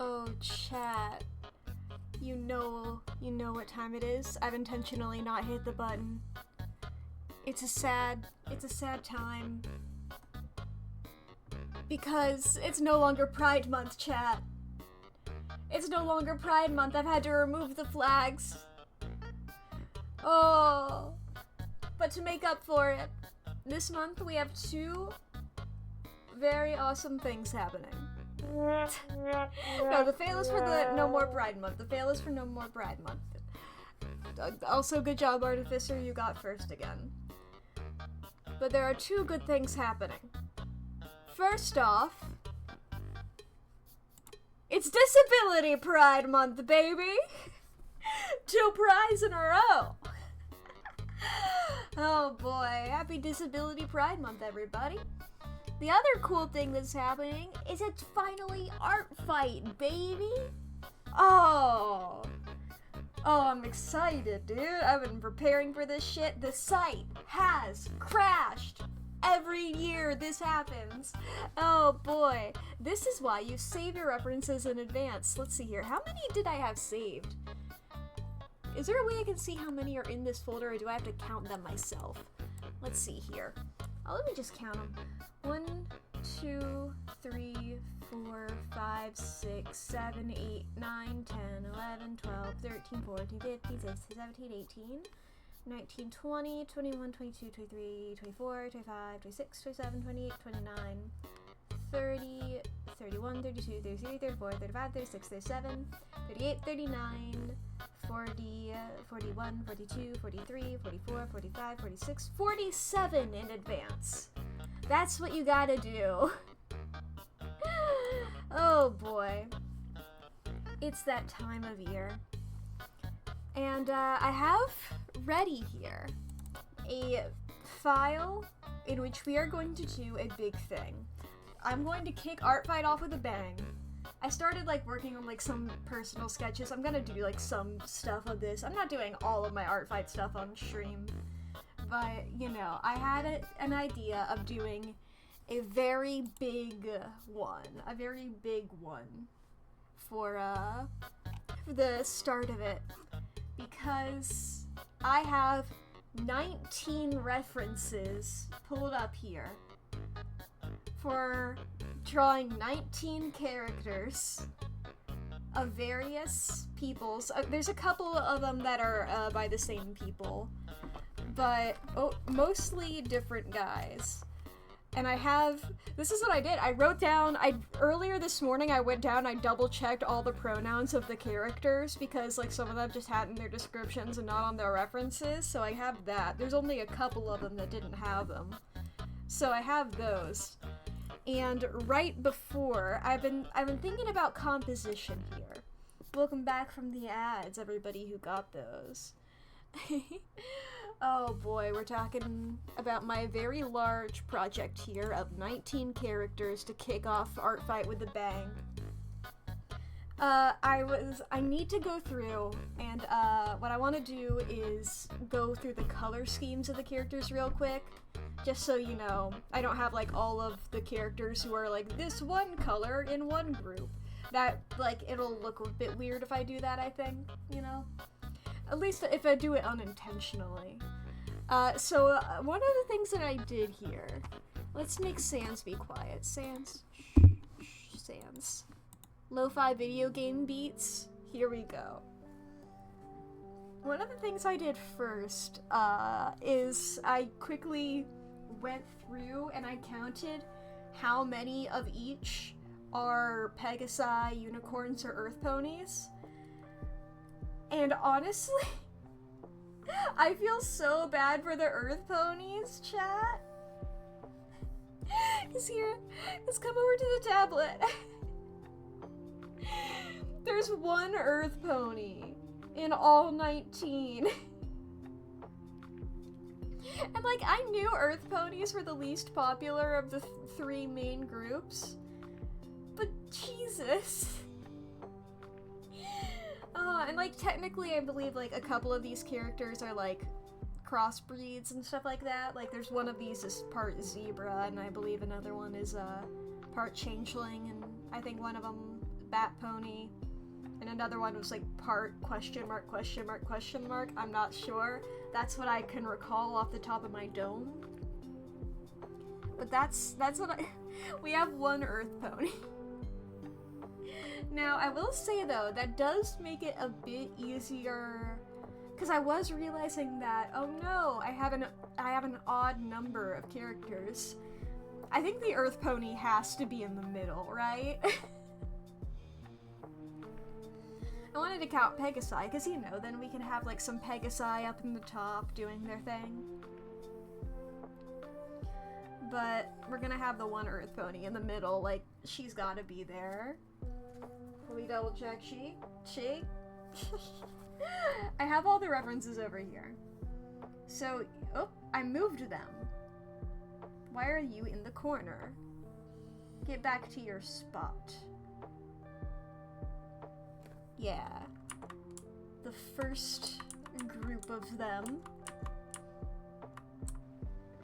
Oh, chat. You know what time it is. I've intentionally not hit the button. It's a sad time. Because it's no longer Pride Month, chat. It's no longer Pride Month. I've had to remove the flags. Oh. But to make up for it, this month we have two very awesome things happening. No, the fail is for the No More Pride Month. The fail is for No More Pride Month. Also, good job, Artificer, you got first again. But there are two good things happening. First off, it's Disability Pride Month, baby! 2 prides in a row! Oh boy, happy Disability Pride Month, everybody. The other cool thing that's happening is it's finally ArtFight, baby! Oh, I'm excited, dude. I've been preparing for this shit. The site has crashed. Every year this happens. Oh boy. This is why you save your references in advance. Let's see here. How many did I have saved? Is there a way I can see how many are in this folder, or do I have to count them myself? Let's see here. Let me just count them. 1, 2, 3, 4, 5, 6, 7, 8, 9, 10, 11, 12, 13, 14, 15, 16, 17, 18, 19, 20, 21, 22, 23, 24, 25, 26, 27, 28, 29, 30, 31, 32, 33, 34, 35, 36, 37, 38, 39, 40, 41, 42, 43, 44, 45, 46, 47 in advance. That's what you gotta do. Oh boy. It's that time of year. And I have ready here a file in which we are going to do a big thing. I'm going to kick ArtFight off with a bang. I started working on some personal sketches. I'm gonna do some stuff of this. I'm not doing all of my ArtFight stuff on stream, but I had an idea of doing a very big one, for the start of it, because I have 19 references pulled up here for drawing 19 characters of various peoples. There's a couple of them that are by the same people, but mostly different guys. And this is what I did. I wrote down, earlier this morning I went down, I double checked all the pronouns of the characters, because some of them just had in their descriptions and not on their references, so I have that. There's only a couple of them that didn't have them. So I have those. And right before, I've been thinking about composition here. Welcome back from the ads, everybody who got those. Oh boy, we're talking about my very large project here of 19 characters to kick off ArtFight with a bang. I need to go through, and what I want to do is go through the color schemes of the characters real quick, just so you know. I don't have all of the characters who are this one color in one group. That, it'll look a bit weird if I do that, I think, At least if I do it unintentionally. So one of the things that I did here, let's make Sans be quiet. Sans. Sans. Lo-fi video game beats. Here we go. One of the things I did first is I quickly went through and I counted how many of each are Pegasi, unicorns, or earth ponies. And honestly, I feel so bad for the earth ponies, chat. Let's come over to the tablet. There's one earth pony in all 19. And I knew earth ponies were the least popular of the 3 main groups. But Jesus. And technically I believe a couple of these characters are crossbreeds and stuff like that. There's one of these is part zebra, and I believe another one is part changeling, and I think one of them bat pony, and another one was like part question mark question mark question mark. I'm not sure. That's what I can recall off the top of my dome. But that's what we have one earth pony. Now, I will say though, that does make it a bit easier, because I was realizing that, oh no, I have an odd number of characters. I think the earth pony has to be in the middle, right? I wanted to count Pegasi, because you know, then we can have like some Pegasi up in the top doing their thing. But we're gonna have the one earth pony in the middle, like, she's gotta be there. Let me double check, she? I have all the references over here. So, oh, I moved them. Why are you in the corner? Get back to your spot. Yeah. The first group of them.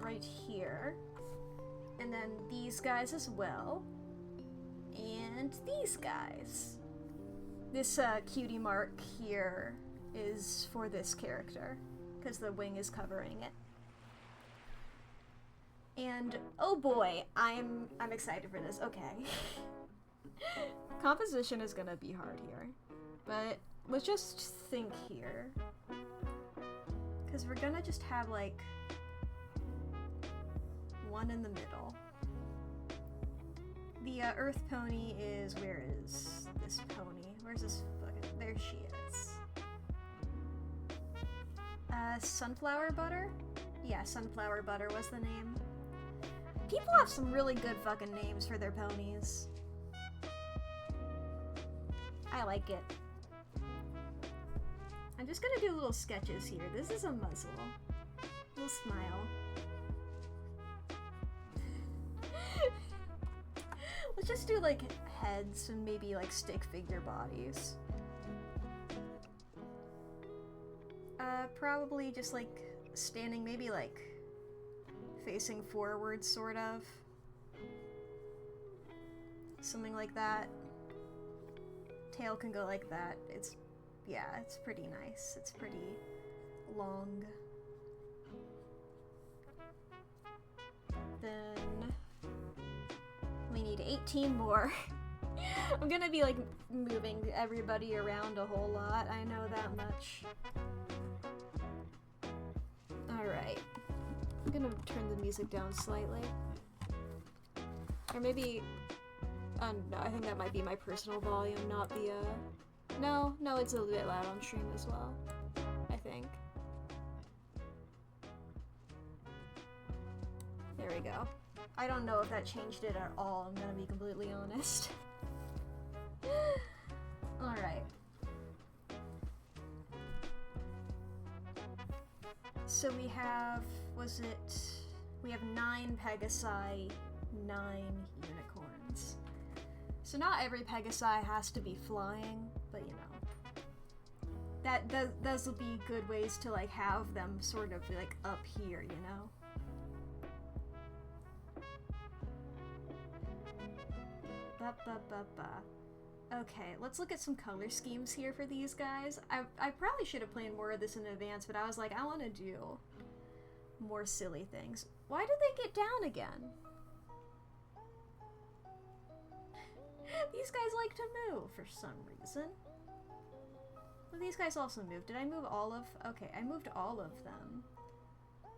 Right here. And then these guys as well. And these guys. This cutie mark here is for this character, because the wing is covering it. And oh boy, I'm excited for this. Okay. Composition is gonna be hard here, but let's just think here, because we're gonna just have like one in the middle. The Earth Pony is, where is this pony? Where's this fucking, there she is. Sunflower Butter? Yeah, Sunflower Butter was the name. People have some really good fucking names for their ponies. I like it. I'm just gonna do little sketches here. This is a muzzle. Little smile. Let's just do like heads and maybe like stick figure bodies. Probably just like standing, maybe like facing forward, sort of. Something like that. Tail can go like that. It's, yeah, it's pretty nice. It's pretty long. Then we need 18 more. I'm gonna be like moving everybody around a whole lot, I know that much. Alright. I'm gonna turn the music down slightly. Or maybe... no, I think that might be my personal volume, not the, No, it's a little bit loud on stream as well. I think. There we go. I don't know if that changed it at all, I'm gonna be completely honest. Alright. So we have, we have 9 Pegasi, 9 unicorns. So not every Pegasi has to be flying, but you know. Those will be good ways to like have them sort of like up here, you know? Okay, let's look at some color schemes here for these guys. I probably should have planned more of this in advance, but I was like, I want to do more silly things. Why did they get down again? These guys like to move for some reason. Well, these guys also moved. Did I move all of... Okay, I moved all of them.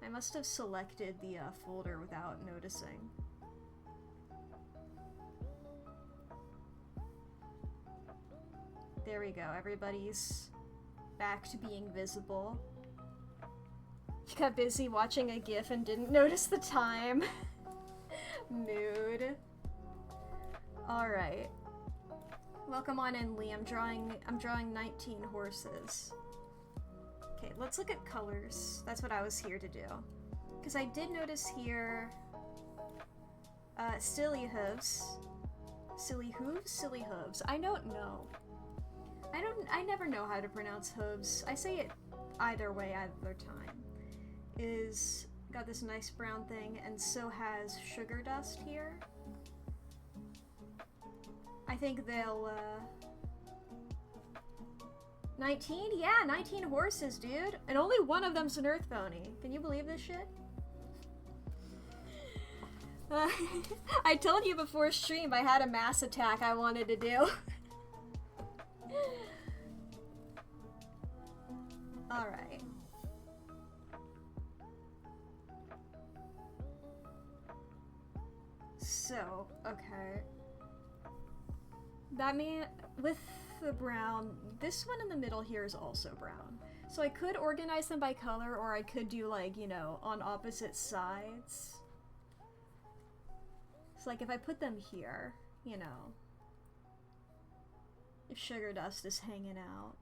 I must have selected the folder without noticing. There we go, everybody's back to being visible. You got busy watching a GIF and didn't notice the time. Mood. Alright. Welcome on in, Lee. I'm drawing 19 horses. Okay, let's look at colors. That's what I was here to do. Because I did notice here... silly hooves. Silly hooves? Silly hooves. I don't know. I never know how to pronounce hooves. I say it either way, either time. Is got this nice brown thing, and so has sugar dust here. I think they'll, 19? Yeah, 19 horses, dude. And only one of them's an earth pony. Can you believe this shit? I told you before stream I had a mass attack I wanted to do. Alright. So, okay. That means with the brown, this one in the middle here is also brown. So I could organize them by color, or I could do like, you know, on opposite sides. So like if I put them here, you know, if Sugar Dust is hanging out.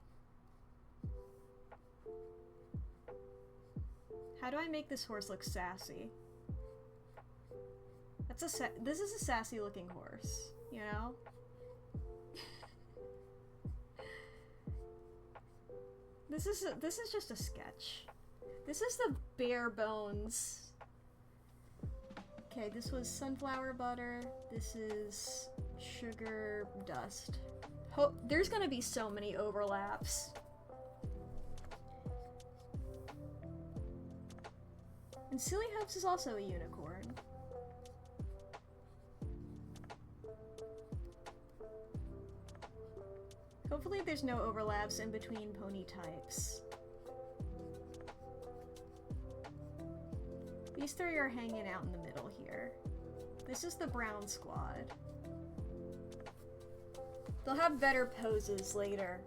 How do I make this horse look sassy? This is a sassy looking horse, you know? This is just a sketch. This is the bare bones. Okay, this was sunflower butter. This is sugar dust. There's gonna be so many overlaps. And Silly Hopes is also a unicorn. Hopefully there's no overlaps in between pony types. These three are hanging out in the middle here. This is the brown squad. They'll have better poses later.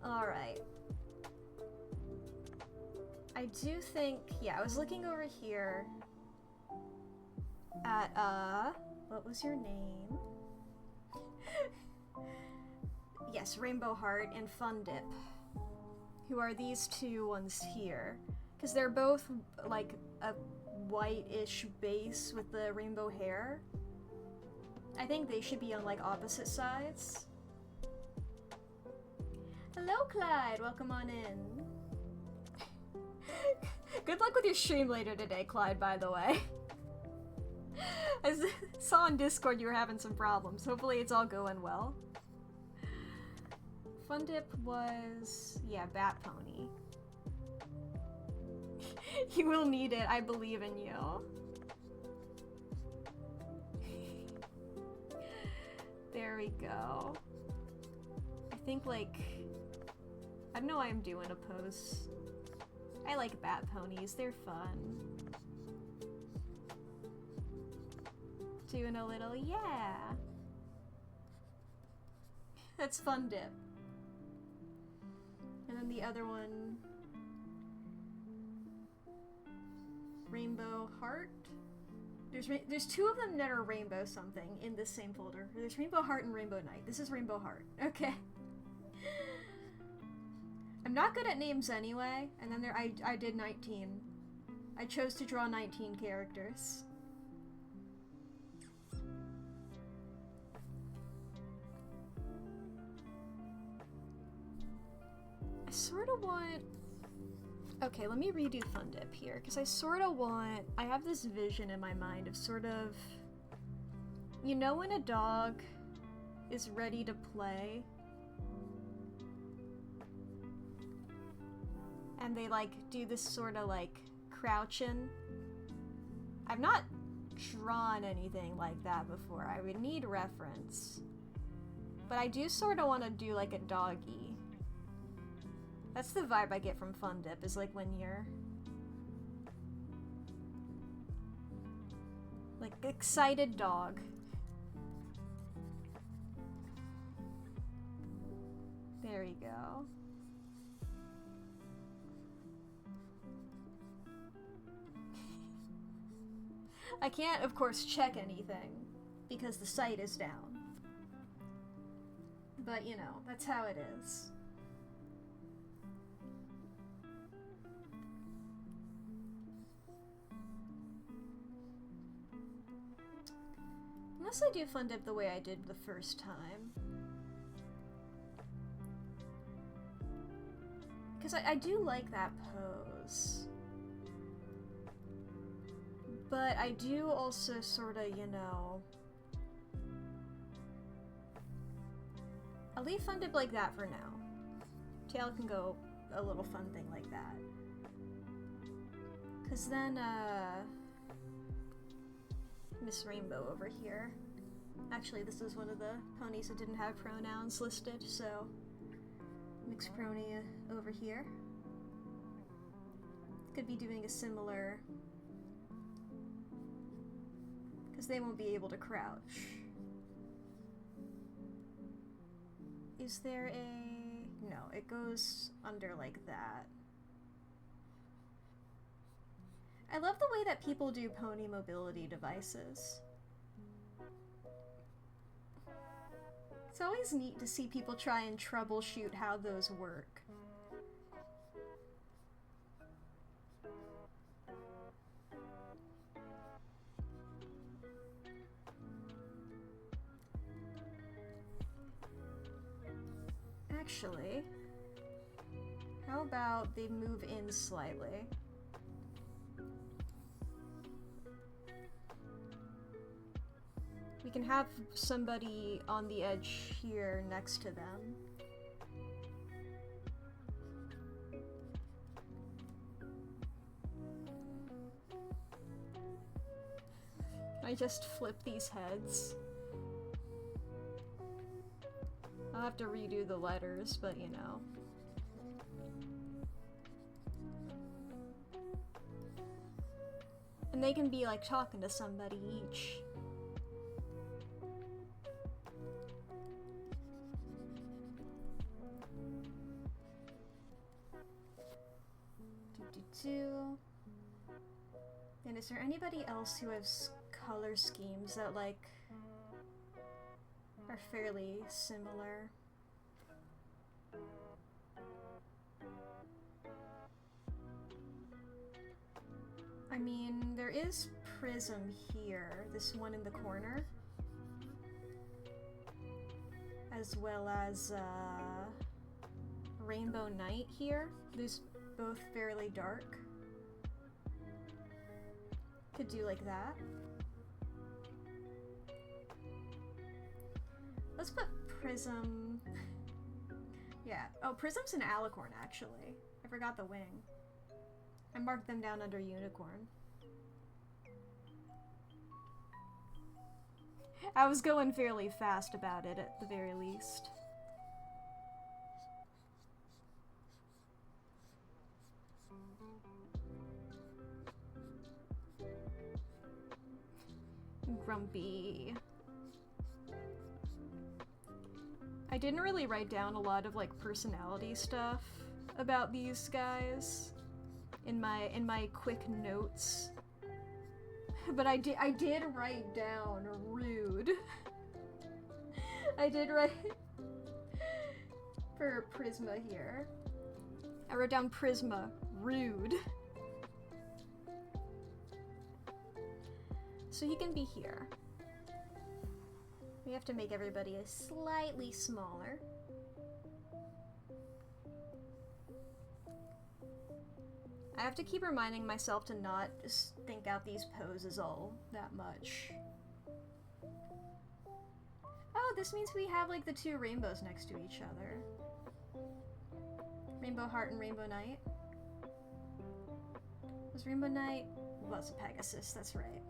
Alright. I do think, yeah, I was looking over here at, what was your name? Yes, Rainbow Heart and Fun Dip, who are these two ones here. Because they're both, like, a white-ish base with the rainbow hair. I think they should be on, like, opposite sides. Hello, Clyde! Welcome on in. Good luck with your stream later today, Clyde, by the way. I saw on Discord you were having some problems. Hopefully it's all going well. Fun Dip was... yeah, Bat Pony. You will need it, I believe in you. There we go. I think, like... I don't know why I'm doing a pose. I like Bat Ponies, they're fun. Doing a little, yeah. That's Fun Dip. And then the other one... Rainbow Heart? There's two of them that are Rainbow something in this same folder. There's Rainbow Heart and Rainbow Knight. This is Rainbow Heart. Okay. I'm not good at names anyway, and then I did 19. I chose to draw 19 characters. I sort of want... Okay, let me redo Fun Dip here, because I sort of want... I have this vision in my mind of sort of... You know when a dog is ready to play? And they, like, do this sort of, like, crouching? I've not drawn anything like that before. I would need reference. But I do sort of want to do, like, a doggy. That's the vibe I get from Fun Dip, is like when you're... like, excited dog. There you go. I can't, of course, check anything, because the site is down. But, you know, that's how it is. Unless I do Fun Dip the way I did the first time. Because I do like that pose. But I do also sort of, you know, I'll leave fun tip like that for now. Tail can go a little fun thing like that. Cause then, Miss Rainbow over here. Actually, this is one of the ponies that didn't have pronouns listed, so Mixed Pony over here. Could be doing a similar... because they won't be able to crouch. Is there a... no, it goes under like that. I love the way that people do pony mobility devices. It's always neat to see people try and troubleshoot how those work. Actually, how about they move in slightly? We can have somebody on the edge here next to them. I just flip these heads. I'll have to redo the letters, but you know. And they can be like talking to somebody each. And is there anybody else who has color schemes that like are fairly similar? I mean, there is Prism here, this one in the corner, as well as Rainbow Knight here. These both fairly dark. Could do like that. Let's put Prism... yeah. Oh, Prism's an alicorn, actually. I forgot the wing. I marked them down under unicorn. I was going fairly fast about it, at the very least. Grumpy. I didn't really write down a lot of like personality stuff about these guys in my quick notes, but I did write down rude. I did write for Prisma here. I wrote down Prisma rude. So he can be here. We have to make everybody slightly smaller. I have to keep reminding myself to not just think out these poses all that much. Oh, this means we have like the two rainbows next to each other. Rainbow Heart and Rainbow Knight. Was Rainbow Knight? Was a Pegasus, that's right.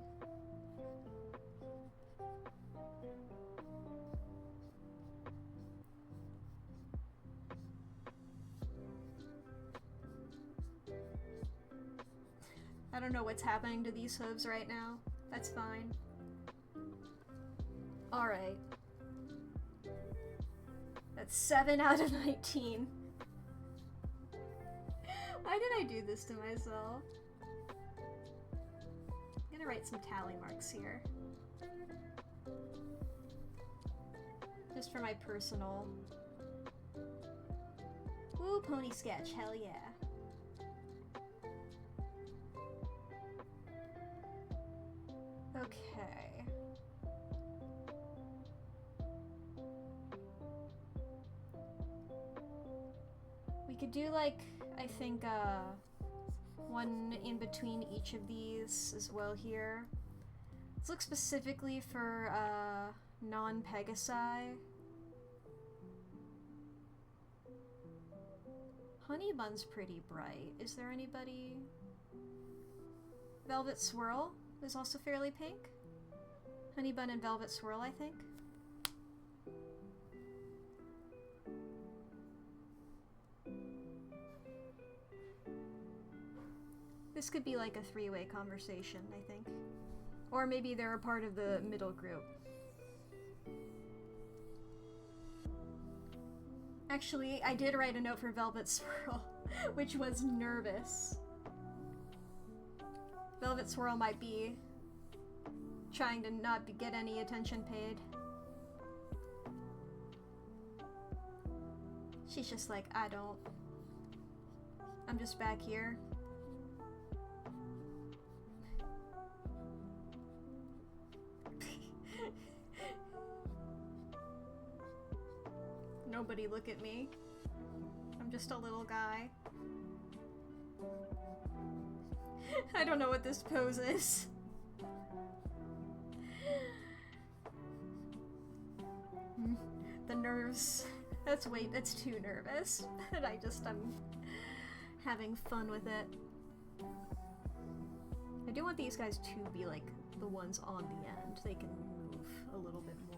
I don't know what's happening to these hooves right now. That's fine. Alright. That's 7 out of 19. Why did I do this to myself? I'm gonna write some tally marks here. Just for my personal... Woo, pony sketch, hell yeah. Okay. We could do like, I think, one in between each of these as well here. Let's look specifically for non-Pegasi. Honey Bun's pretty bright. Is there anybody? Velvet Swirl is also fairly pink. Honey Bun and Velvet Swirl, I think. This could be like a three-way conversation, I think. Or maybe they're a part of the middle group. Actually, I did write a note for Velvet Swirl, which was nervous. Velvet Swirl might be trying to not get any attention paid. She's just like, I don't. I'm just back here. Nobody look at me. I'm just a little guy. I don't know what this pose is. The nerves. That's too nervous. But I'm having fun with it. I do want these guys to be like the ones on the end. They can move a little bit more.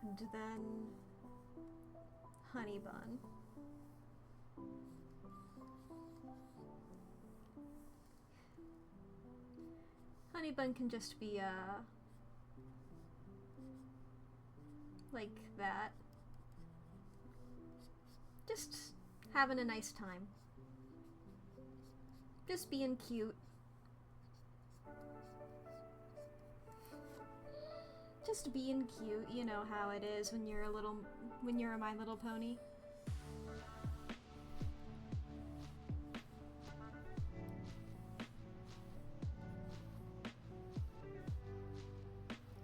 And then Honey Bun. Honey Bun can just be like that. Just having a nice time. Just being cute. Just being cute, you know how it is when you're a My Little Pony.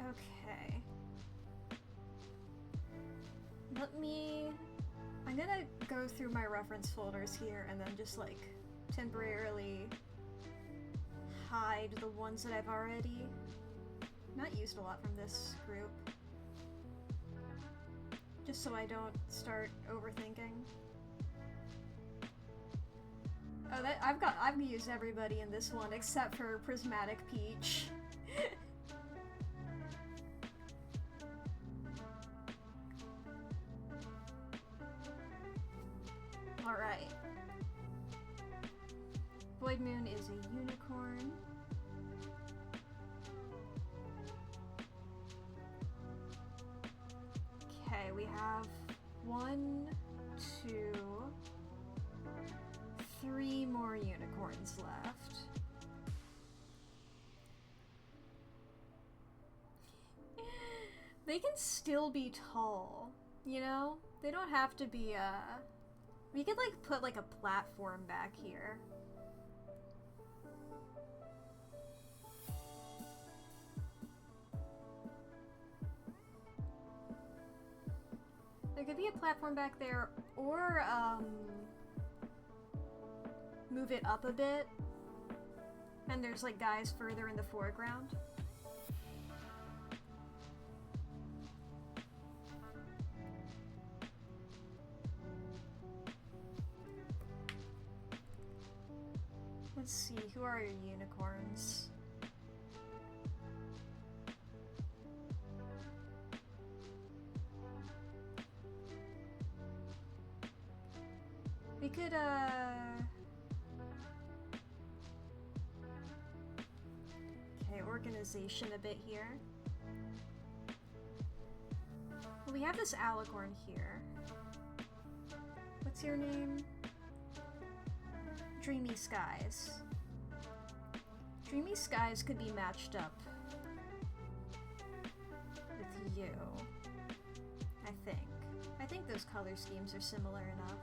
Okay. I'm gonna go through my reference folders here and then just like temporarily hide the ones that I've already not used a lot from this group. Just so I don't start overthinking. Oh, I've used everybody in this one except for Prismatic Peach. Alright. Void Moon is a unicorn. Okay, we have 1, 2, 3 more unicorns left. They can still be tall, you know? They don't have to be, we could, like, put, like, a platform back here. There could be a platform back there, or, move it up a bit, and there's, like, guys further in the foreground. Let's see, who are your unicorns? We could, okay, organization a bit here. Well, we have this alicorn here. What's your name? Dreamy Skies. Dreamy Skies could be matched up with you, I think. I think those color schemes are similar enough.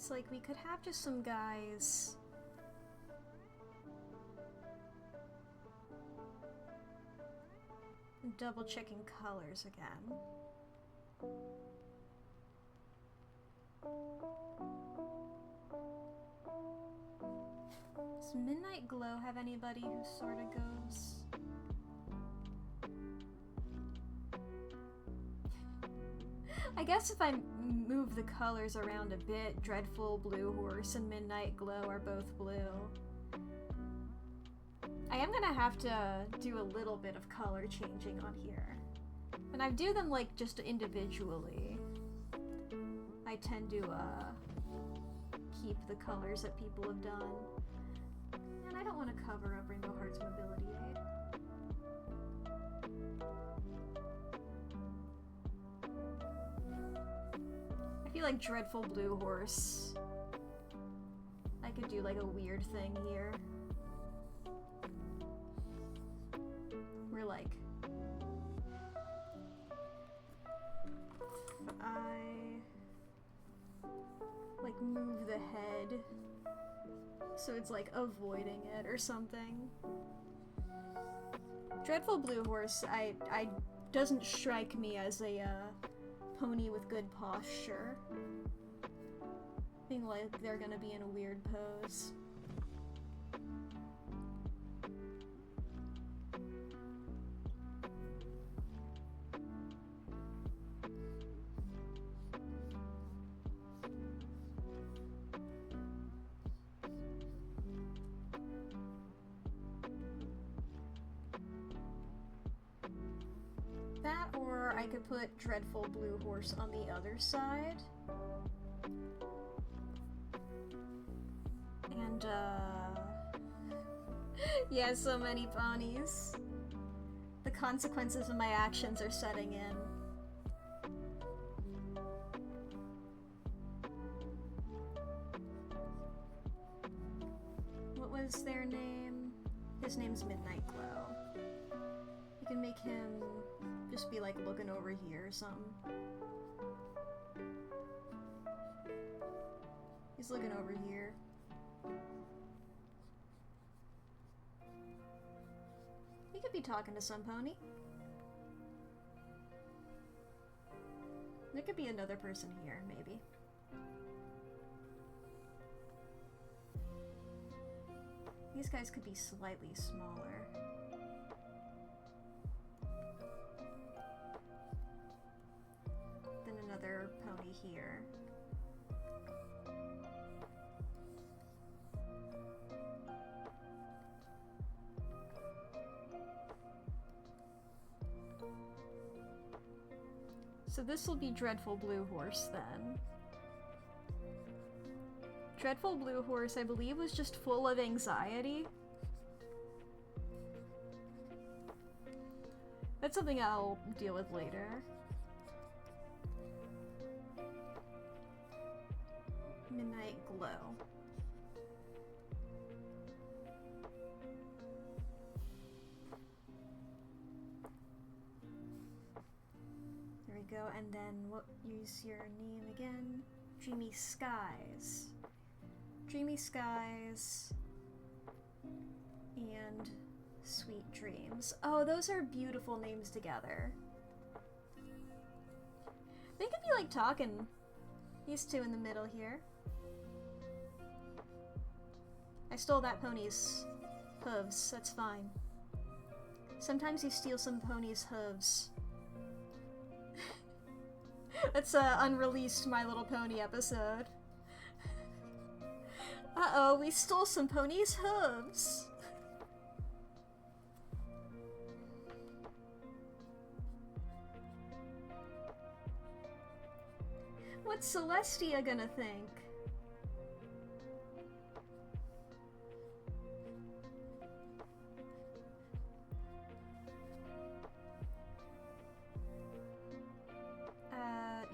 It's like we could have just some guys. Double checking colors again. Does Midnight Glow have anybody who sort of goes? I guess if I move the colors around a bit, Dreadful Blue Horse and Midnight Glow are both blue. I am gonna have to do a little bit of color changing on here. And I do them like just individually. I tend to keep the colors that people have done. And I don't want to cover up Rainbow Heart's Mobility Aid. I feel like Dreadful Blue Horse. I could do like a weird thing here. We're like... like move the head so it's like avoiding it or something. Dreadful Blue Horse I doesn't strike me as a pony with good posture. I think like they're gonna be in a weird pose. That, or I could put Dreadful Blue Horse on the other side. And, yeah, so many ponies. The consequences of my actions are setting in. What was their name? His name's Midnight Glow. You can make him just be like looking over here or something. He's looking over here. He could be talking to some pony. There could be another person here, maybe. These guys could be slightly smaller. Then another pony here. So this will be Dreadful Blue Horse then. Dreadful Blue Horse, I believe, was just full of anxiety. That's something I'll deal with later. Midnight Glow. There we go, and then what? Use your name again. Dreamy Skies. Dreamy Skies and Sweet Dreams. Oh, those are beautiful names together. They could be like talking. These two in the middle here. I stole that pony's hooves. That's fine. Sometimes you steal some pony's hooves. That's a unreleased My Little Pony episode. Uh-oh, we stole some pony's hooves. What's Celestia gonna think?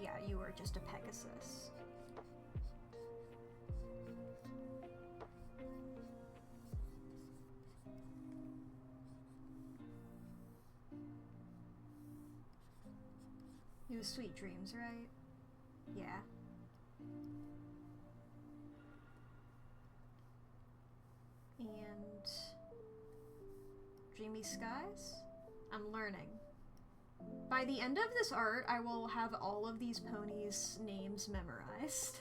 Yeah, you were just a Pegasus. You was Sweet Dreams, right? Yeah. And Dreamy Skies? I'm learning. By the end of this art, I will have all of these ponies' names memorized.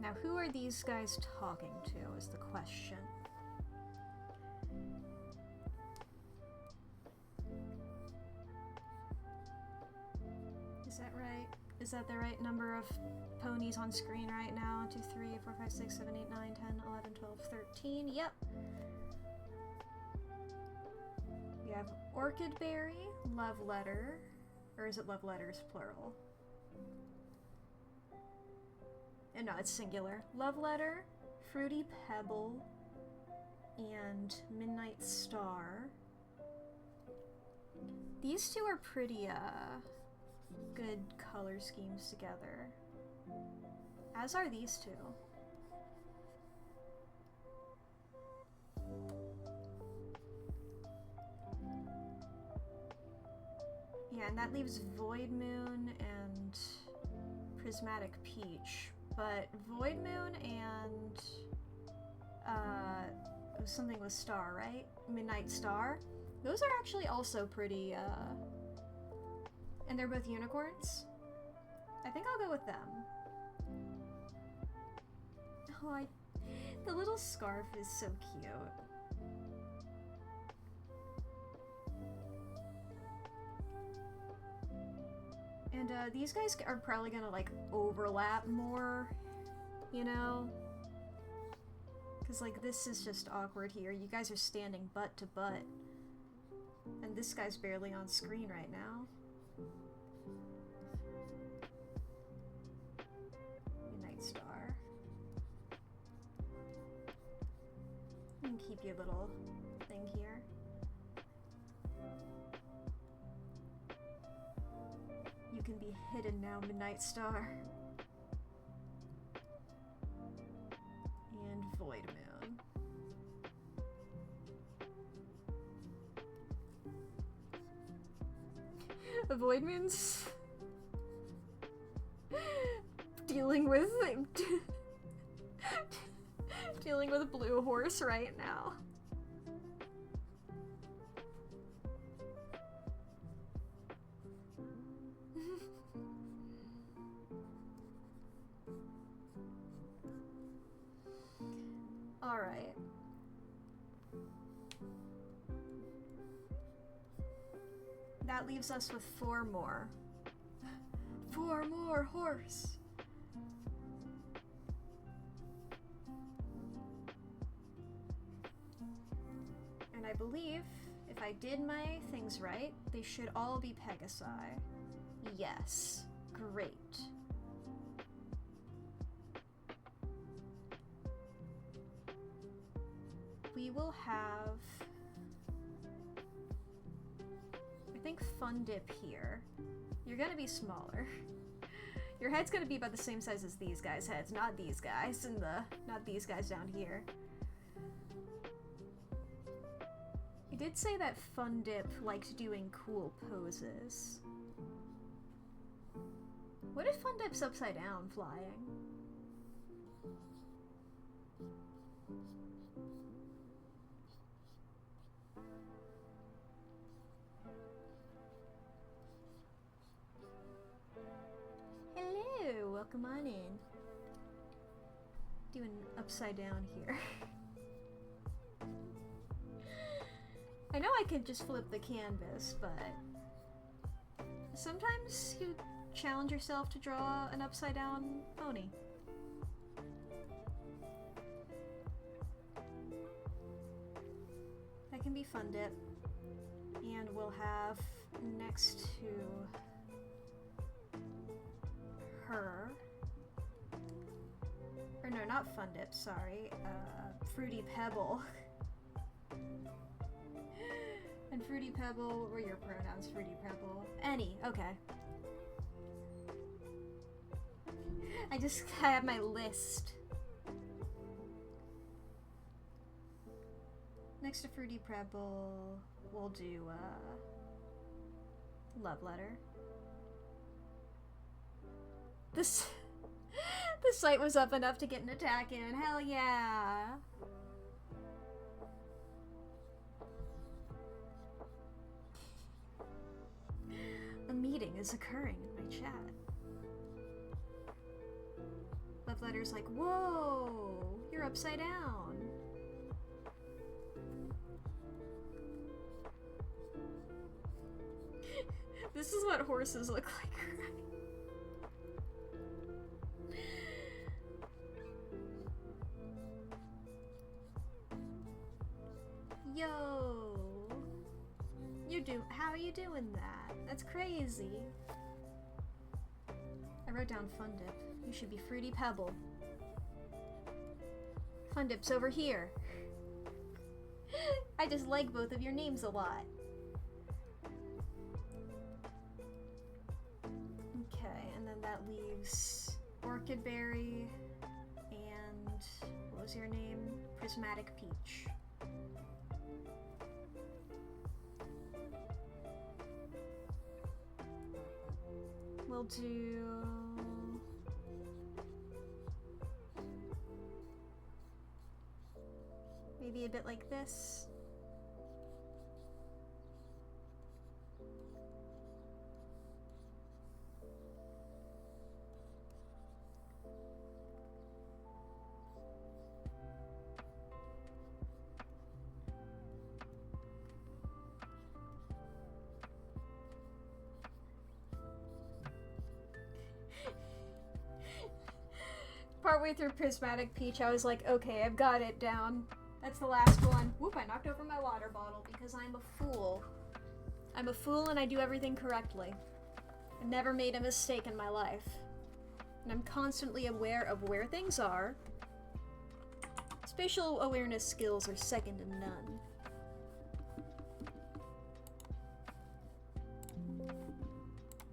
Now, who are these guys talking to is the question. Is that right? Is that the right number of ponies on screen right now? 1, 2, 3, 4, 5, 6, 7, 8, 9, 10, 11, 12, 13. Yep. We have Orchid Berry, Love Letter, or is it Love Letters plural? No, it's singular. Love Letter, Fruity Pebble, and Midnight Star. These two are pretty, good color schemes together. As are these two. Yeah, and that leaves Void Moon and Prismatic Peach. But Void Moon and it was something with Star, right? Midnight Star. Those are actually also pretty and they're both unicorns. I think I'll go with them. Oh, the little scarf is so cute. And these guys are probably gonna like overlap more, you know? Cause like this is just awkward here. You guys are standing butt to butt. And this guy's barely on screen right now. Midnight Star. You can keep your little thing here. You can be hidden now, Midnight Star. And Void Moon. Void Moon's dealing with dealing with Blue Horse right now. Alright. That leaves us with 4 more. 4 more horse! And I believe, if I did my things right, they should all be Pegasi. Yes. Great. We will have, I think, Fun Dip here. You're gonna be smaller. Your head's gonna be about the same size as these guys' heads, not these guys, and not these guys down here. I did say that Fun Dip liked doing cool poses. What if Fun Dip's upside down flying? Hello, welcome on in. Doing upside down here. I know I could just flip the canvas, but sometimes you challenge yourself to draw an upside down pony. That can be Fun Dip. And we'll have next to her, or no, not Fun Dip, sorry, Fruity Pebble. And Fruity Pebble, what were your pronouns, Fruity Pebble? Any, okay. I have my list. Next to Fruity Pebble, we'll do, Love Letter. This site was up enough to get an attack in. Hell yeah! A meeting is occurring in my chat. Love Letter's like, whoa, you're upside down. This is what horses look like, right? Yo, how are you doing that? That's crazy. I wrote down Fun Dip. You should be Fruity Pebble. Fun Dip's over here. I just like both of your names a lot. Okay, and then that leaves Orchid Berry and what was your name? Prismatic Peach. We'll do maybe a bit like this. Partway through Prismatic Peach, I was like, okay, I've got it down. That's the last one. Whoop, I knocked over my water bottle because I'm a fool. I'm a fool and I do everything correctly. I've never made a mistake in my life. And I'm constantly aware of where things are. Spatial awareness skills are second to none.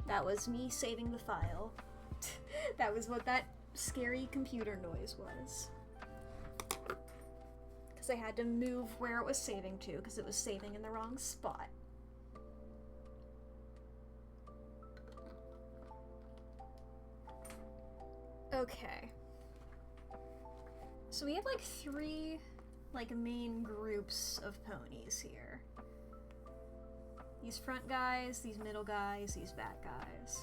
That was me saving the file. That was what that scary computer noise was. Because I had to move where it was saving to, because it was saving in the wrong spot. Okay. So we have like 3 main groups of ponies here. These front guys, these middle guys, these back guys.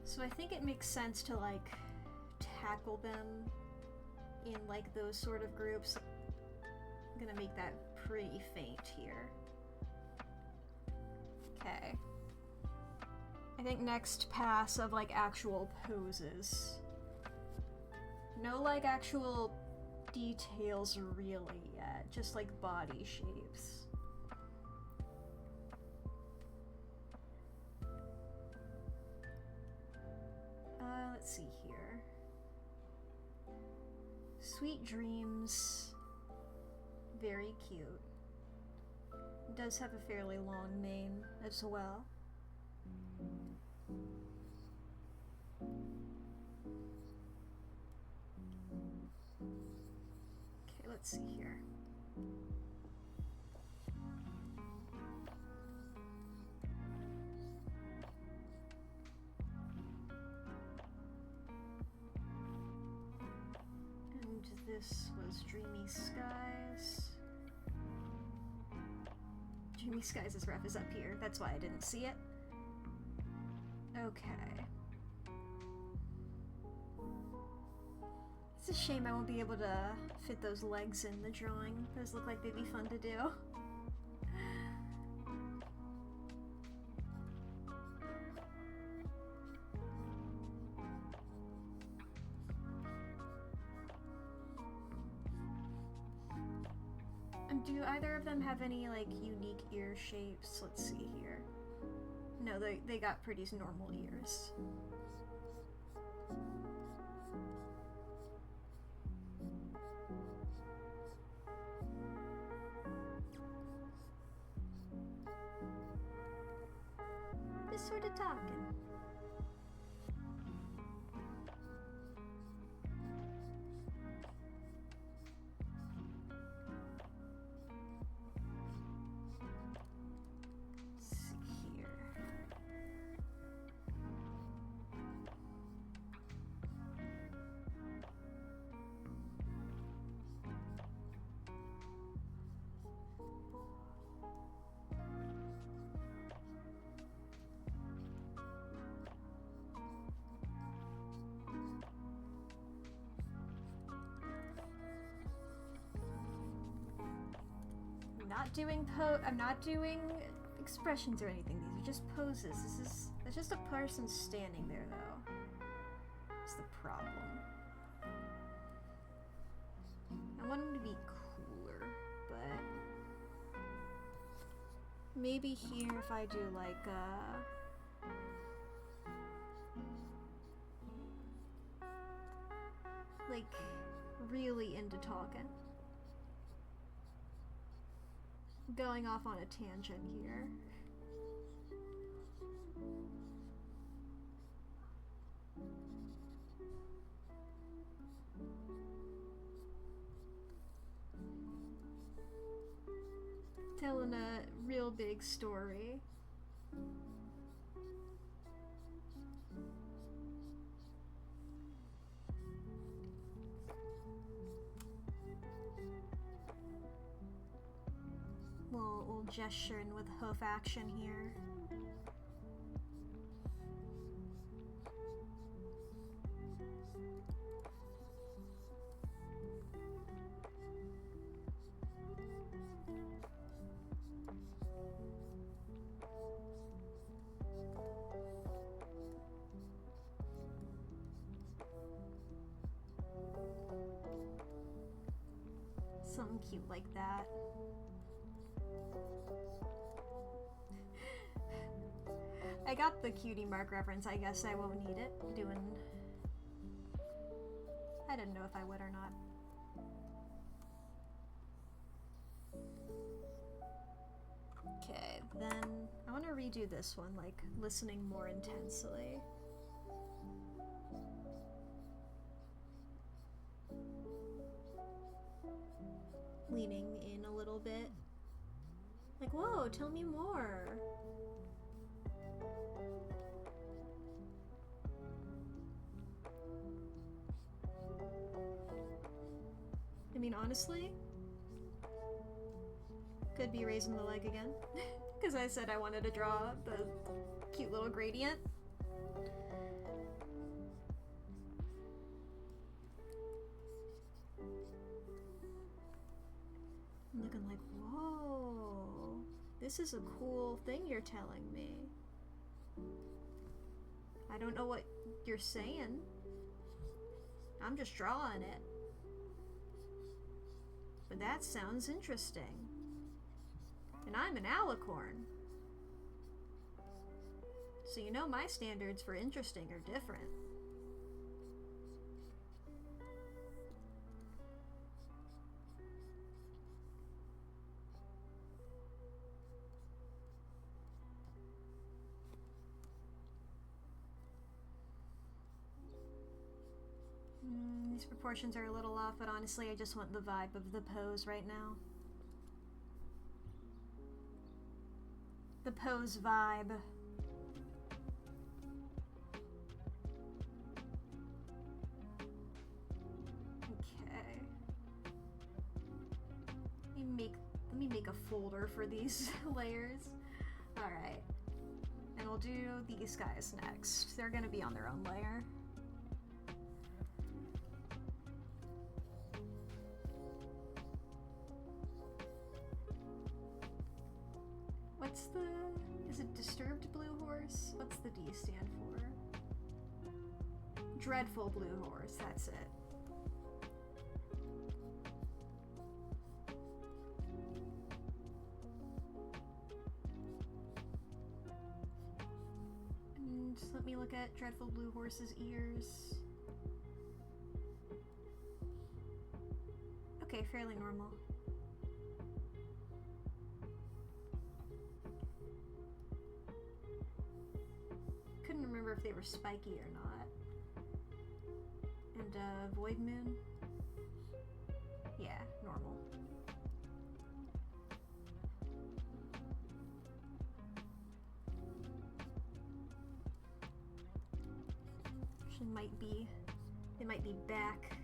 So I think it makes sense to tackle them in those sort of groups. I'm gonna make that pretty faint here. Okay. I think next pass of actual poses. No actual details really yet, just body shapes. Let's see here. Sweet Dreams. Very cute. It does have a fairly long mane as well. Okay, let's see here. This was Dreamy Skies. Dreamy Skies' ref is up here. That's why I didn't see it. Okay. It's a shame I won't be able to fit those legs in the drawing. Those look like they'd be fun to do. Do either of them have any unique ear shapes? Let's see here. No, they got pretty normal ears. Just sort of talking. I'm not doing expressions or anything. These are just poses. It's just a person standing there, though. That's the problem. I want him to be cooler, but maybe here if I do like really into talking. Going off on a tangent here. Telling a real big story. Little gesturing with hoof action here. Something cute like that. I got the cutie mark reference. I guess I won't need it. I didn't know if I would or not. Okay, then I want to redo this one, like listening more intensely. Leaning in a little bit. Like, whoa, tell me more. I mean, honestly, could be raising the leg again. Because I said I wanted to draw the cute little gradient. I'm looking like, whoa, this is a cool thing you're telling me. I don't know what you're saying. I'm just drawing it. But that sounds interesting. And I'm an alicorn. So you know my standards for interesting are different. These proportions are a little off, but honestly I just want the vibe of the pose right now. The pose vibe. Okay. Let me make a folder for these layers. Alright. And we'll do these guys next. They're gonna be on their own layer. Is it Disturbed Blue Horse? What's the D stand for? Dreadful Blue Horse, that's it. And let me look at Dreadful Blue Horse's ears. Okay, fairly normal. Couldn't remember if they were spiky or not. And Void Moon? Yeah, normal. It might be back.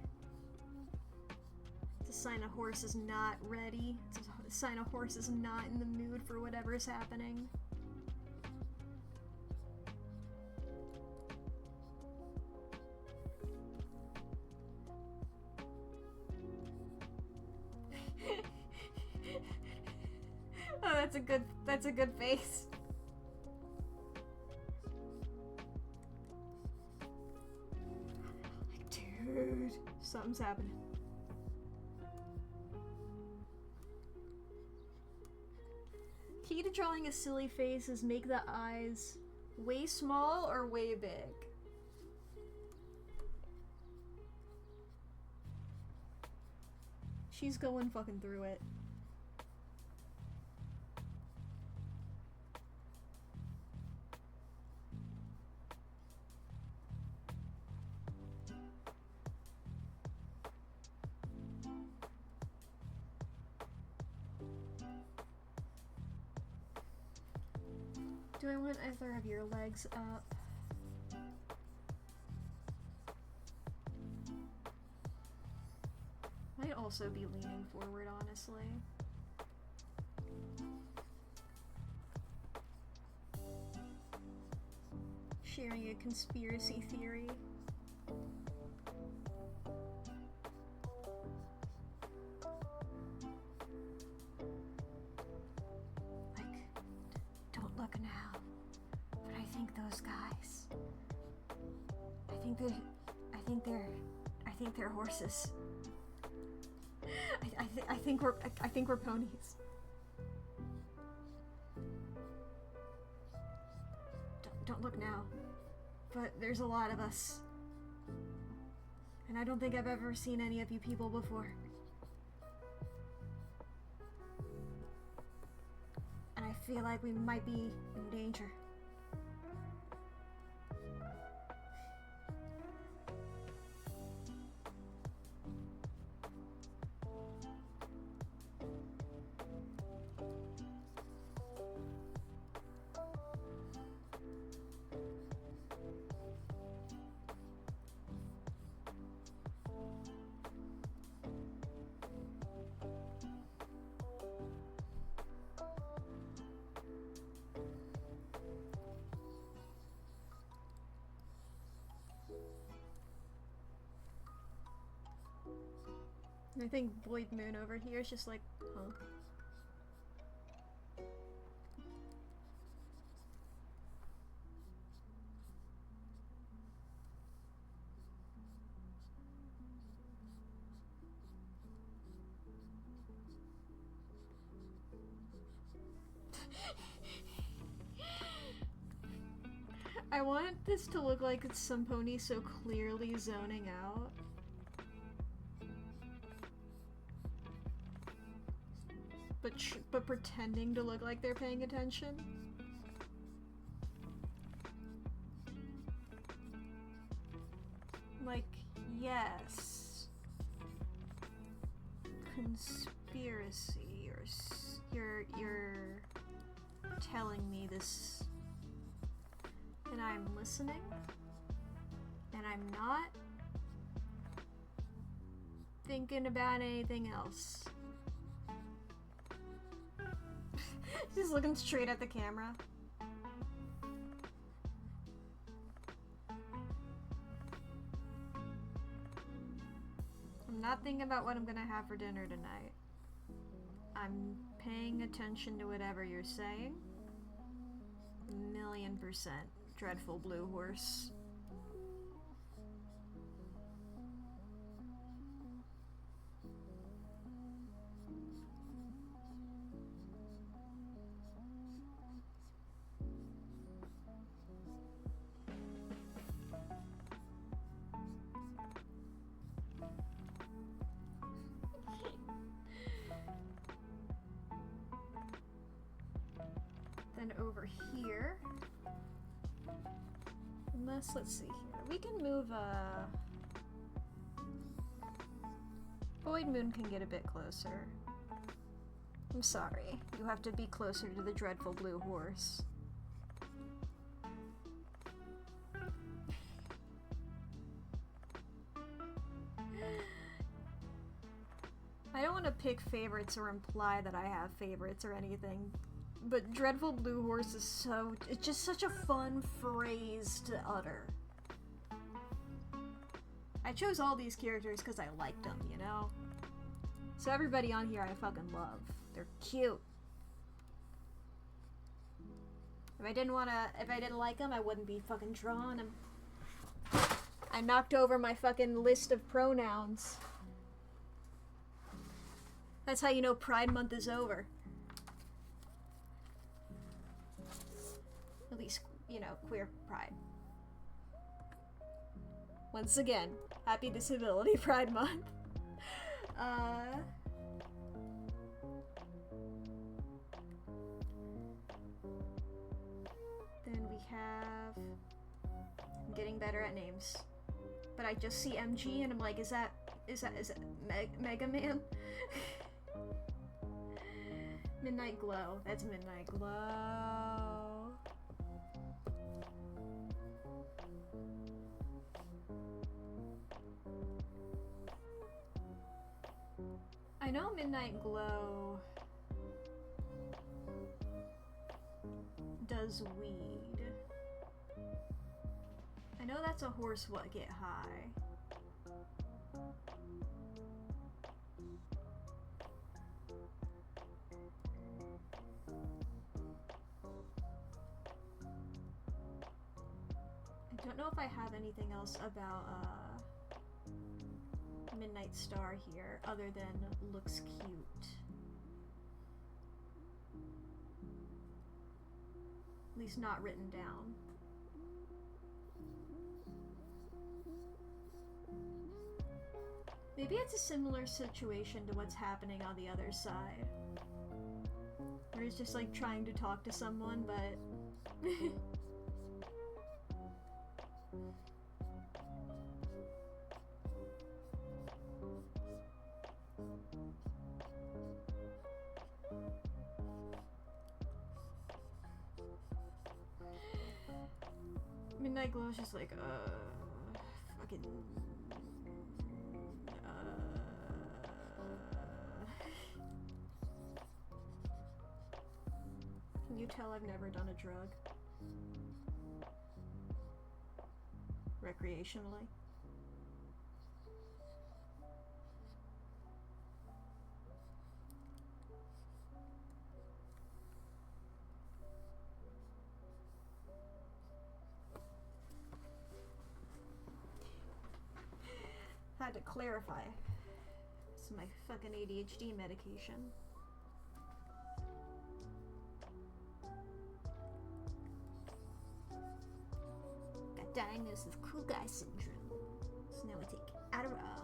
It's a sign a horse is not ready. It's a sign a horse is not in the mood for whatever is happening. Oh, that's a good face. Dude, something's happening. Key to drawing a silly face is make the eyes way small or way big. She's going fucking through it. Do I want either of your legs up? Might also be leaning forward, honestly. Sharing a conspiracy theory. Don't look now, but I think those guys, I think they're horses. I think we're ponies. Don't look now, but there's a lot of us, and I don't think I've ever seen any of you people before. And I feel like we might be in danger. I think Void Moon over here is just like, huh? I want this to look like it's some pony so clearly zoning out. But pretending to look like they're paying attention. Like, yes. Conspiracy, or you're telling me this, and I'm listening, and I'm not thinking about anything else. Just looking straight at the camera. I'm not thinking about what I'm gonna have for dinner tonight. I'm paying attention to whatever you're saying. 1,000,000%. Dreadful blue horse. Then over here, unless, let's see here, we can move, Void Moon can get a bit closer. I'm sorry, you have to be closer to the dreadful blue horse. I don't want to pick favorites or imply that I have favorites or anything. But Dreadful Blue Horse is it's just such a fun phrase to utter. I chose all these characters because I liked them, you know? So everybody on here I fucking love. They're cute. If I didn't like him, I wouldn't be fucking drawing him. I knocked over my fucking list of pronouns. That's how you know Pride Month is over. At least, you know, queer pride. Once again, happy Disability Pride Month. Then we have... I'm getting better at names. But I just see MG and I'm like, is that Mega Man? Midnight Glow. That's Midnight Glow. I know Midnight Glow does weed. I know that's a horse what get high. I don't know if I have anything else about Midnight Star here other than looks cute. At least not written down. Maybe it's a similar situation to what's happening on the other side. Where he's just like trying to talk to someone, but... Midnight Glow is just like, fucking... Can you tell I've never done a drug? Recreationally? Had to clarify. It's my fucking ADHD medication. Got diagnosed with cool guy syndrome. So now I take Adderall.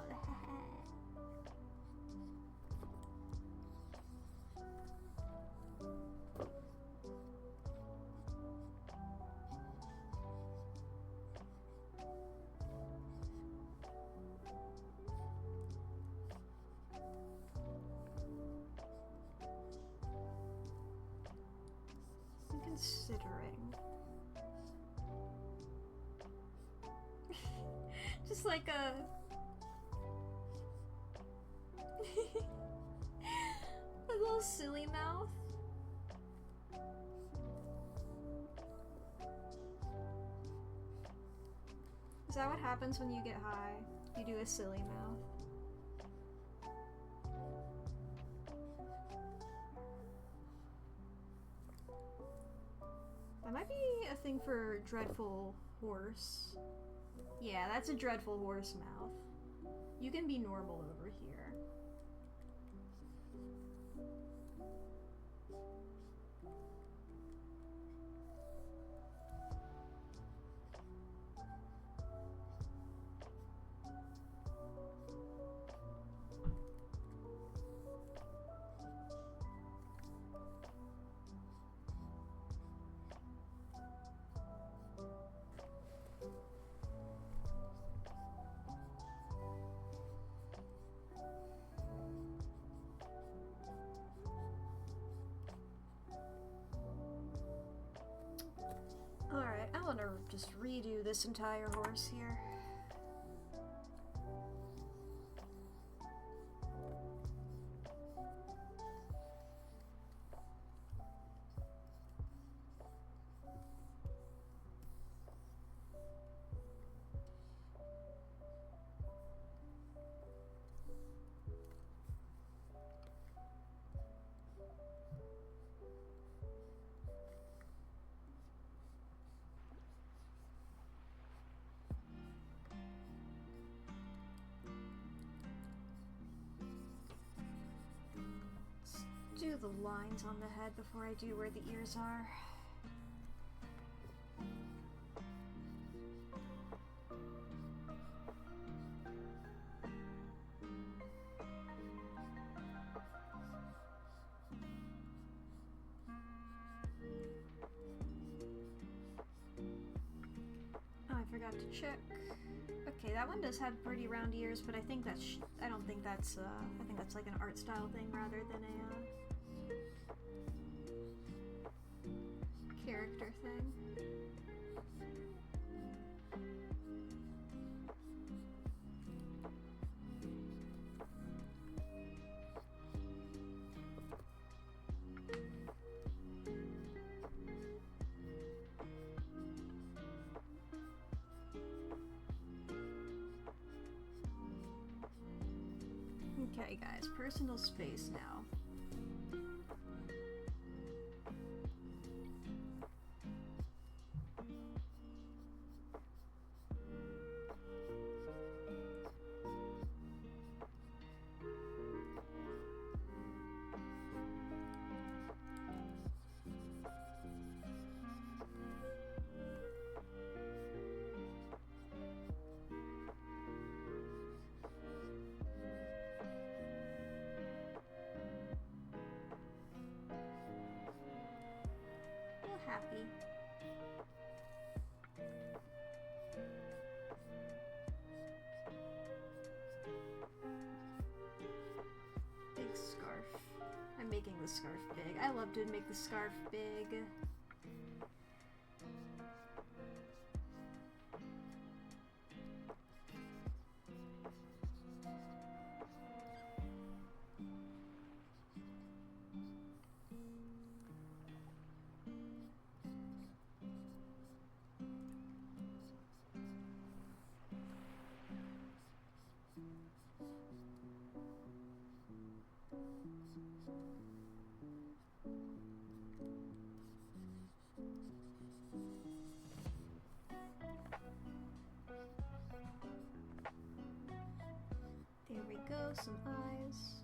Considering. Just like a... a little silly mouth. Is that what happens when you get high? You do a silly mouth? That might be a thing for Dreadful Horse. Yeah, that's a Dreadful Horse mouth. You can be normal over here. Alright, I want to just redo this entire horse here. do the lines on the head before I do where the ears are. Oh, I forgot to check. Okay, that one does have pretty round ears, but I think that's I don't think that's I think that's like an art style thing rather than a character thing. Okay, guys, personal space now. Happy. Big scarf. I'm making the scarf big. I love to make the scarf big. There we go, some eyes.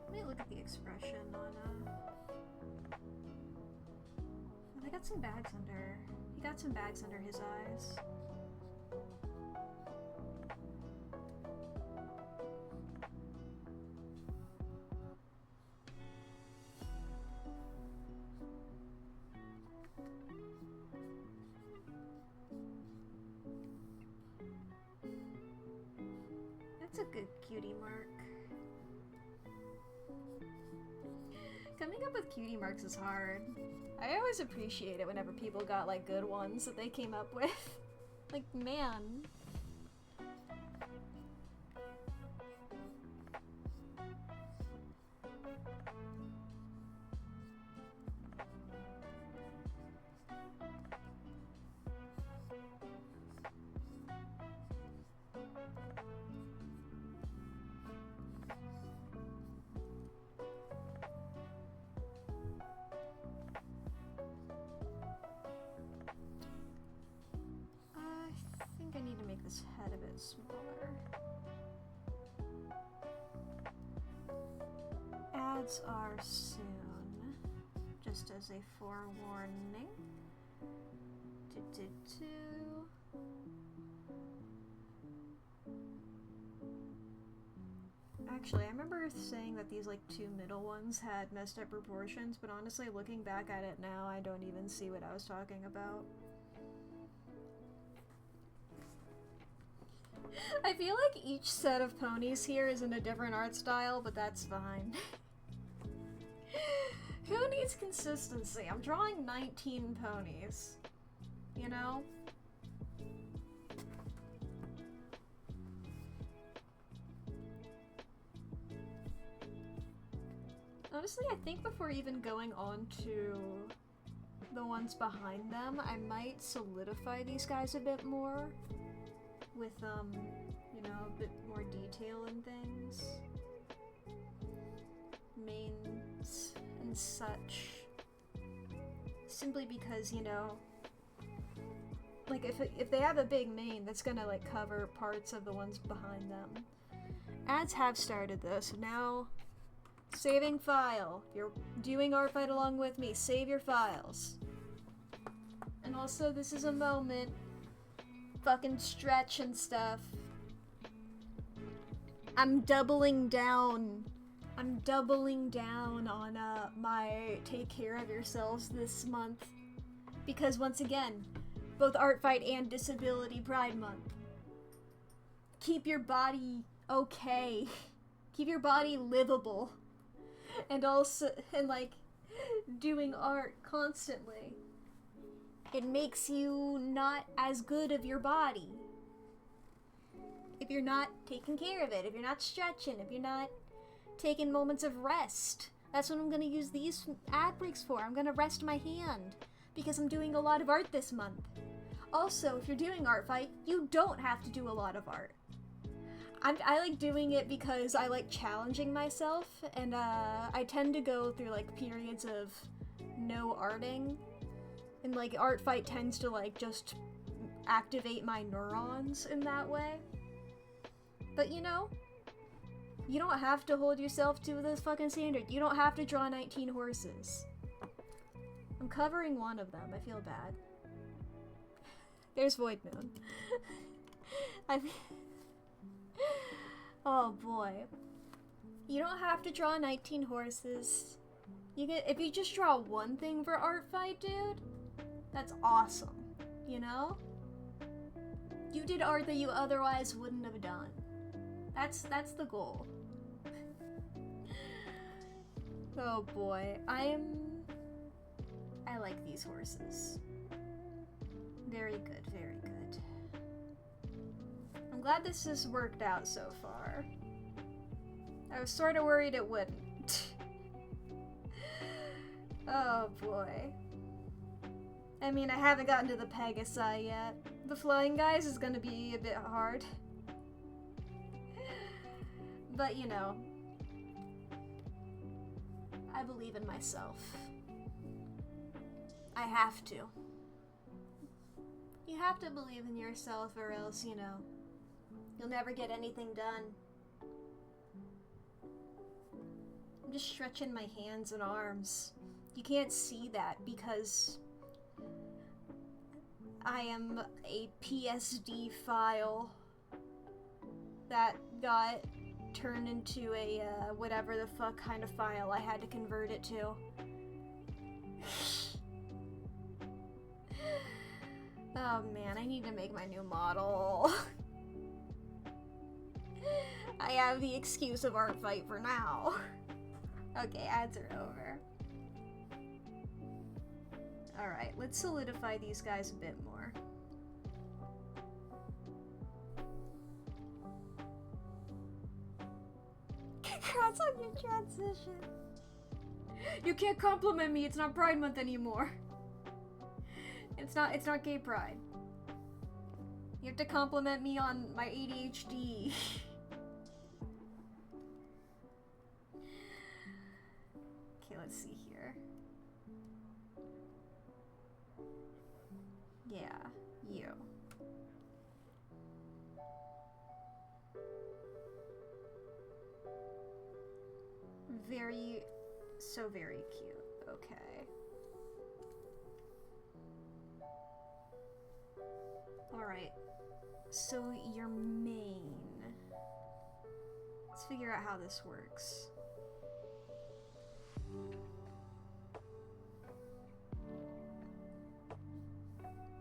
Let me look at the expression on oh, they got some bags under. He got some bags under his eyes. That's a good cutie mark. Coming up with cutie marks is hard. I always appreciate it whenever people got like good ones that they came up with. Like, man. I need to make this head a bit smaller. Ads are soon, just as a forewarning. Actually, I remember saying that these like two middle ones had messed up proportions, but honestly, looking back at it now, I don't even see what I was talking about. I feel like each set of ponies here is in a different art style, but that's fine. Who needs consistency? I'm drawing 19 ponies, you know? Honestly, I think before even going on to the ones behind them, I might solidify these guys a bit more with, you know, a bit more detail and things. Main nails and such. Simply because, you know, like if they have a big mane, that's gonna like cover parts of the ones behind them. Ads have started though, so now saving file. If you're doing ArtFight along with me, save your files. And also, this is a moment. Fucking stretch and stuff. I'm doubling down. I'm doubling down on my take care of yourselves this month. Because once again, both ArtFight and Disability Pride Month. Keep your body okay. Keep your body livable. And also, and like, doing art constantly. It makes you not as good of your body. If you're not taking care of it, if you're not stretching, if you're not taking moments of rest. That's what I'm gonna use these ad breaks for. I'm gonna rest my hand because I'm doing a lot of art this month. Also, if you're doing ArtFight, you don't have to do a lot of art. I like doing it because I like challenging myself, and I tend to go through like periods of no arting, and like ArtFight tends to like just activate my neurons in that way. But you know, you don't have to hold yourself to this fucking standard. You don't have to draw 19 horses. I'm covering one of them. I feel bad. There's Void Moon. Oh boy. You don't have to draw 19 horses. If you just draw one thing for ArtFight, dude, that's awesome. You know? You did art that you otherwise wouldn't have done. That's the goal. Oh boy, I like these horses. Very good, very good. I'm glad this has worked out so far. I was sort of worried it wouldn't. Oh boy. I mean, I haven't gotten to the Pegasi yet. The flying guys is gonna be a bit hard. But you know, I believe in myself. I have to. You have to believe in yourself or else, you know, you'll never get anything done. I'm just stretching my hands and arms. You can't see that because I am a PSD file that got turned into a whatever the fuck kind of file I had to convert it to. Oh man, I need to make my new model. I have the excuse of ArtFight for now. Okay, ads are over. Alright, let's solidify these guys a bit more. Congrats on your transition. You can't compliment me, it's not Pride Month anymore. It's not gay pride. You have to compliment me on my ADHD. Okay, let's see here. Yeah, you. Very cute. Okay. Alright, so your mane. Let's figure out how this works.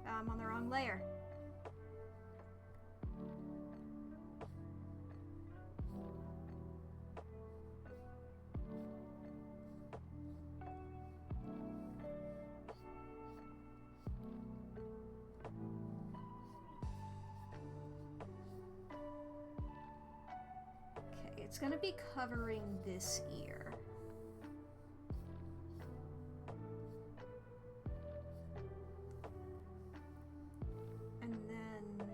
I'm on the wrong layer. It's gonna be covering this ear. And then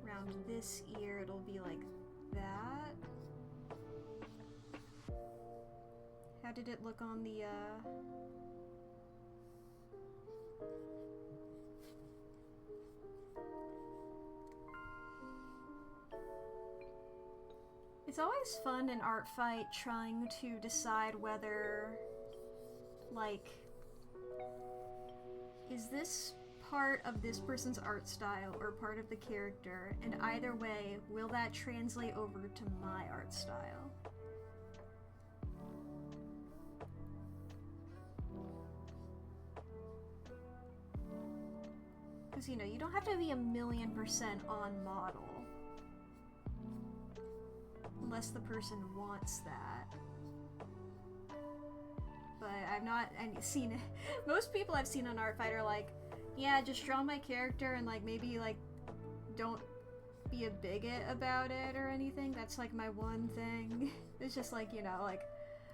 around this ear it'll be like that. did it look on the, It's always fun in ArtFight trying to decide whether, like, is this part of this person's art style or part of the character, and either way, will that translate over to my art style? Because, you know, you don't have to be 1,000,000% on model. Unless the person wants that. But I've not seen it. Most people I've seen on ArtFight are like, yeah, just draw my character and like maybe like don't be a bigot about it or anything. That's like my one thing. It's just like, you know, like,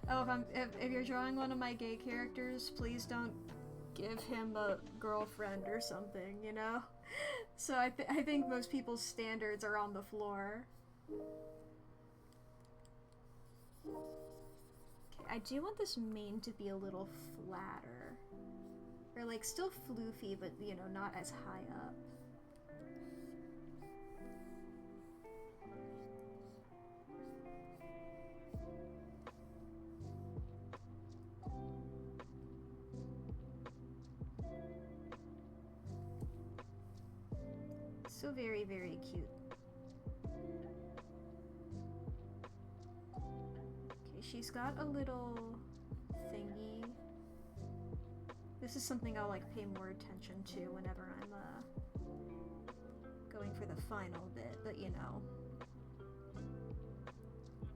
oh, if you're drawing one of my gay characters, please don't give him a girlfriend or something, you know? So I think most people's standards are on the floor. Okay, I do want this mane to be a little flatter. Or like still floofy, but you know, not as high up. So very, very cute. She's got a little thingy. This is something I'll like pay more attention to whenever I'm going for the final bit, but you know.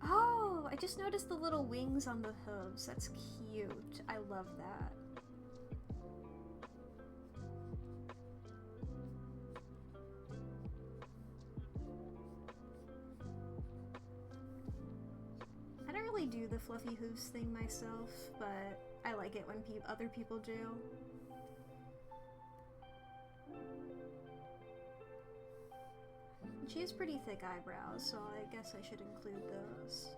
Oh, I just noticed the little wings on the hooves. That's cute. I love that. Do the fluffy hooves thing myself, but I like it when other people do. She has pretty thick eyebrows, so I guess I should include those.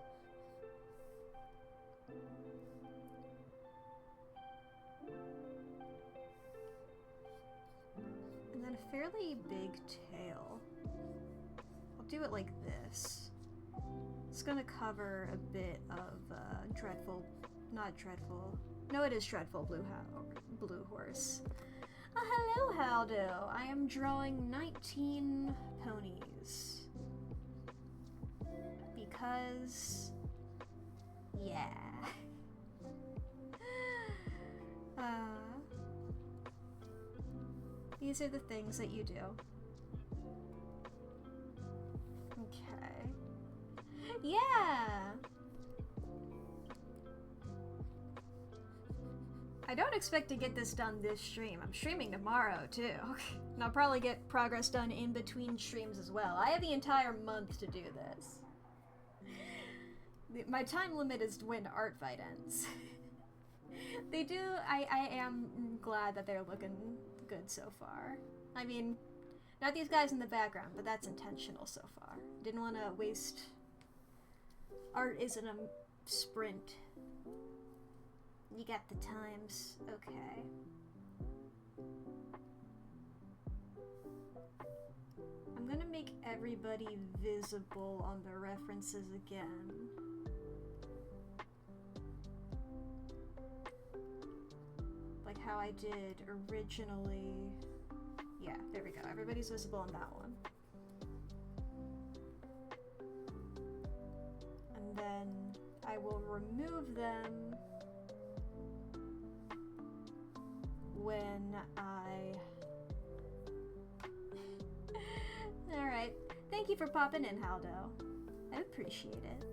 And then a fairly big tail. I'll do it like this. It's gonna cover a bit of no, it is Dreadful Blue Horse. Oh, hello, Haldo. I am drawing 19 ponies. Because, yeah. These are the things that you do. Okay. Yeah! I don't expect to get this done this stream. I'm streaming tomorrow, too. And I'll probably get progress done in between streams as well. I have the entire month to do this. My time limit is when ArtFight ends. They do, I am glad that they're looking good so far. I mean, not these guys in the background, but that's intentional so far. Didn't want to waste... Art isn't a sprint. You got the times. Okay. I'm gonna make everybody visible on the references again. Like how I did originally. Yeah, there we go. Everybody's visible on that one. And then I will remove them when I... Alright. Thank you for popping in, Haldo. I appreciate it.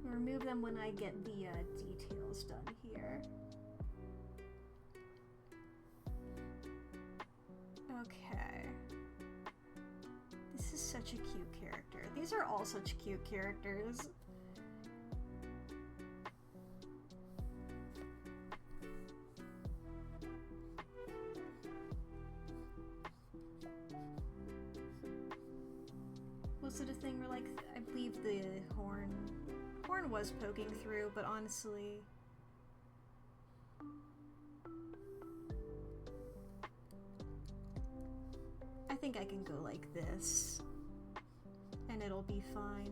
Remove them when I get the details done here. Okay. This is such a cute character. These are all such cute characters. Was it a thing where, like, I believe the horn was poking through, but honestly, I think I can go like this, and it'll be fine.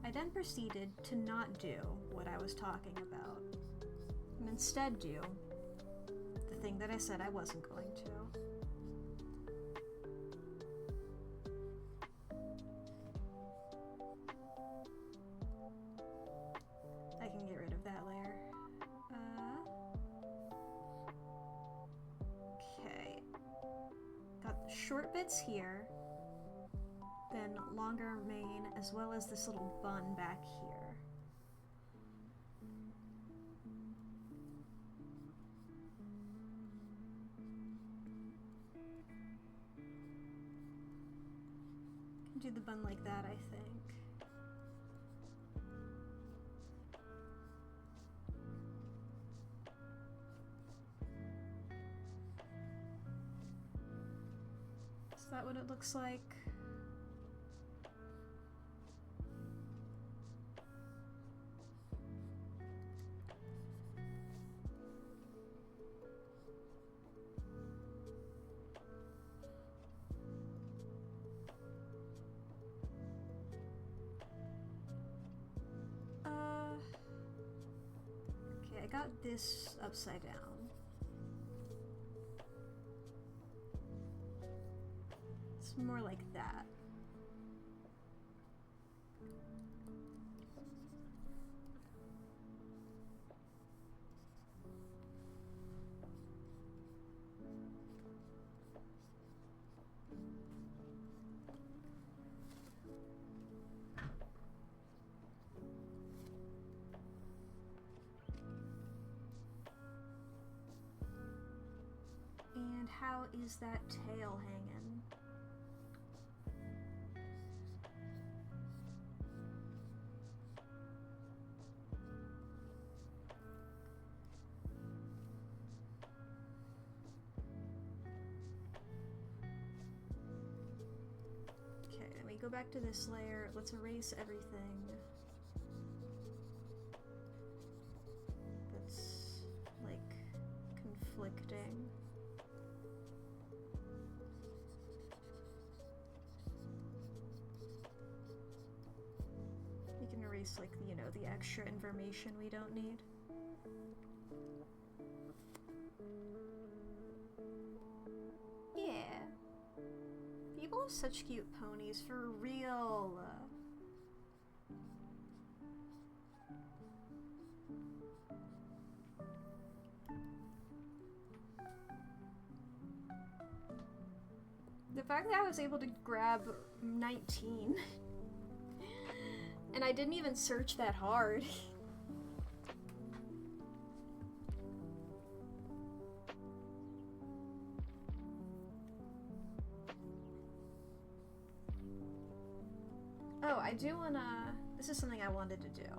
I then proceeded to not do what I was talking about, and instead do the thing that I said I wasn't going to. I can get rid of that layer. Okay. Got the short bits here. Then longer mane, as well as this little bun back here. Do the bun like that, I think. Is that what it looks like? I got this upside down. It's more like that. And how is that tail hanging? Okay, let me go back to this layer. Let's erase everything that's like conflicting. Erase, like, you know, the extra information we don't need. Yeah. People have such cute ponies, for real. The fact that I was able to grab 19 and I didn't even search that hard. Oh, I do wanna... This is something I wanted to do.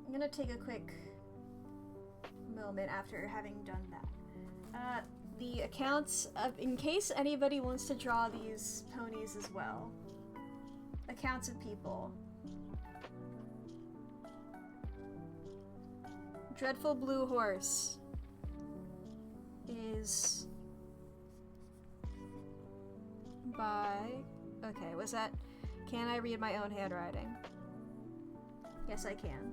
I'm gonna take a quick moment after having done that. The accounts of... In case anybody wants to draw these ponies as well. Accounts of people. Dreadful Blue Horse is by... Okay, was that... Can I read my own handwriting? Yes, I can.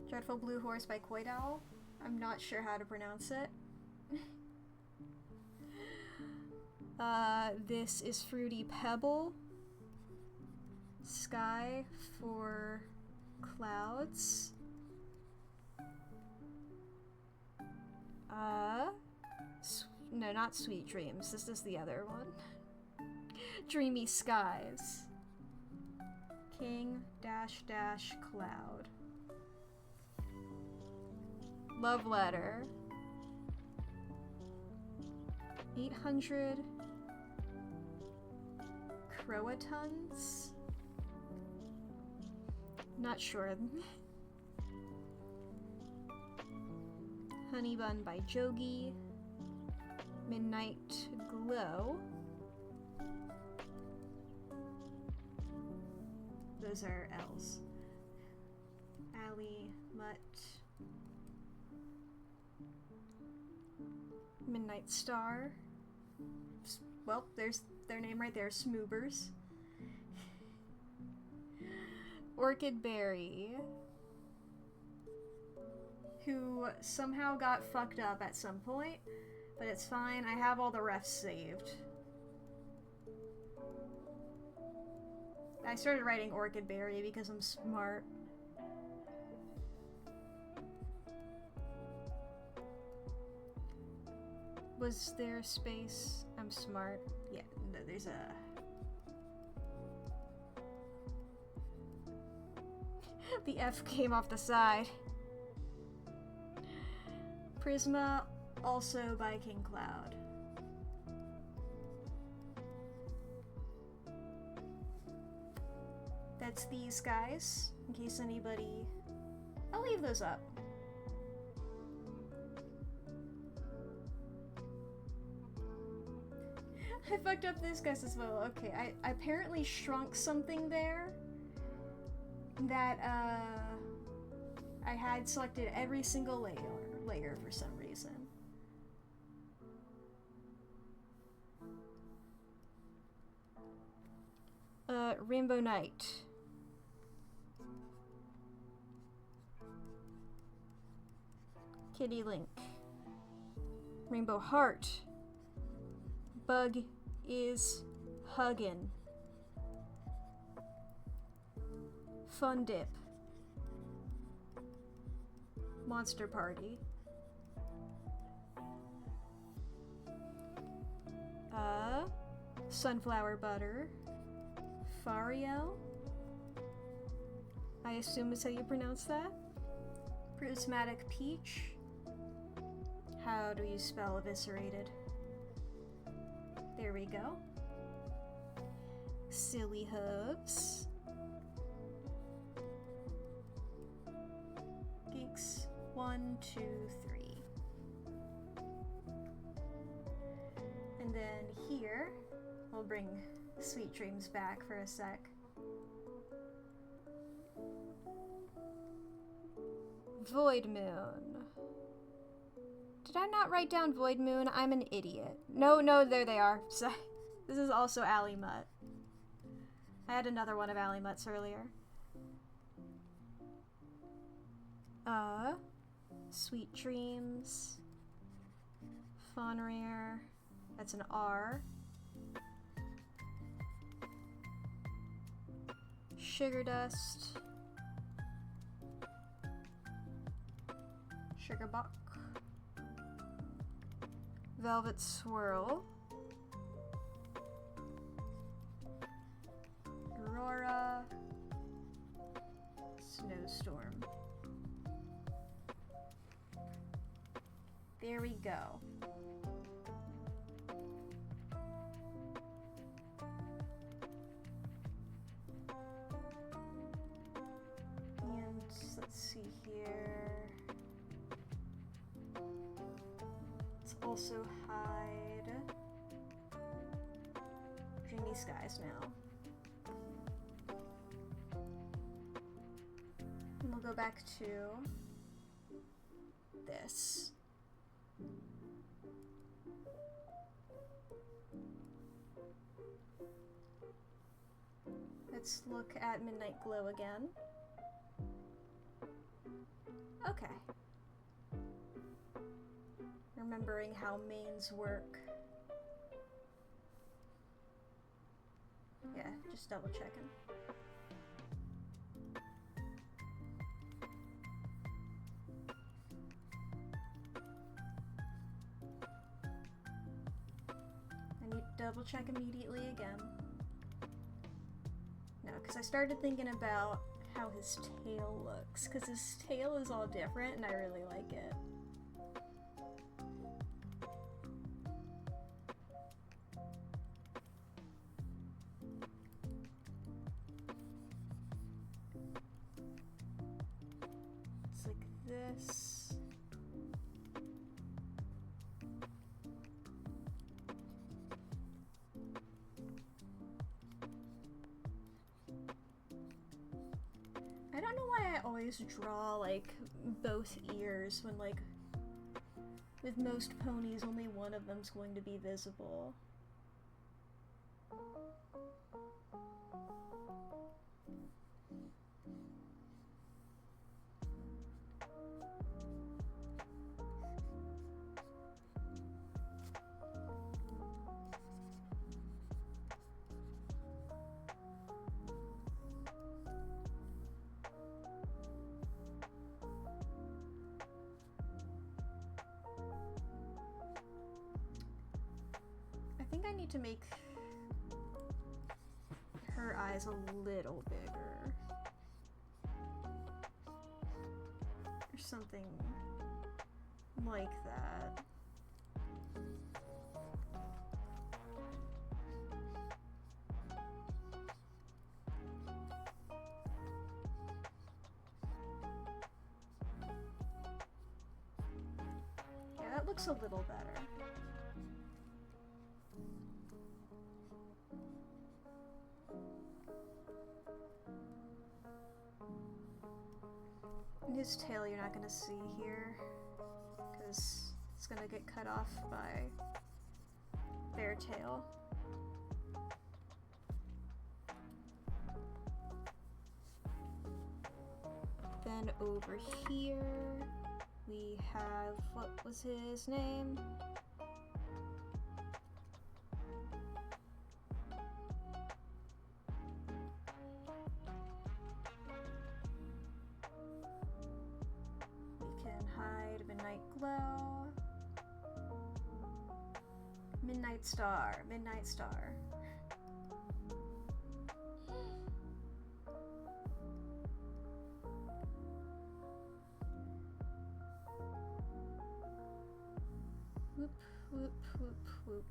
Dreadful Blue Horse by Coit Owl. I'm not sure how to pronounce it. This is Fruity Pebble. Sky for Clouds. No, not Sweet Dreams. This is the other one. Dreamy Skies. King dash dash Cloud. Love Letter. 800 Croatons. Not sure. Honey Bun by Jogi. Midnight Glow. Those are L's. Alley Mutt. Midnight Star. Well, there's their name right there, Smoobers. Orchid Berry, who somehow got fucked up at some point, but it's fine. I have all the refs saved. I started writing Orchid Berry because I'm smart. Was there space? I'm smart. Yeah, no, there's a... The F came off the side. Prisma, also by King Cloud. That's these guys, in case anybody... I'll leave those up. I fucked up this guys as well. Okay, I apparently shrunk something there that I had selected every single layer for some reason. Rainbow Night. Kitty Link. Rainbow Heart. Bug is huggin'. Fun Dip. Monster Party. Sunflower Butter. Fario. I assume is how you pronounce that. Prismatic Peach. How do you spell eviscerated? There we go. Silly Hooves. Ginks 1, 2, 3. And then here, we'll bring Sweet Dreams back for a sec. Void Moon. Did I not write down Void Moon? I'm an idiot. No, there they are. So, this is also Alley Mutt. I had another one of Alley Mutt's earlier. Sweet Dreams. Fawn Rare. That's an R. Sugar Dust. Sugar Buck. Velvet Swirl. Aurora. Snowstorm. There we go. And let's see here. Let's also hide Dreamy Skies now. And we'll go back to this. Let's look at Midnight Glow again. Okay. Remembering how mains work. Yeah, just double checking. I need to double check immediately again. No, because I started thinking about how his tail looks, because his tail is all different and I really like it. always draw, like, both ears when, like, with most ponies, only one of them's going to be visible. I think I need to make her eyes a little bigger. Or something like that. Yeah, that looks a little better. His tail you're not gonna see here, because it's gonna get cut off by their tail. Then over here, we have, what was his name? Glow. Midnight Star. Midnight Star. Whoop, whoop, whoop, whoop.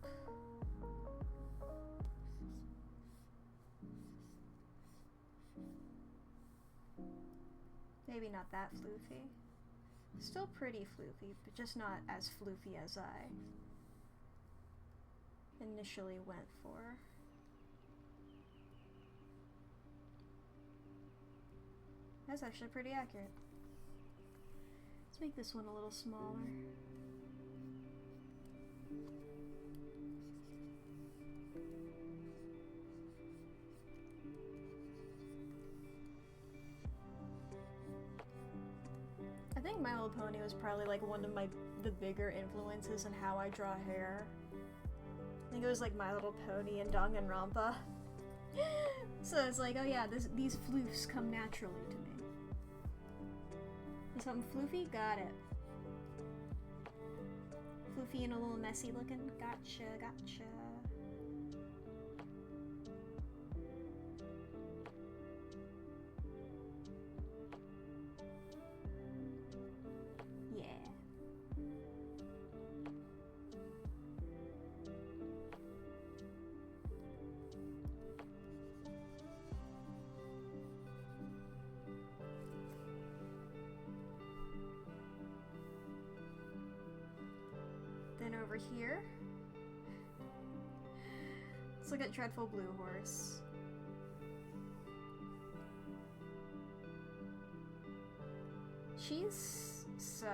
Maybe not that floofy. Still pretty floofy, but just not as floofy as I initially went for. That's actually pretty accurate. Let's make this one a little smaller. I think My Little Pony was probably like one of the bigger influences in how I draw hair. I think it was like My Little Pony and Danganronpa. So it's like, oh yeah, these floofs come naturally to me. Something floofy? Got it. Floofy and a little messy looking? Gotcha, gotcha. Over here, let's look at Dreadful Blue Horse. She's so...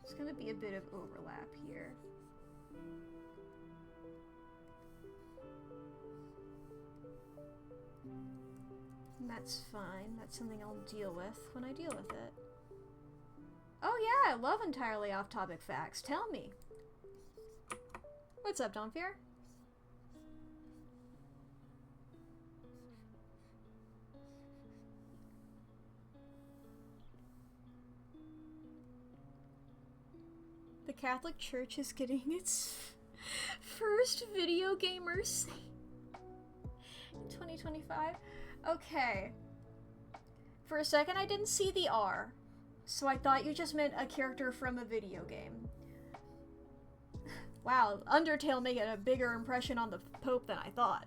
There's gonna be a bit of overlap here. And that's fine. That's something I'll deal with when I deal with it. Oh yeah, I love entirely off-topic facts. Tell me. What's up, Don Fear? The Catholic Church is getting its first video gamer saint in 2025. Okay. For a second, I didn't see the R, so I thought you just meant a character from a video game. Wow, Undertale making a bigger impression on the Pope than I thought.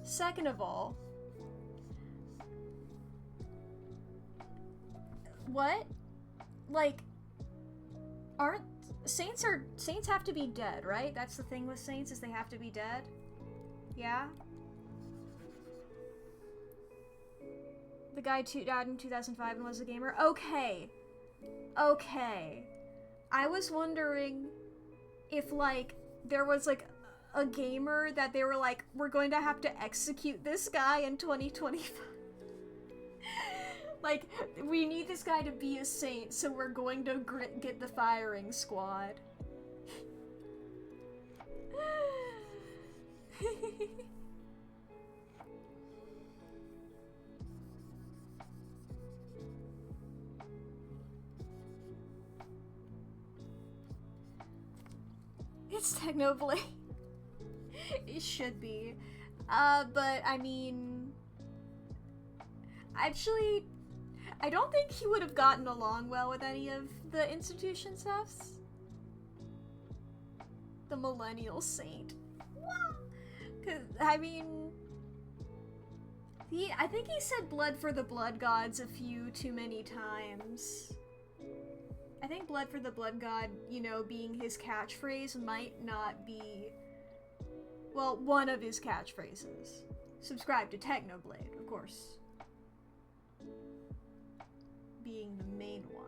Second of all, what? Like, aren't saints have to be dead, right? That's the thing with saints, is they have to be dead. Yeah? The guy died in 2005 and was a gamer? Okay. Okay. I was wondering if, like, there was, like, a gamer that they were like, we're going to have to execute this guy in 2025. Like, we need this guy to be a saint, so we're going to get the firing squad. It's Technoblade. It should be. But I mean, actually, I don't think he would have gotten along well with any of the institution stuffs. The Millennial Saint. Wow. 'Cause, I mean, I think he said blood for the blood gods a few too many times. I think blood for the blood god, you know, being his catchphrase might not be, well, one of his catchphrases. Subscribe to Technoblade, of course, being the main one.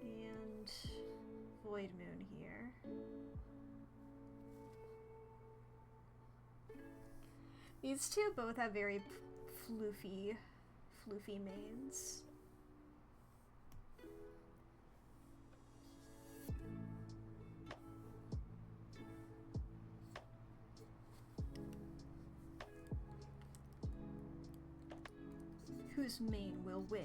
And Void Moon here. These two both have very floofy mains. Whose main will win?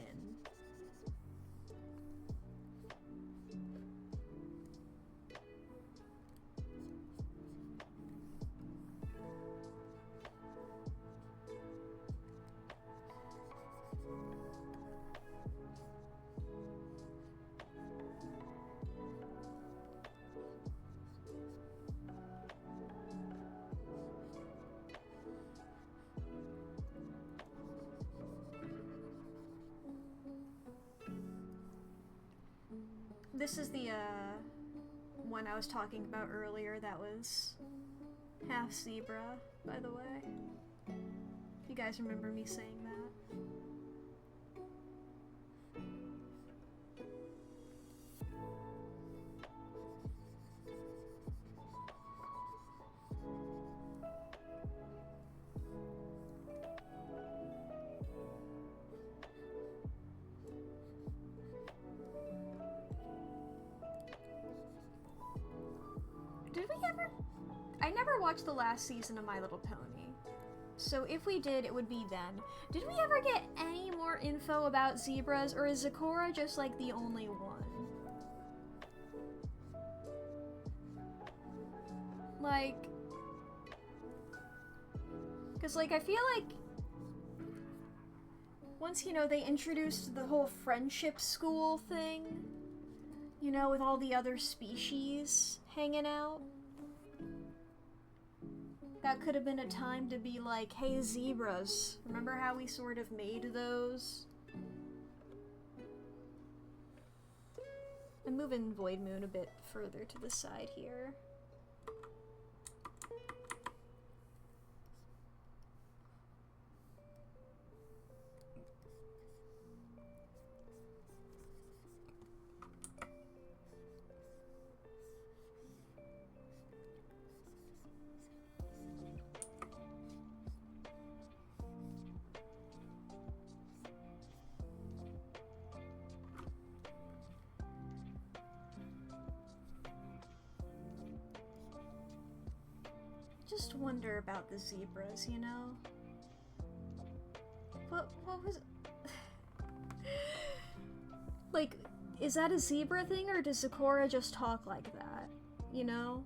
This is the one I was talking about earlier that was half zebra, by the way. If you guys remember me saying that. I never watched the last season of My Little Pony, so if we did, it would be then. Did we ever get any more info about zebras, or is Zecora just, like, the only one? Like, because, like, I feel like once, you know, they introduced the whole friendship school thing, you know, with all the other species hanging out, that could have been a time to be like, hey, zebras, remember how we sort of made those? I'm moving Void Moon a bit further to the side here. Just wonder about the zebras, you know? What was... Like, is that a zebra thing, or does Zecora just talk like that? You know?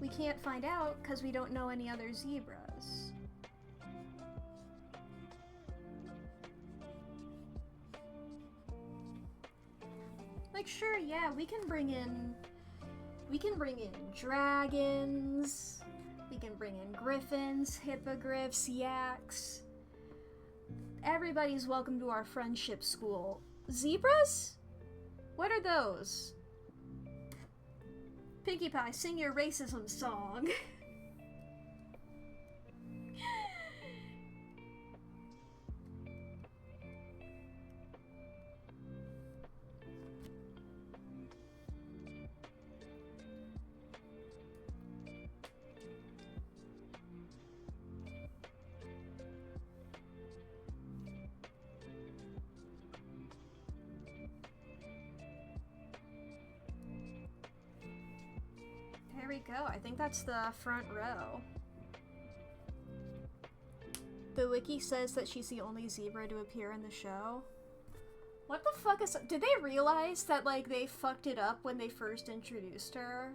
We can't find out, because we don't know any other zebras. Like, sure, yeah, we can bring in dragons, we can bring in griffins, hippogriffs, yaks. Everybody's welcome to our friendship school. Zebras? What are those? Pinkie Pie, sing your racism song. There we go. I think that's the front row. The wiki says that she's the only zebra to appear in the show. What the fuck is... Did they realize that, like, they fucked it up when they first introduced her?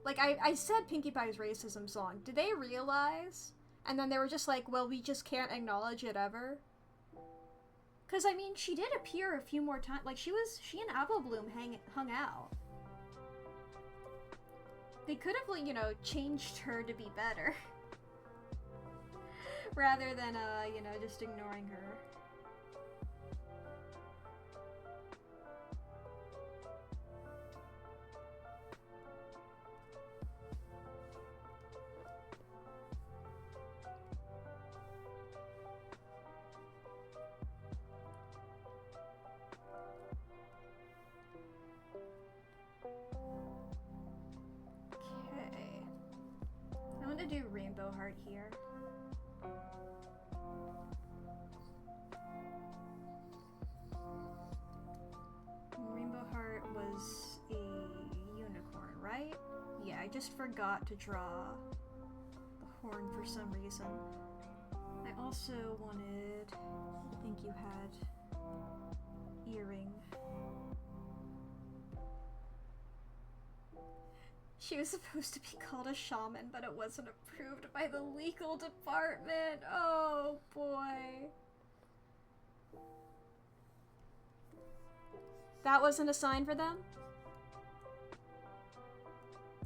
Like, I said Pinkie Pie's racism song. Did they realize? And then they were just like, well, we just can't acknowledge it ever? Because, I mean, she did appear a few more times. Like, she and Apple Bloom hung out. They could have, like, you know, changed her to be better. Rather than, you know, just ignoring her. Okay. I'm gonna do Rainbow Heart here. Rainbow Heart was a unicorn, right? Yeah, I just forgot to draw the horn for some reason. I also wanted... I think you had... earring. She was supposed to be called a shaman, but it wasn't approved by the legal department. Oh boy. That wasn't a sign for them?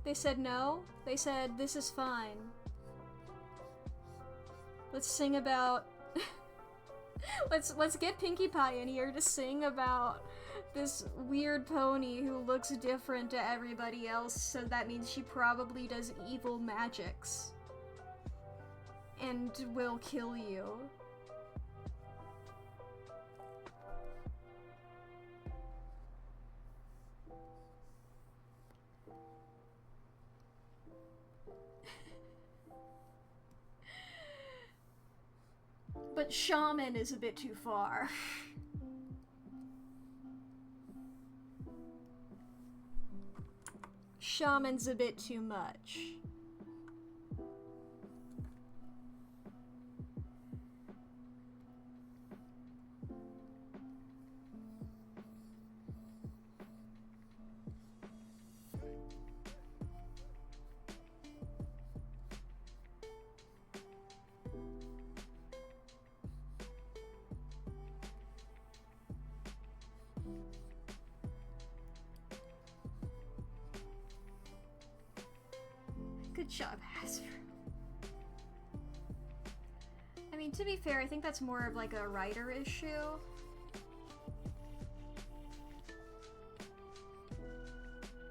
They said no? They said, this is fine. Let's sing about... let's get Pinkie Pie in here to sing about this weird pony who looks different to everybody else, so that means she probably does evil magics. And will kill you. But shaman is a bit too far. Shaman's a bit too much. Good job, Hasbro. I mean, to be fair, I think that's more of like a writer issue.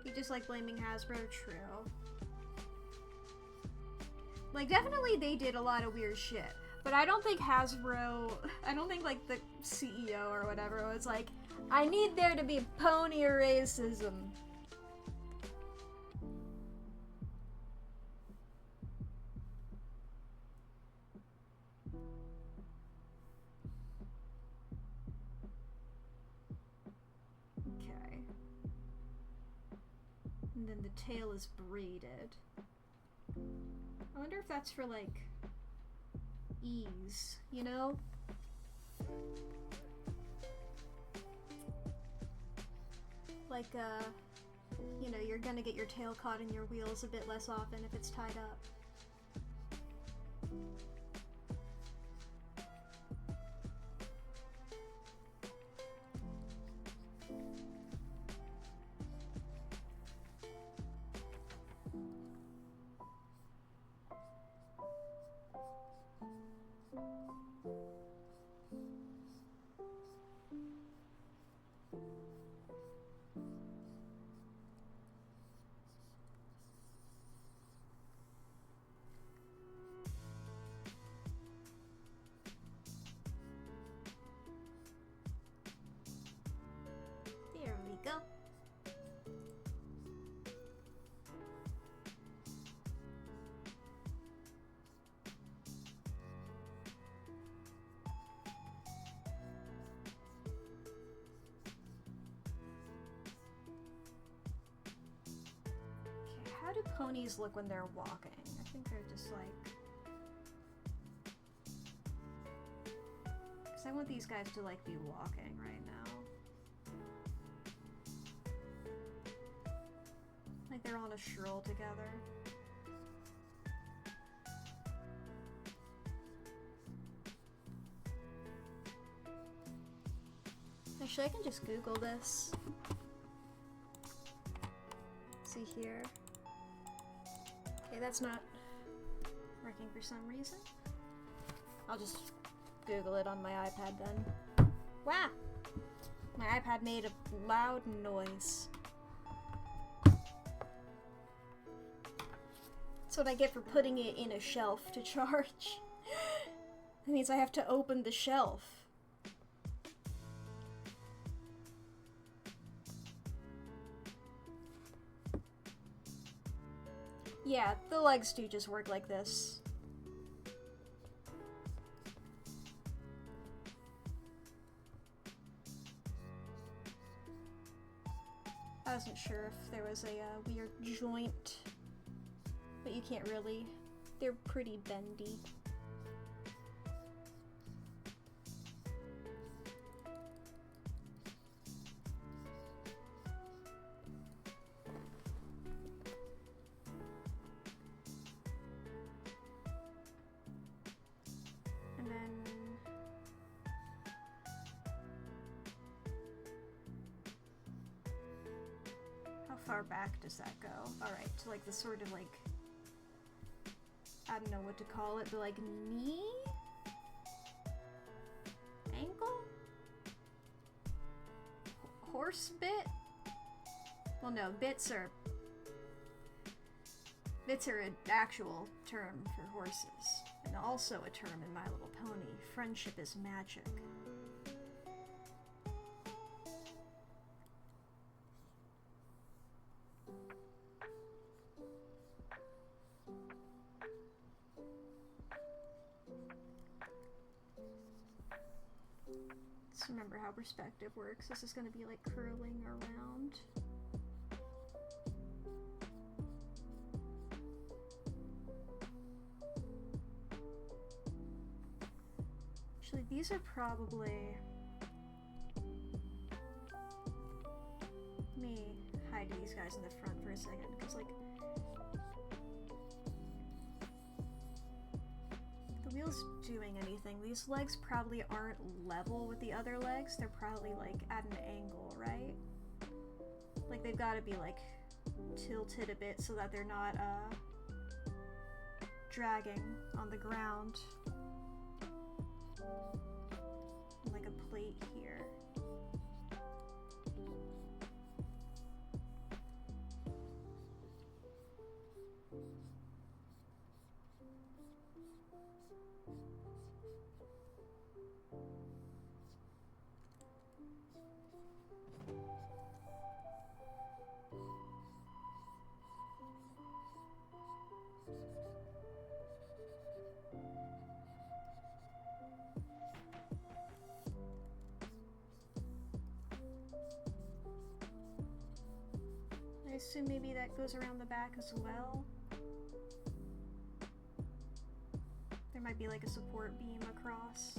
You just like blaming Hasbro, true. Like, definitely they did a lot of weird shit. But I don't think Hasbro, I don't think like the CEO or whatever was like, I need there to be pony racism. And then the tail is braided. I wonder if that's for, like, ease, you know? Like, you know, you're gonna get your tail caught in your wheels a bit less often if it's tied up. How do ponies look when they're walking? I think they're just like... Because I want these guys to like be walking right now. Like they're on a stroll together. Actually, I can just Google this. See here. Okay, that's not working for some reason. I'll just Google it on my iPad then. Wow! My iPad made a loud noise. That's what I get for putting it in a shelf to charge. That means I have to open the shelf. Yeah, the legs do just work like this. I wasn't sure if there was a weird joint, but you can't really. They're pretty bendy. Far back does that go? Alright, to like the sort of like, I don't know what to call it, the like knee? Ankle? Horse bit? Well no, bits are an actual term for horses, and also a term in My Little Pony. Friendship is magic. Remember how perspective works. This is going to be like curling around. Actually, these are probably... Let me hide these guys in the front for a second, because like... wheel's doing anything. These legs probably aren't level with the other legs. They're probably like at an angle, right? Like they've got to be like tilted a bit so that they're not dragging on the ground. Like a plate here. I assume maybe that goes around the back as well. There might be like a support beam across.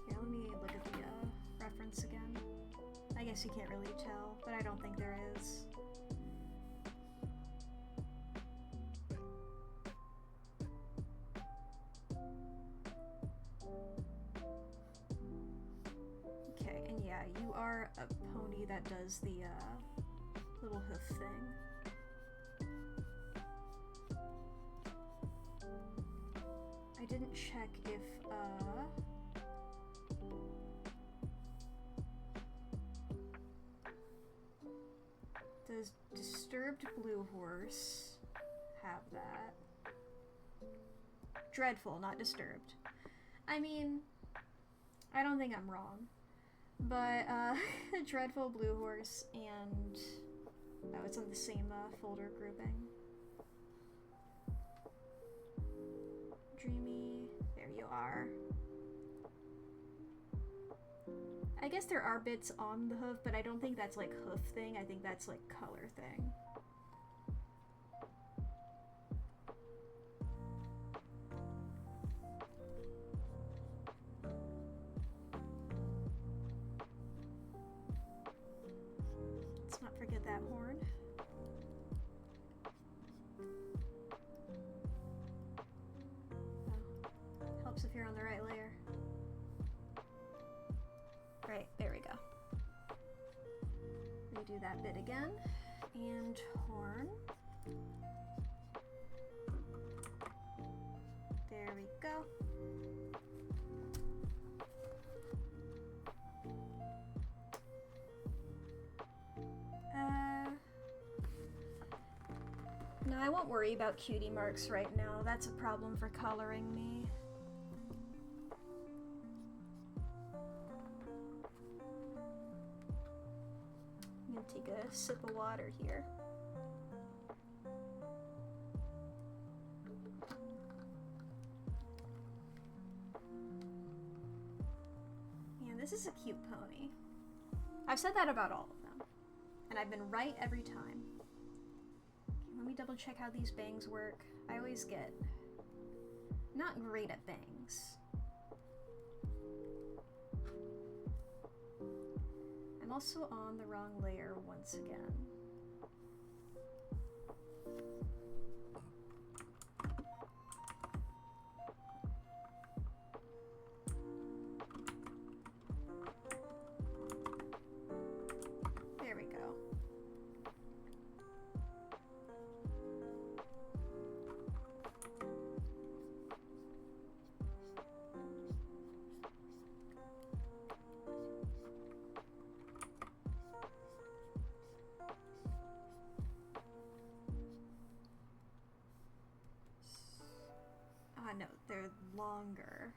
Here, let me look at the reference again. I guess you can't really tell, but I don't think there is. Okay, and yeah, you are a pony that does the little hoof thing. I didn't check if does Disturbed Blue Horse have that? Dreadful, not Disturbed. I mean, I don't think I'm wrong. But, Dreadful, Blue Horse, and... oh, it's on the same folder grouping. Dreamy, there you are. I guess there are bits on the hoof, but I don't think that's like hoof thing. I think that's like color thing. you're on the right layer. Right, there we go. Redo that bit again. And horn. There we go. No, I won't worry about cutie marks right now. That's a problem for coloring me. I'm gonna take a sip of water here. Man, this is a cute pony. I've said that about all of them, and I've been right every time. Let me double check how these bangs work. I always get not great at bangs. I'm also on the wrong layer once again. There we go. No, they're longer.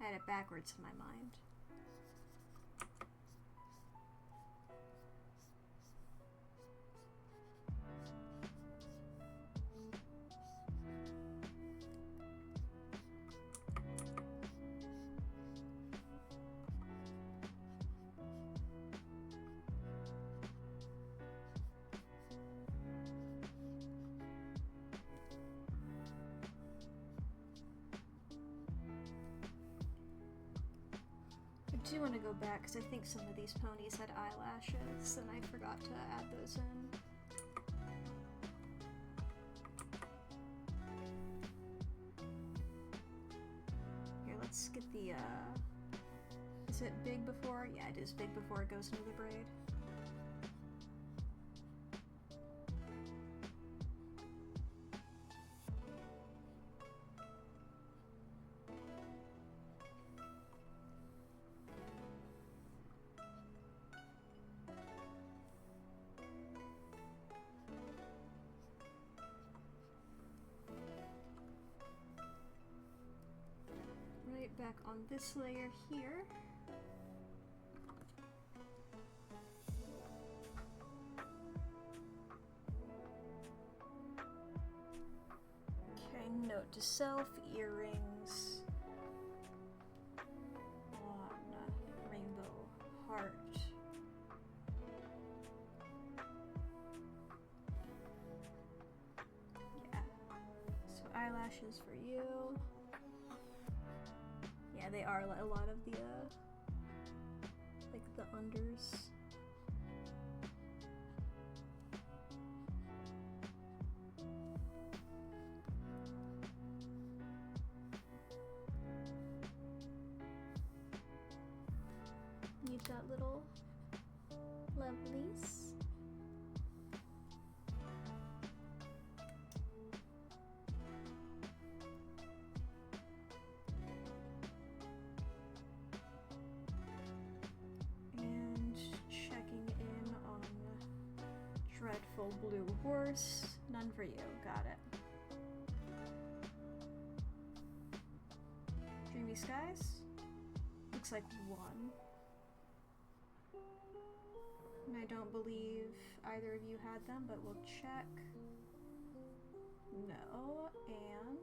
I had it backwards in my mind. I do want to go back because I think some of these ponies had eyelashes and I forgot to add those in. Here, let's get the, is it big before? Yeah, it is big before it goes into the braid. Back on this layer here. Okay, note to self, earrings. One rainbow heart. Yeah. So eyelashes for you. Yeah, they are a lot of the, like the unders. Need that little lovelies. Dreadful blue horse. None for you. Got it. Dreamy skies. Looks like one. And I don't believe either of you had them, but we'll check. No, and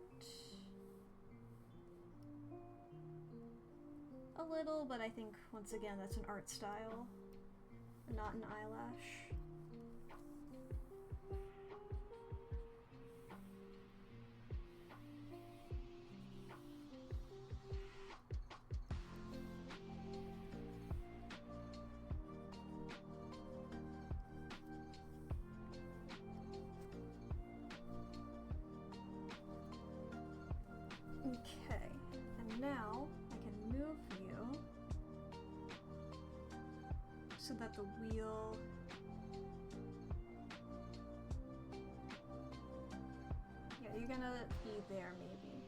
a little, but I think once again that's an art style, not an eyelash. Okay. so that the wheel... Yeah, you're gonna be there, maybe.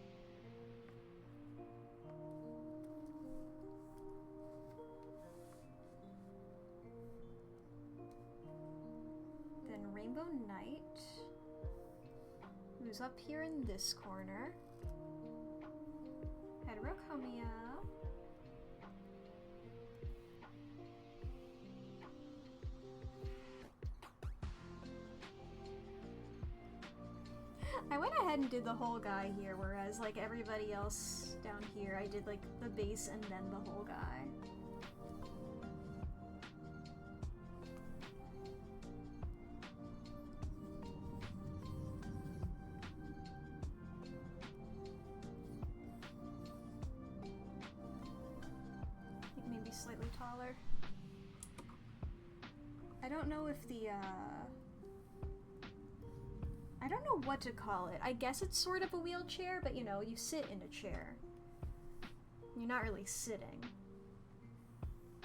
Then Rainbow Knight, who's up here in this corner. Romeo. I went ahead and did the whole guy here, whereas like everybody else down here, I did like the base and then the whole guy. Maybe slightly taller. I don't know if the, I don't know what to call it. I guess it's sort of a wheelchair, but you know, you sit in a chair. You're not really sitting.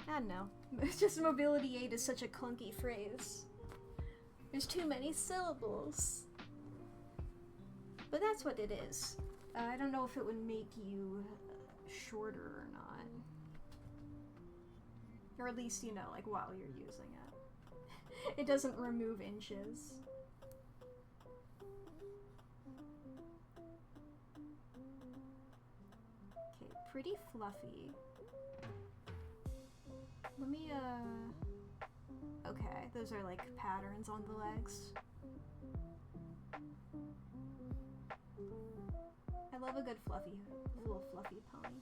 I don't know. It's just mobility aid is such a clunky phrase. There's too many syllables. But that's what it is. I don't know if it would make you shorter or not. Or at least, you know, like while you're using it. It doesn't remove inches. Okay, pretty fluffy. Let me, okay, those are like patterns on the legs. I love a good fluffy, little fluffy pony.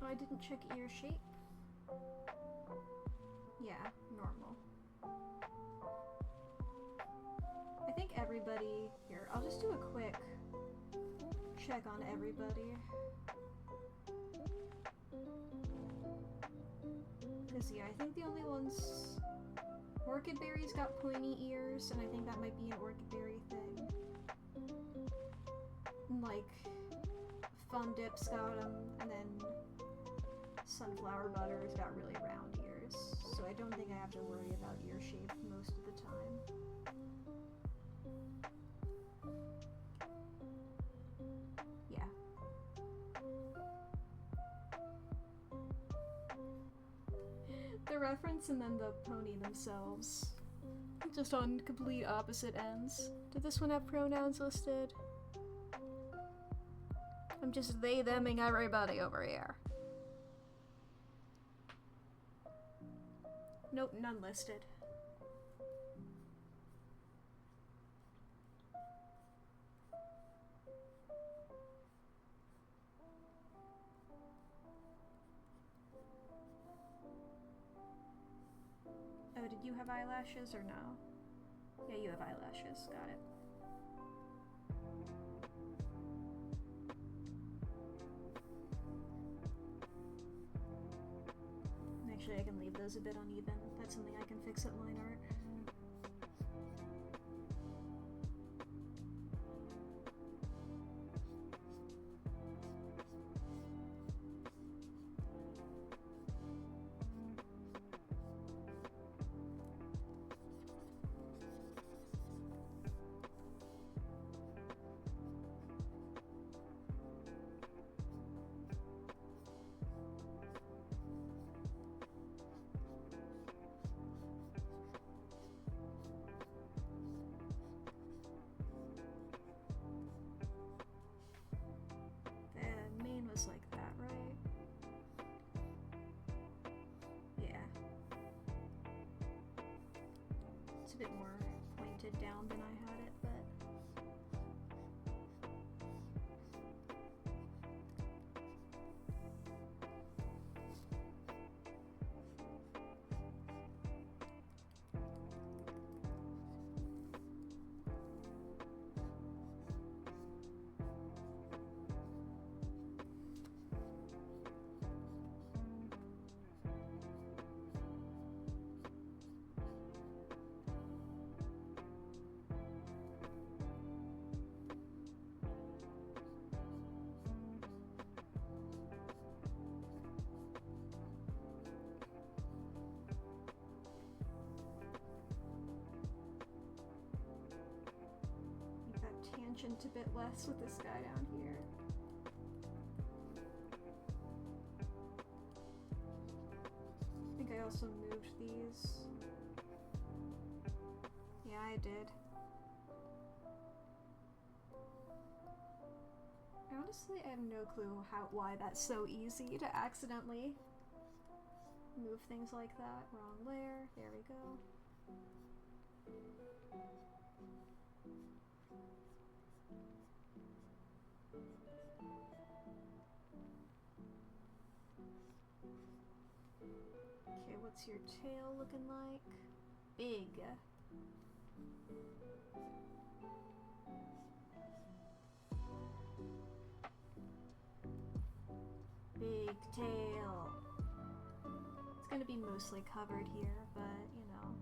I didn't check ear shape. Yeah, normal. I think everybody... Here, I'll just do a quick check on everybody. Because, yeah, I think the only ones... Orchid Berry's got pointy ears, and I think that might be an Orchid Berry thing. And, like, Fun Dip's got them, and then Sunflower Butter's got really round ears, so I don't think I have to worry about ear shape most of the time. Yeah. The reference and then the pony themselves. Just on complete opposite ends. Did this one have pronouns listed? I'm just they-theming everybody over here. Nope, none listed. Oh, did you have eyelashes or no? Yeah, you have eyelashes. Got it. Actually, I can leave those a bit uneven. That's something I can fix at line art. Like that, right? Yeah. It's a bit more pointed down than I had it, but tension a bit less with this guy down here. I think I also moved these. Yeah, I did. Honestly, I have no clue why that's so easy to accidentally move things like that. Wrong layer. There we go. Okay, what's your tail looking like? Big. Big tail. It's gonna be mostly covered here, but you know.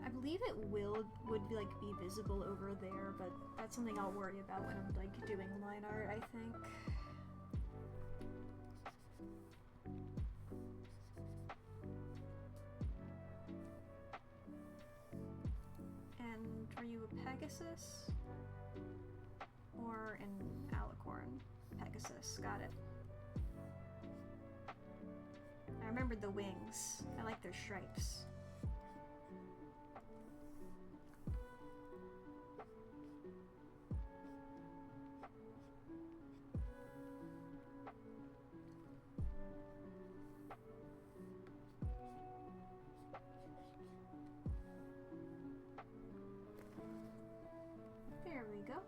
I believe it would be, like, be visible over there, but that's something I'll worry about when I'm, like, doing line art, I think. And were you a Pegasus? Or an alicorn? Pegasus, got it. I remembered the wings. I like their stripes. There we go.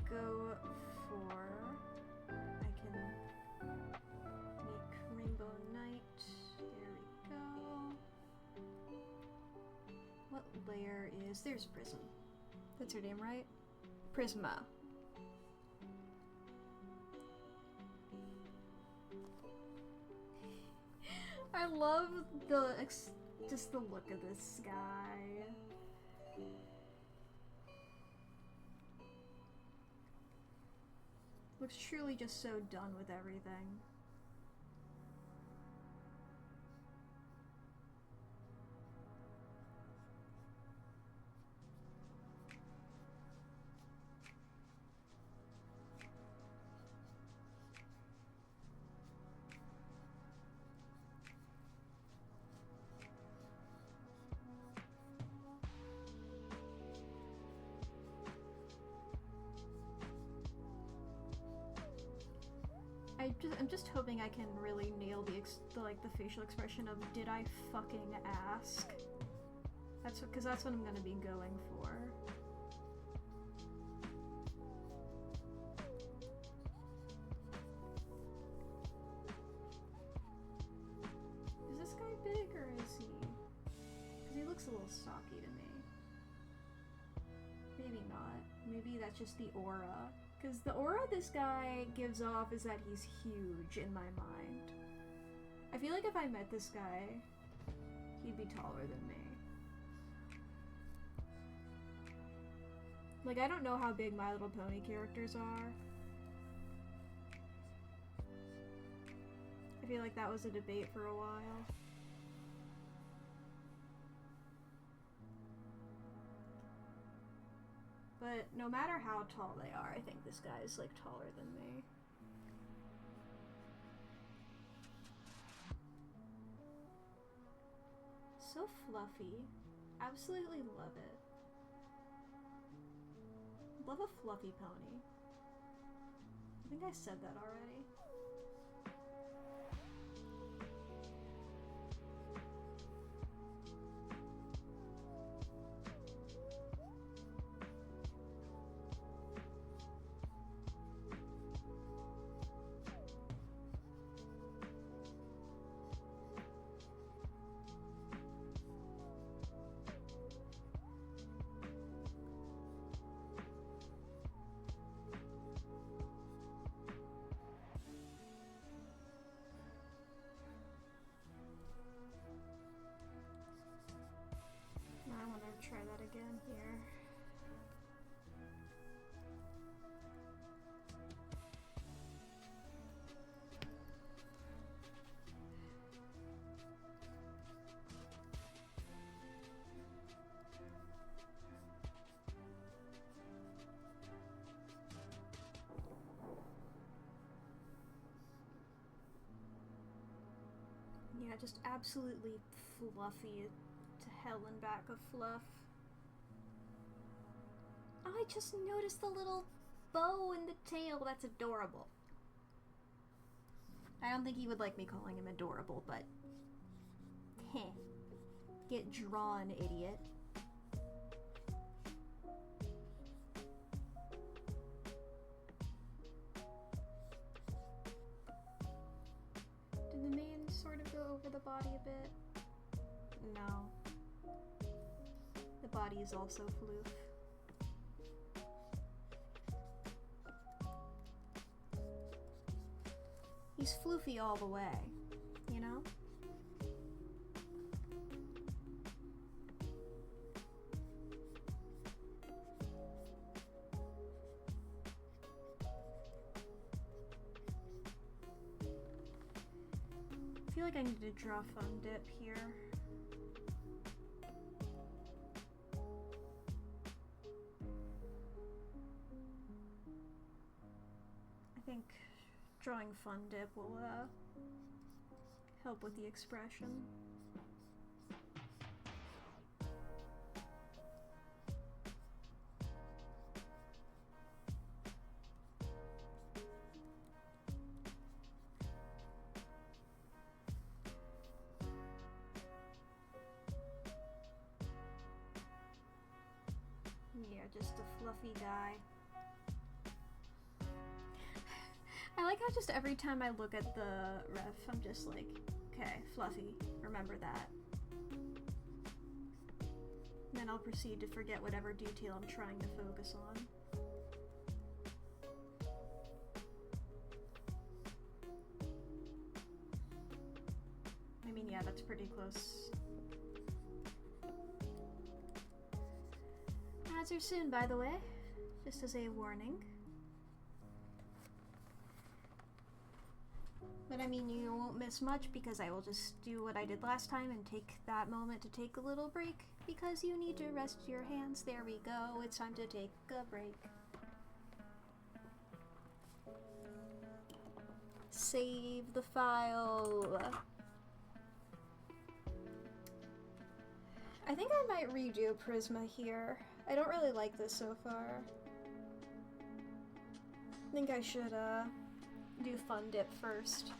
Go for, I can make Rainbow Night. There we go. What layer is, there's Prism. That's her name, right? Prisma. I love just the look of this guy. Looks truly just so done with everything. I'm just hoping I can really nail the facial expression of "Did I fucking ask?" Because that's what I'm gonna be going for. Is this guy big or is he? Because he looks a little stocky to me. Maybe not. Maybe that's just the aura. Because the aura this guy gives off is that he's huge in my mind. I feel like if I met this guy, he'd be taller than me. Like, I don't know how big My Little Pony characters are. I feel like that was a debate for a while. But no matter how tall they are, I think this guy's, like, taller than me. So fluffy. Absolutely love it. Love a fluffy pony. I think I said that already. Yeah, just absolutely fluffy to hell and back of fluff. Oh, I just noticed the little bow in the tail. That's adorable. I don't think he would like me calling him adorable, but... heh. Get drawn, idiot. Did the mane sort of go over the body a bit? No. The body is also floof. He's floofy all the way, you know? I feel like I need to draw Fun Dip here. I think drawing Fun Dip will help with the expression. Yeah, just a fluffy guy. I like how just every time I look at the ref, I'm just like, okay, fluffy, remember that. And then I'll proceed to forget whatever detail I'm trying to focus on. I mean, yeah, that's pretty close. Ads are soon, by the way, just as a warning. But I mean, you won't miss much because I will just do what I did last time and take that moment to take a little break because you need to rest your hands. There we go. It's time to take a break. Save the file. I think I might redo Prisma here. I don't really like this so far. I think I should, do Fun Dip first.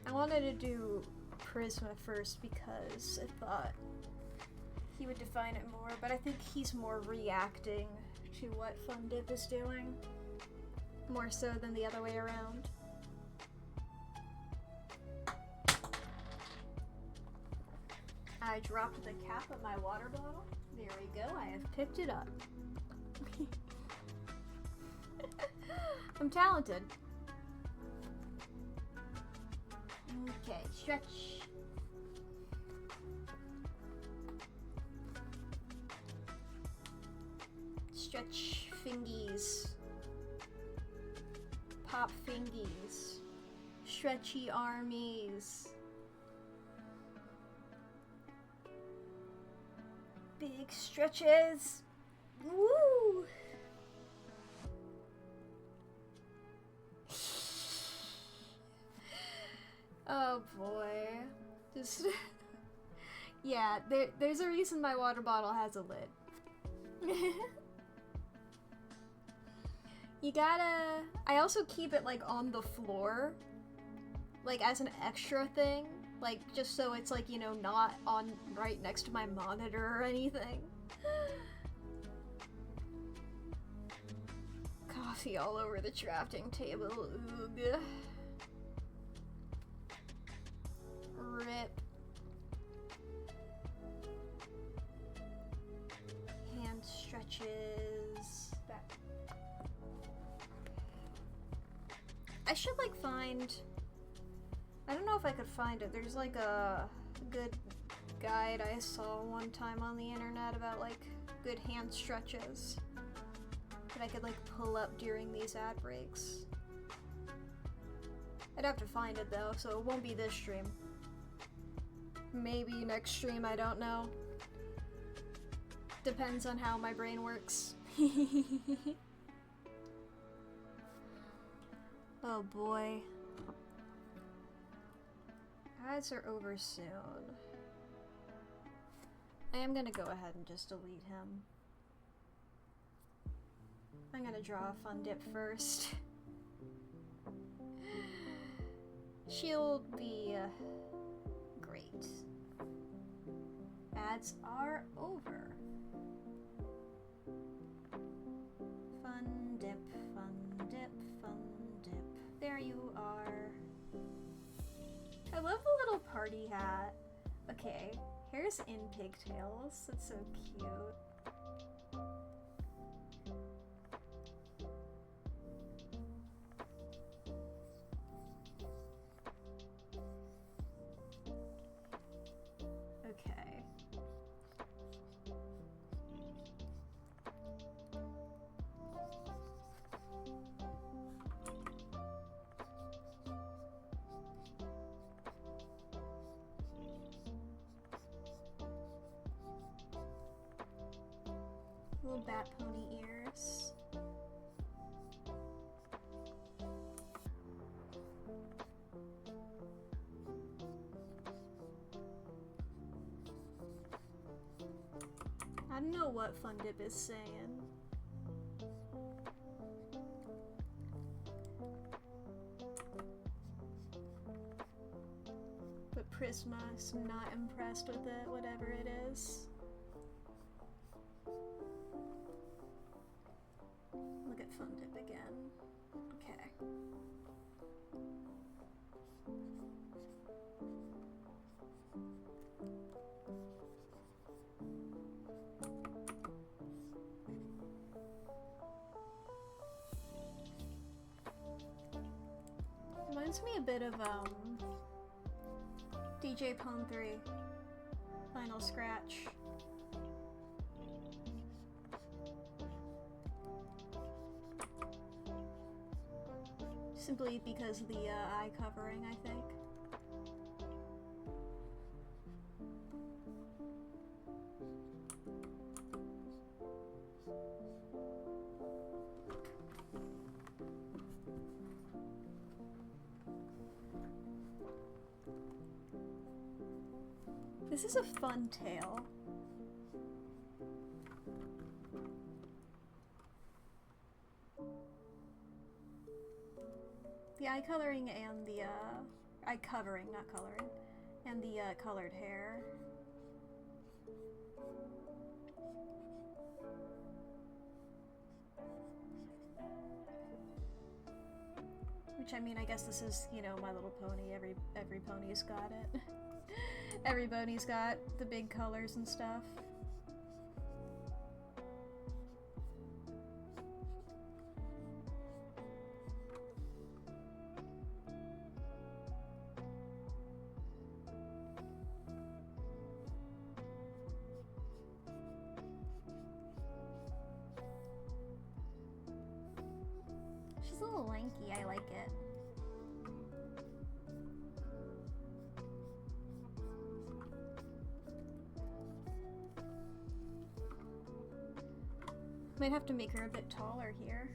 I wanted to do Prisma first because I thought he would define it more, but I think he's more reacting to what Fun Dip is doing, more so than the other way around. I dropped the cap of my water bottle. There we go, I have picked it up. I'm talented. Okay, stretch. Stretch fingies. Pop fingies. Stretchy armies. Big stretches. Woo! Oh boy. Just yeah, there's a reason my water bottle has a lid. You gotta... I also keep it, like, on the floor. Like, as an extra thing. Like, just so it's, like, you know, not on right next to my monitor or anything. Coffee all over the crafting table. Oog. Rip. Hand stretches. I should, like, find... I don't know if I could find it. There's, like, a good guide I saw one time on the internet about, like, good hand stretches that I could, like, pull up during these ad breaks. I'd have to find it, though, so it won't be this stream. Maybe next stream, I don't know. Depends on how my brain works. Oh boy. Ads are over soon. I am gonna go ahead and just delete him. I'm gonna draw a fun dip first. She'll be great. Ads are over. Fun dip, fun dip, fun dip. There you are. I love the little party hat. Okay, hair's in pigtails. That's so cute. Okay. Little bat pony ears. I don't know what Fun Dip is saying. But Prisma's not impressed with it, whatever it is. Look at Fun Dip again. Okay. Reminds me a bit of DJ Pwn 3 Final Scratch. Simply because of the eye covering, I think. This is a fun tail. The eye coloring and the eye covering, not coloring, and the colored hair. Which, I mean, I guess this is, you know, My Little Pony. Every pony's got it. Every pony's got the big colors and stuff. She's a little lanky, I like it. Might have to make her a bit taller here.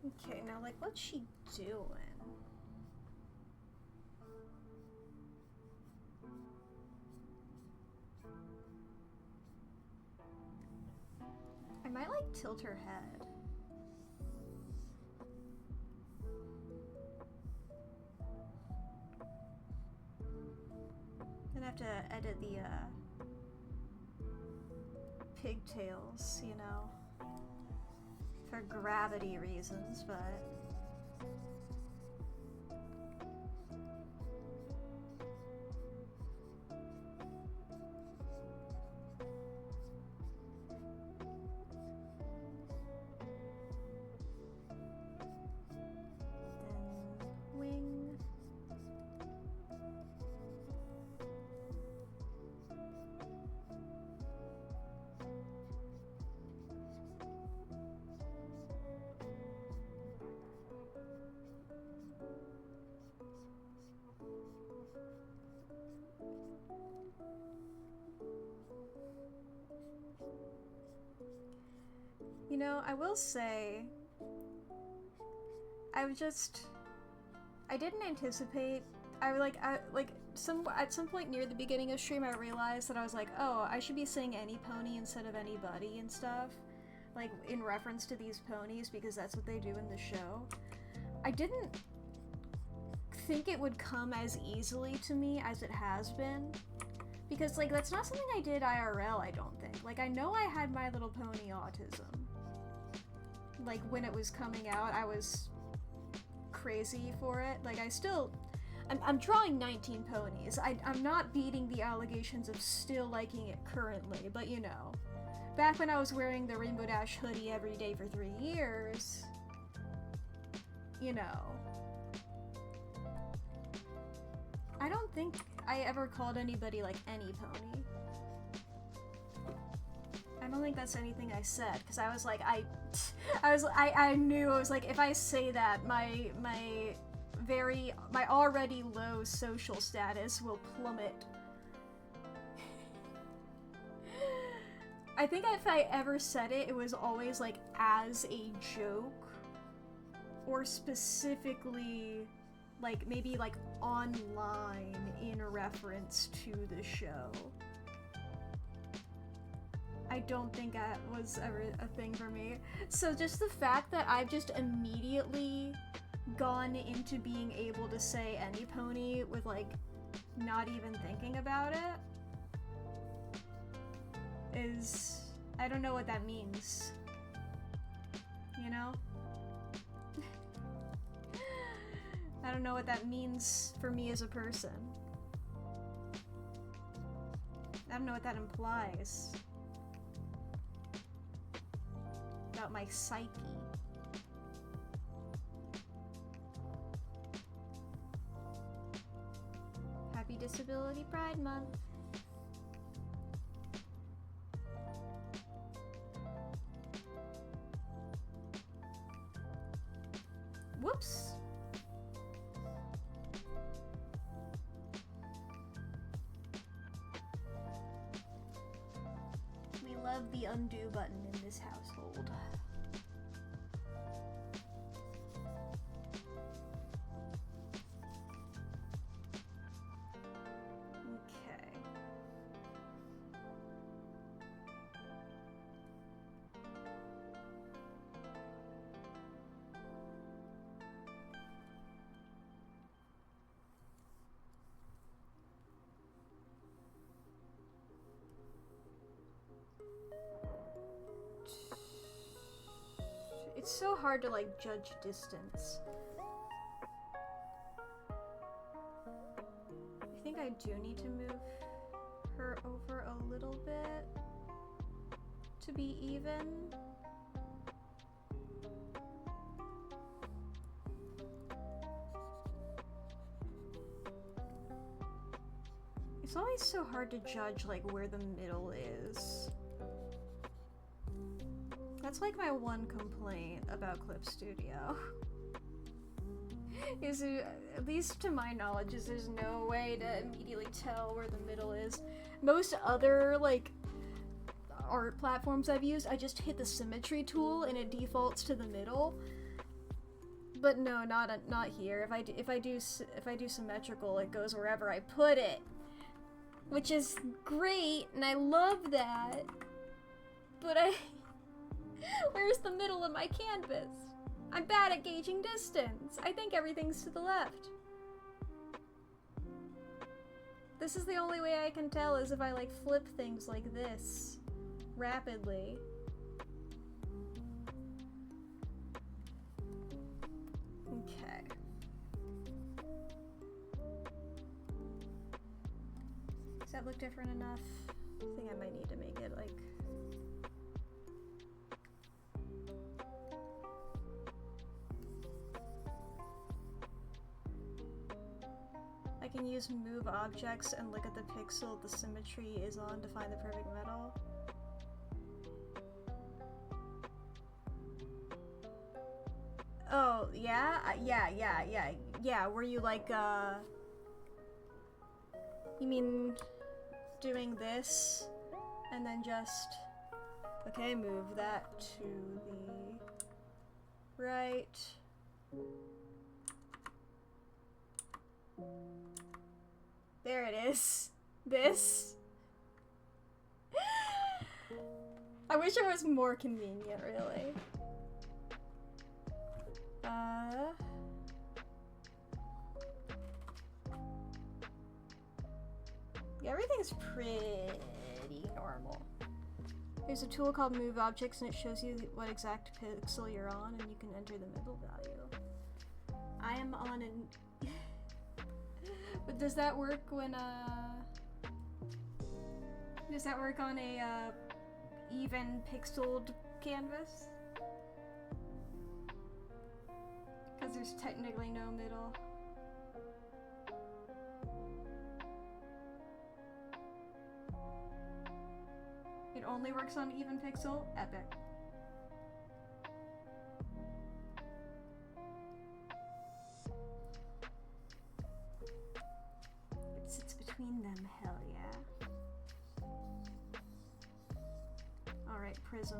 Okay, now like what's she doing? I might like tilt her head. Gonna have to edit the pigtails, you know, for gravity reasons, but You know, I will say, I didn't anticipate, at some point near the beginning of stream, I realized that I was like, oh, I should be saying any pony instead of anybody and stuff, like, in reference to these ponies, because that's what they do in the show. I didn't think it would come as easily to me as it has been, because, like, that's not something I did IRL, I don't think. Like, I know I had My Little Pony autism. Like, when it was coming out, I was crazy for it. Like, I'm drawing 19 ponies. I'm not beating the allegations of still liking it currently, but you know. Back when I was wearing the Rainbow Dash hoodie every day for 3 years, you know. I don't think I ever called anybody, like, any pony. I don't think that's anything I said, because I was like, I knew, I was like, if I say that, my already low social status will plummet. I think if I ever said it, it was always, like, as a joke, or specifically, like, maybe, like, online in reference to the show. I don't think that was ever a thing for me. So just the fact that I've just immediately gone into being able to say any pony with, like, not even thinking about it is... I don't know what that means. You know? I don't know what that means for me as a person. I don't know what that implies about my psyche. Happy Disability Pride Month. Whoops. We love the undo button in this household. Okay. It's so hard to, like, judge distance. I think I do need to move her over a little bit to be even. It's always so hard to judge, like, where the middle is. That's like my one complaint about Clip Studio. Is at least to my knowledge, is there's no way to immediately tell where the middle is. Most other, like, art platforms I've used, I just hit the symmetry tool and it defaults to the middle. But no, not here. If I do symmetrical, it goes wherever I put it, which is great, and I love that. But where's the middle of my canvas? I'm bad at gauging distance. I think everything's to the left. This is the only way I can tell is if I, like, flip things like this rapidly. Okay. Does that look different enough? I think I might need to make it, like... I can use move objects and look at the pixel the symmetry is on to find the perfect metal. Oh, yeah? Yeah, were you like, you mean doing this, and then just Okay, move that to the right. There it is. This. I wish it was more convenient, really. Yeah, everything's pretty normal. There's a tool called Move Objects, and it shows you what exact pixel you're on, and you can enter the middle value. I am on an... But does that work when, does that work on a, even pixeled canvas? Because there's technically no middle. It only works on even pixel? Epic. It sits between them, hell yeah. Alright, Prism,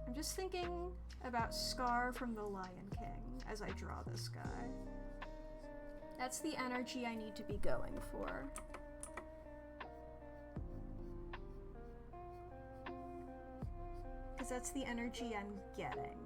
I'm just thinking about Scar from The Lion King as I draw this guy. That's the energy I need to be going for. Because that's the energy I'm getting.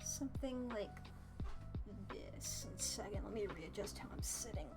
Something like this. 1 second, let me readjust how I'm sitting.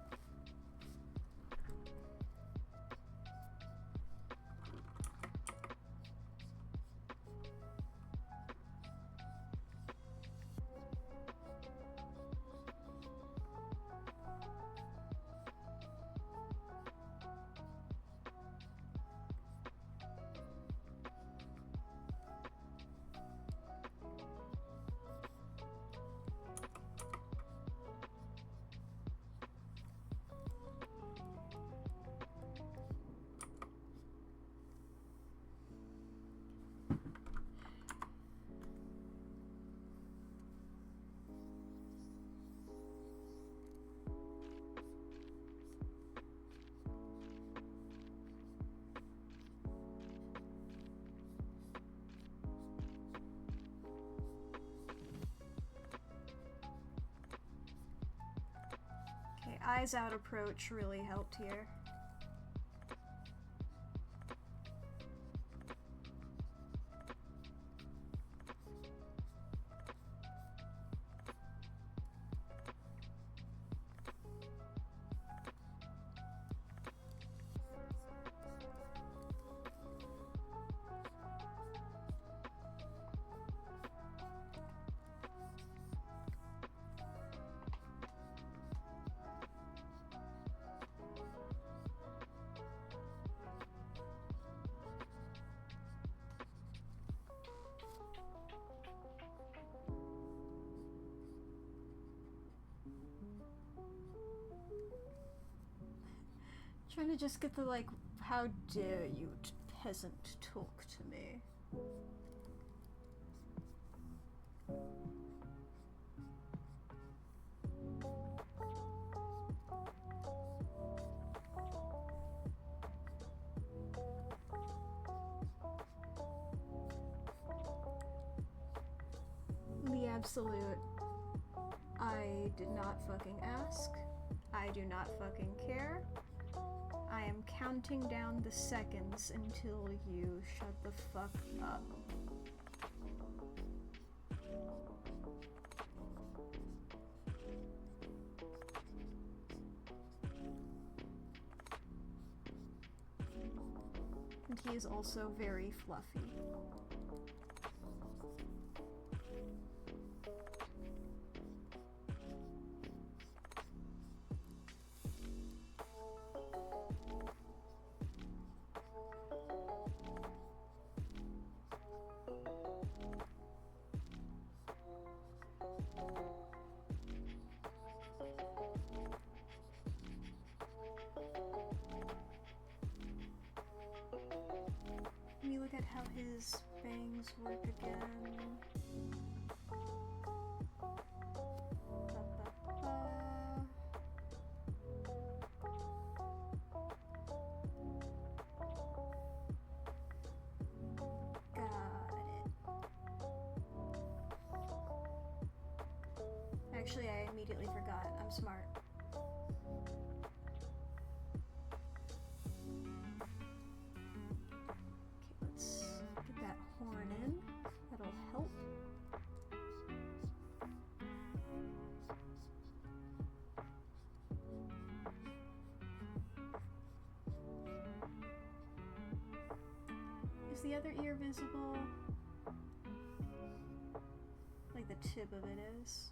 Eyes out approach really helped here. Trying to just get the, like, how dare you, peasant, talk to me. The absolute. I did not fucking ask. I do not fucking care. I am counting down the seconds until you shut the fuck up. he is also very fluffy. Let me look at how his bangs work again. Got it. Actually, I immediately forgot. I'm smart. Get that horn in. That'll help. Is the other ear visible? Like the tip of it is.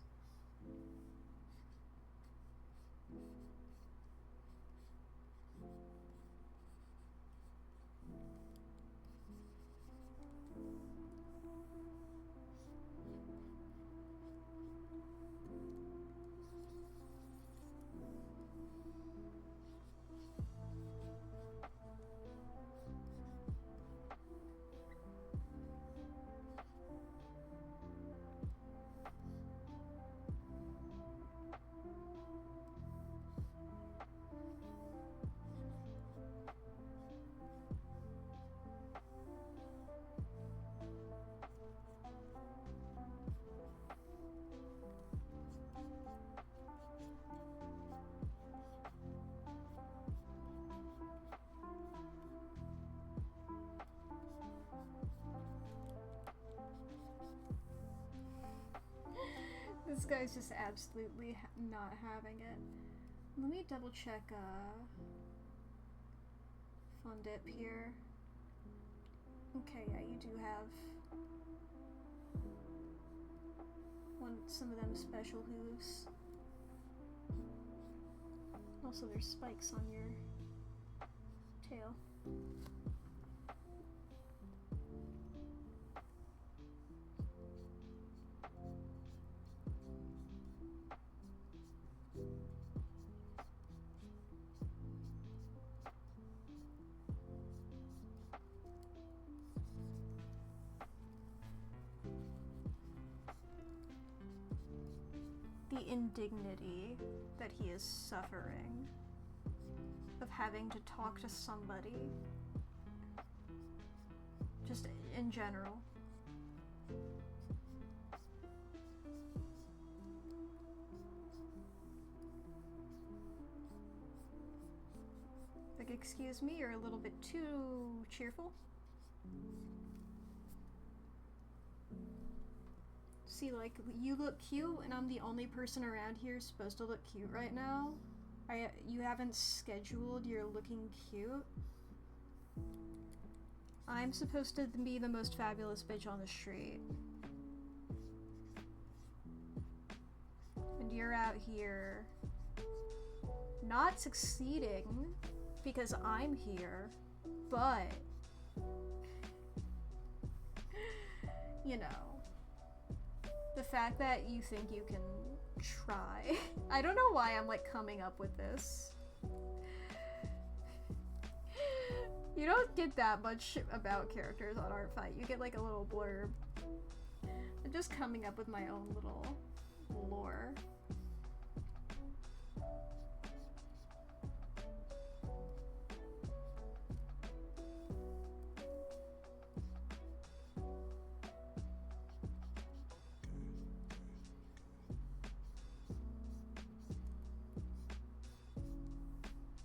This guy's just absolutely not having it. Let me double check Fun Dip here. Okay, yeah, you do have some of them special hooves. Also, there's spikes on your tail. The indignity that he is suffering of having to talk to somebody, just in general. Like, excuse me, you're a little bit too cheerful. See, like, you look cute, and I'm the only person around here supposed to look cute right now. You haven't scheduled your looking cute. I'm supposed to be the most fabulous bitch on the street. And you're out here not succeeding because I'm here, but, you know, the fact that you think you can try. I don't know why I'm like coming up with this. You don't get that much about characters on ArtFight. You get like a little blurb. I'm just coming up with my own little lore.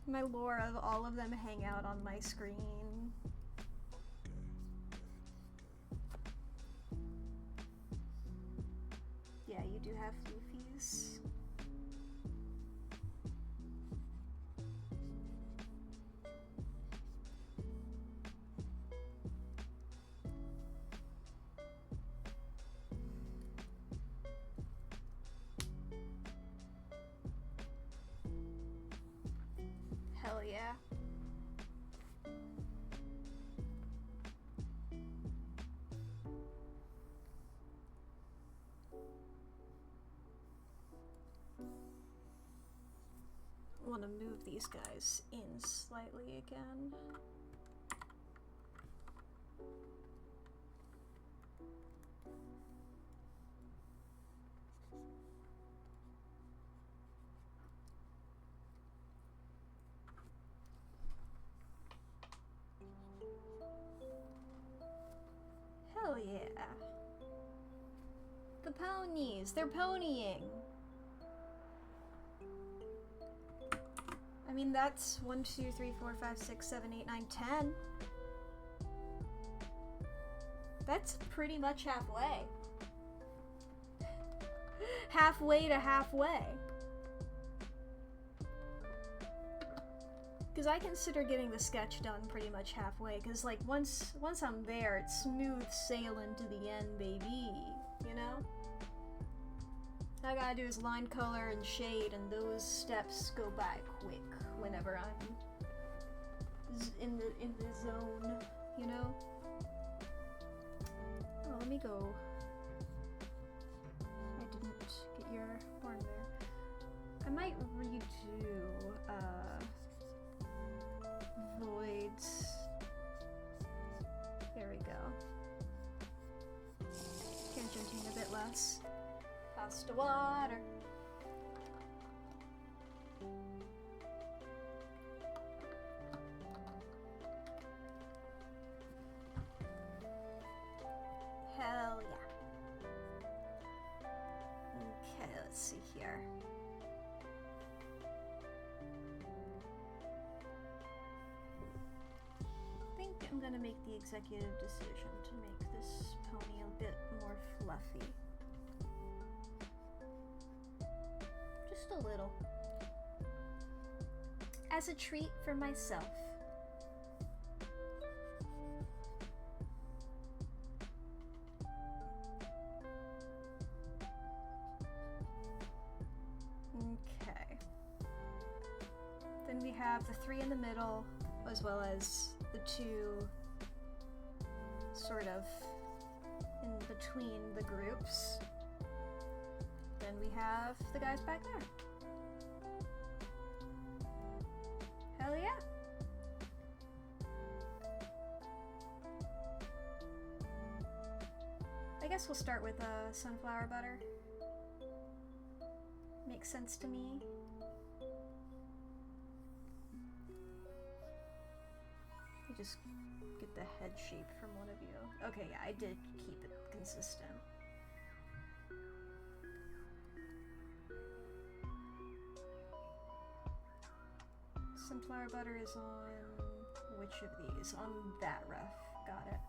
My lore of all of them hang out on my screen. Yeah, you do have floofies. want to move these guys in slightly again. Hell yeah. The ponies, they're ponying. I mean, that's 1, 2, 3, 4, 5, 6, 7, 8, 9, 10. That's pretty much halfway. Halfway to halfway. Because I consider getting the sketch done pretty much halfway, because like once I'm there, it's smooth sailing to the end, baby, you know? All I gotta do is line color and shade, and those steps go by quick whenever I'm in the zone, you know? Oh, let me go. I didn't get your horn there. I might redo voids. There we go. Tangenting a bit less. Pass to water. Hell yeah. Okay, let's see here. I think I'm gonna make the executive decision to make this pony a bit more fluffy. Just a little. As a treat for myself. Okay. Then we have the 3 in the middle, as well as the 2 sort of in between the groups. Then we have the guys back there. Hell yeah. I guess we'll start with sunflower butter. Makes sense to me. You just get the head shape from one of you. Okay, yeah, I did keep it consistent. Sunflower butter is on which of these? On that ref. Got it.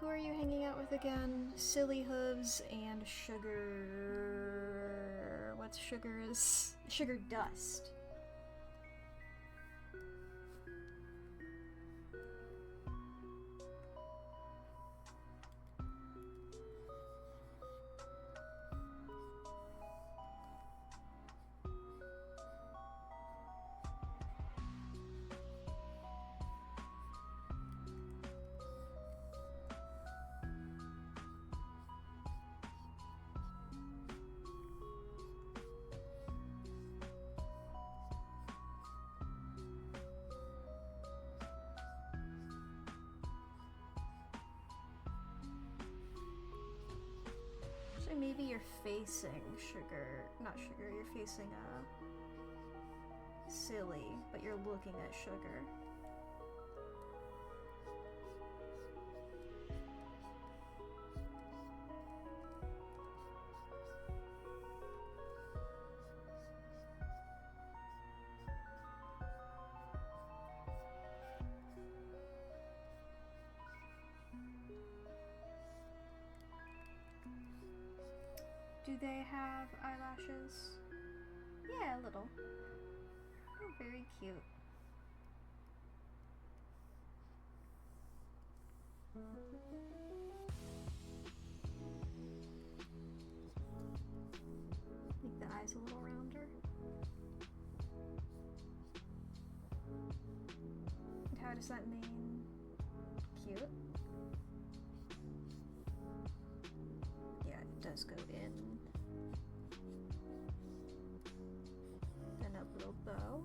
Who are you hanging out with again? Silly Hooves and Sugar... What's Sugar's? Sugar Dust. Maybe you're facing not Sugar, you're facing Silly, but you're looking at Sugar. Do they have eyelashes? Yeah, a little. Oh, very cute. Make the eyes a little rounder. And how does that mean cute? Yeah, it does go in. Then a little bow.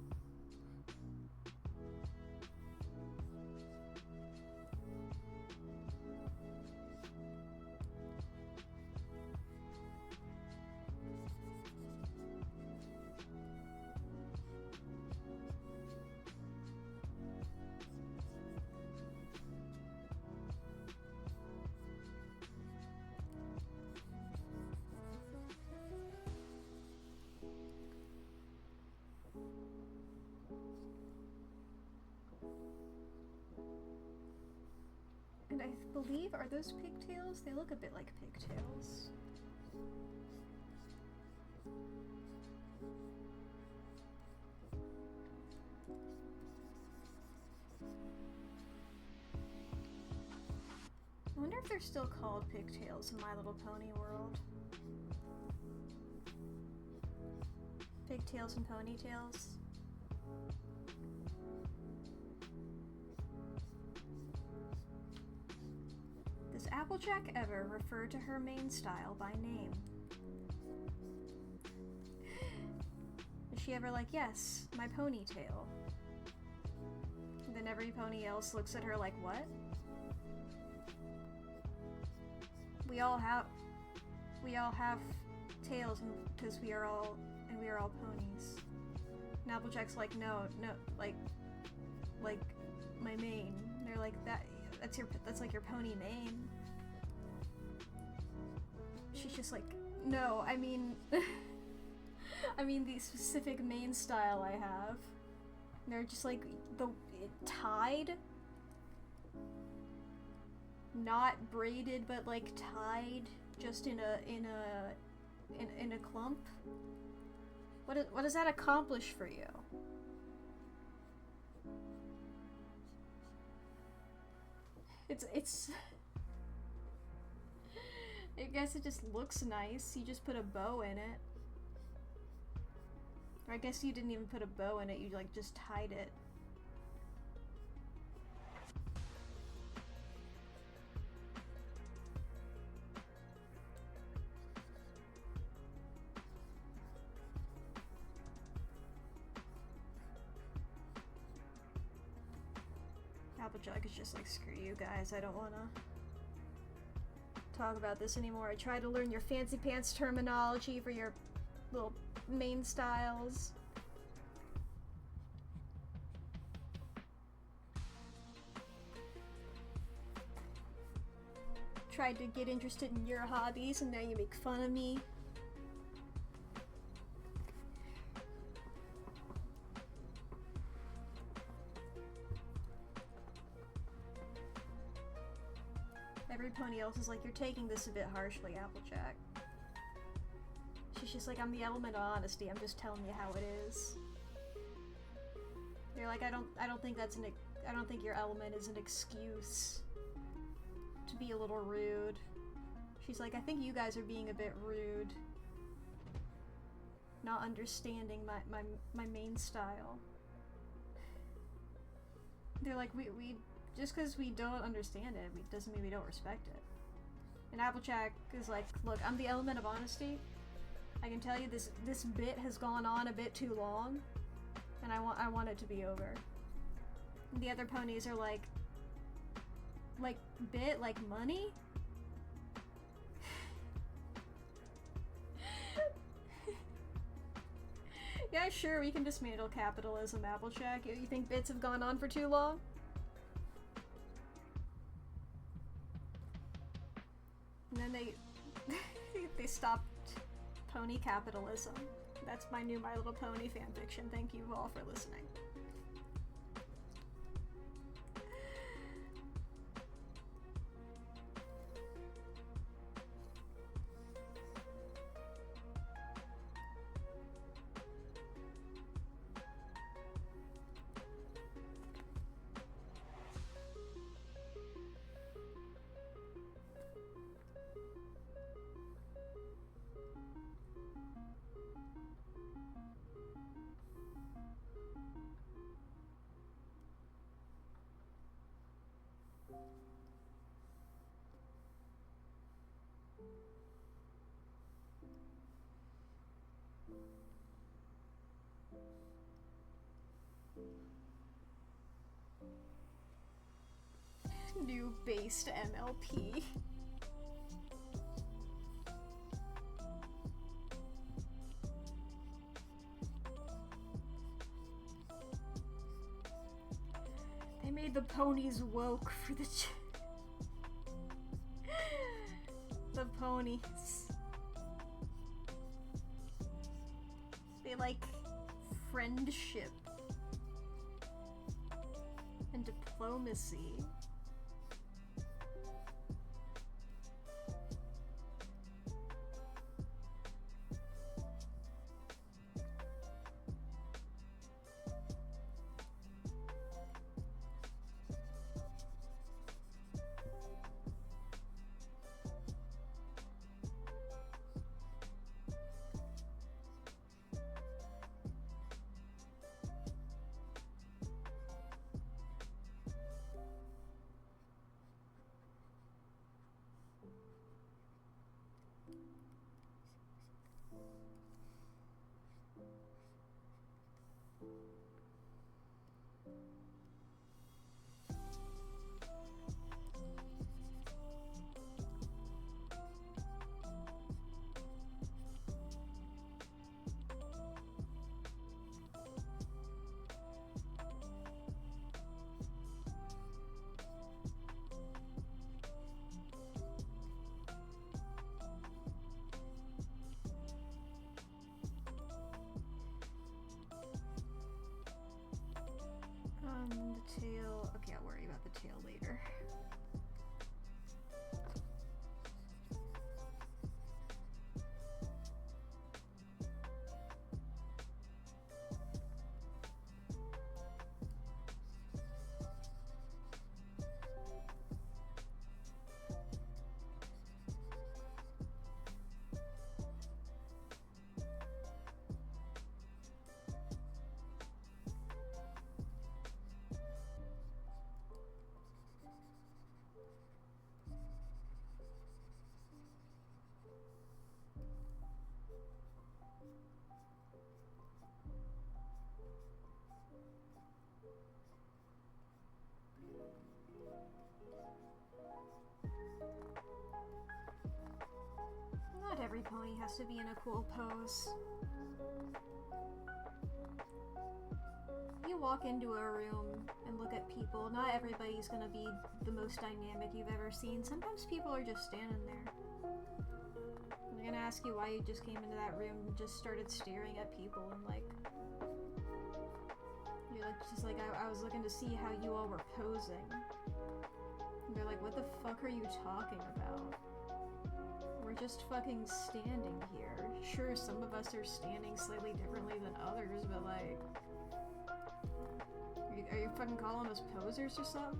And I believe, are those pigtails? They look a bit like pigtails. I wonder if they're still called pigtails in My Little Pony world. Pigtails and ponytails. Does Applejack ever refer to her mane style by name? Is she ever like, yes, my ponytail? And then every pony else looks at her like, what? We all have tails because we are all ponies. And Applejack's like, no, like my mane. And they're like, that's like your pony mane. She's just like, no, I mean I mean the specific mane style I have. And they're just like tied, not braided, but like tied just in a clump. What does that accomplish for you? It's I guess it just looks nice. You just put a bow in it. Or I guess you didn't even put a bow in it, you like just tied it. Applejack is just like, screw you guys, I don't wanna talk about this anymore. I tried to learn your fancy pants terminology for your little mane styles. Tried to get interested in your hobbies and now you make fun of me. Every pony else is like, you're taking this a bit harshly, Applejack. She's just like, I'm the element of honesty, I'm just telling you how it is. They're like, I don't think your element is an excuse to be a little rude. She's like, I think you guys are being a bit rude. Not understanding my main style. They're like, we just because we don't understand it, doesn't mean we don't respect it. And Applejack is like, look, I'm the element of honesty. I can tell you this bit has gone on a bit too long, and I want it to be over. And the other ponies are like bit, like money? Yeah, sure, we can dismantle capitalism, Applejack. You think bits have gone on for too long? And then they stopped pony capitalism. That's my new My Little Pony fanfiction. Thank you all for listening. New based MLP. They made the ponies woke for the the ponies. They like friendship and diplomacy. The tail. Okay, I'll worry about the tail later. Not every pony has to be in a cool pose. You walk into a room and look at people, not everybody's gonna be the most dynamic you've ever seen. Sometimes people are just standing there. They're gonna ask you why you just came into that room and just started staring at people and like... You're like, just like, I was looking to see how you all were posing. And they're like, what the fuck are you talking about? We're just fucking standing here. Sure, some of us are standing slightly differently than others, but like... Are you fucking calling us posers or something?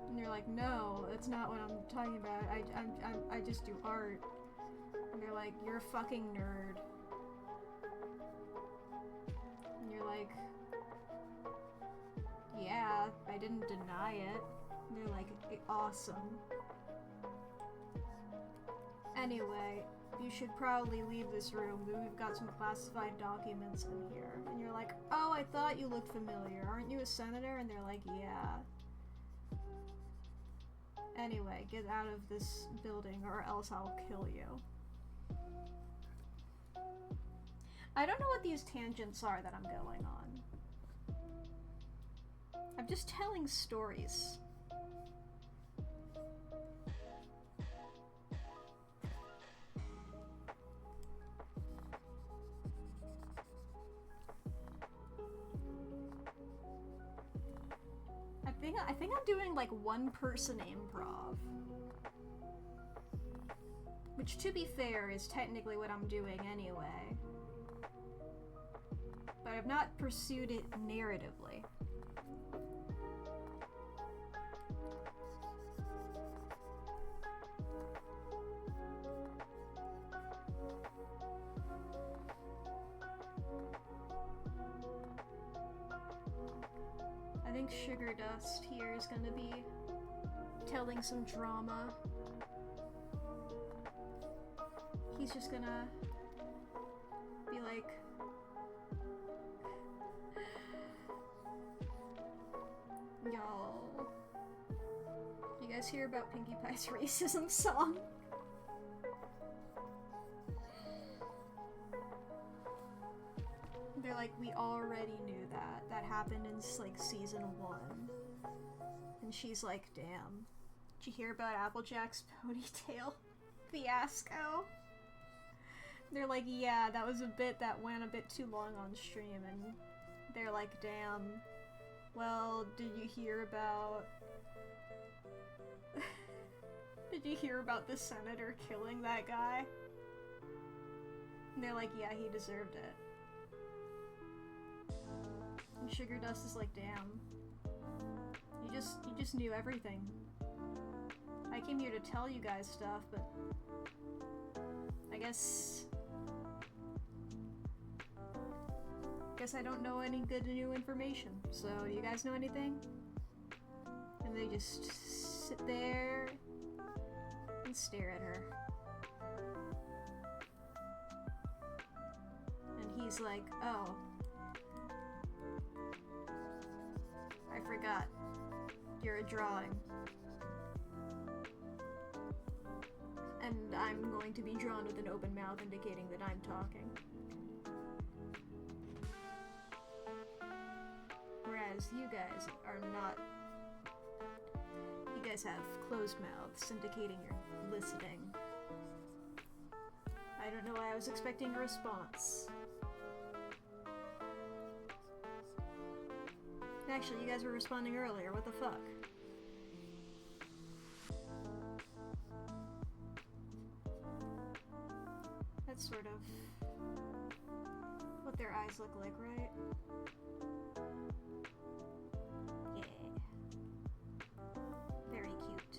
And you're like, no, that's not what I'm talking about. I just do art. And they're like, you're a fucking nerd. And you're like, yeah, I didn't deny it. And they're like, awesome. Anyway, you should probably leave this room. We've got some classified documents in here. And you're like, oh, I thought you looked familiar. Aren't you a senator? And they're like, yeah. Anyway, get out of this building or else I'll kill you. I don't know what these tangents are that I'm going on. I'm just telling stories. I think I'm doing like one-person improv. Which, to be fair, is technically what I'm doing anyway. But I've not pursued it narratively. I think Sugar Dust here is gonna be telling some drama. He's just gonna be like, y'all, you guys guys hear about Pinkie Pie's racism song? They're like, we already knew that. That happened in, like, season 1. And she's like, damn. Did you hear about Applejack's ponytail fiasco? They're like, yeah, that was a bit that went a bit too long on stream. And they're like, damn. Well, did you hear about... Did you hear about the senator killing that guy? And they're like, yeah, he deserved it. And Sugar Dust is like, damn. You just knew everything. I came here to tell you guys stuff, but... I guess I don't know any good new information. So, you guys know anything? And they just sit there and stare at her. And he's like, oh. I forgot. You're a drawing. And I'm going to be drawn with an open mouth indicating that I'm talking. Whereas you guys are not. You guys have closed mouths indicating you're listening. I don't know why I was expecting a response. Actually, you guys were responding earlier. What the fuck? That's sort of what their eyes look like, right? Yeah. Very cute.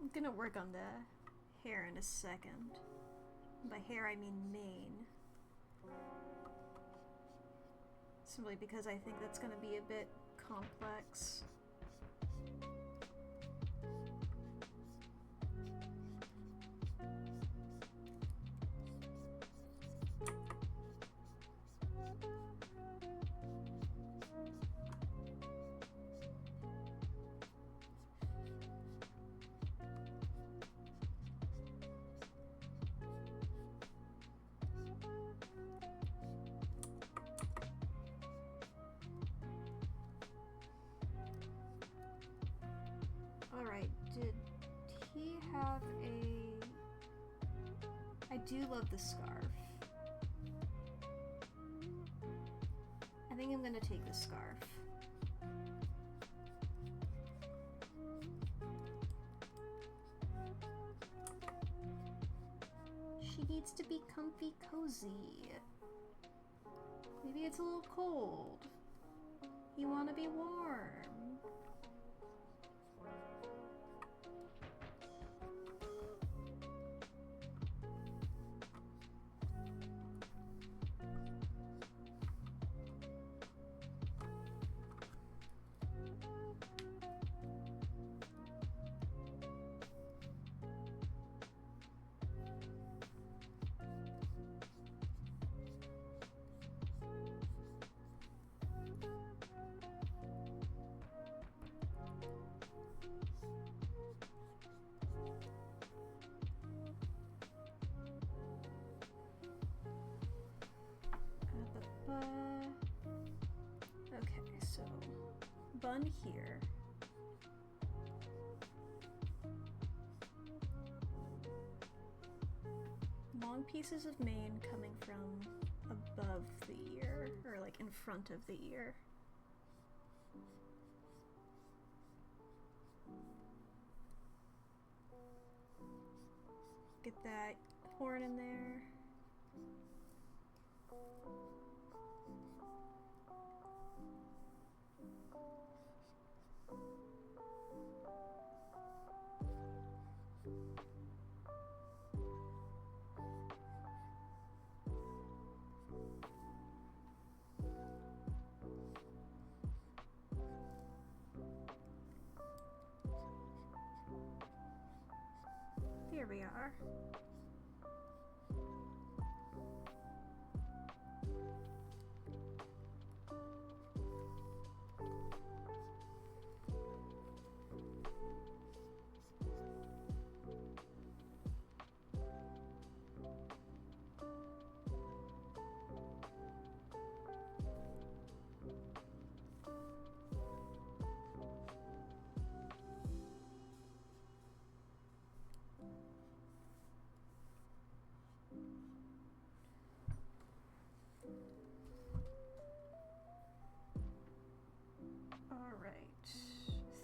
I'm gonna work on the hair in a second. By hair I mean mane. Simply because I think that's gonna be a bit complex. Alright, did he have a... I do love the scarf. I think I'm gonna take the scarf. She needs to be comfy cozy. Maybe it's a little cold. You wanna be warm. Okay, so bun here. Long pieces of mane coming from above the ear, or like in front of the ear. Get that horn in there. Here we are.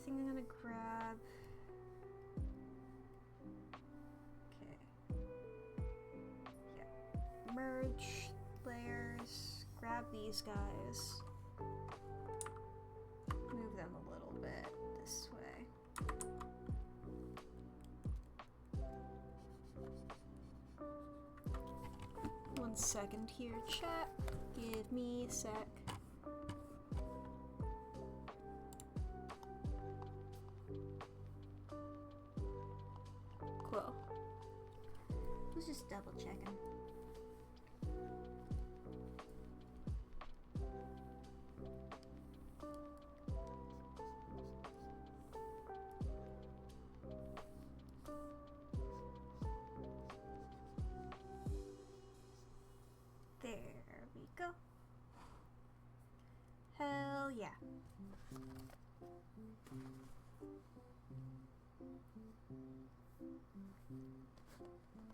Thing I'm gonna grab. Okay. Yeah. Merge layers. Grab these guys. Move them a little bit this way. 1 second here, chat. Give me a sec. Cool. Was just double checking. There we go. Hell yeah.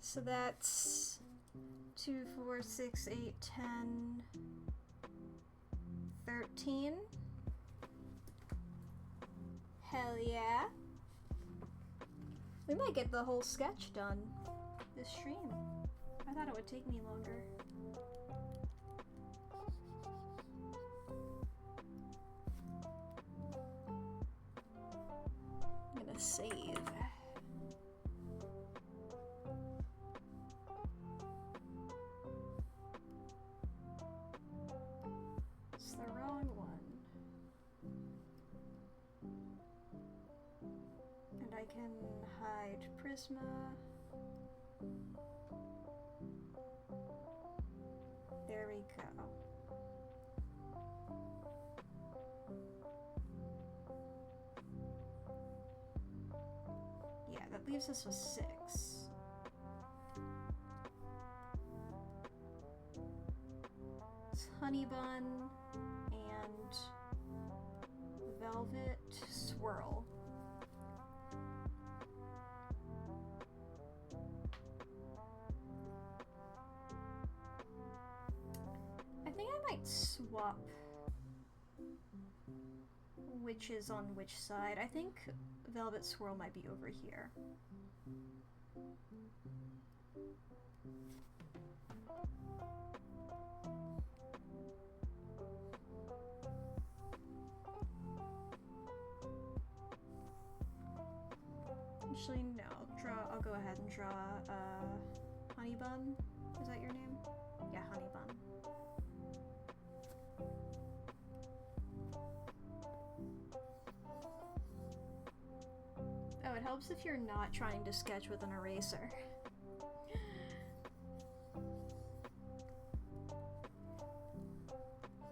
So that's 2, 4, 6, 8, 10, 13. Hell yeah. We might get the whole sketch done this stream. I thought it would take me longer. I'm gonna save. It's the wrong one. And I can hide Prisma. There we go. Yeah, that leaves us with 6. It's Honey Bun and Velvet Swirl. I think I might swap which is on which side. I think Velvet Swirl might be over here. Actually, no. I'll go ahead and draw Honey Bun. Is that your name? Yeah, Honey Bun. Oh, it helps if you're not trying to sketch with an eraser.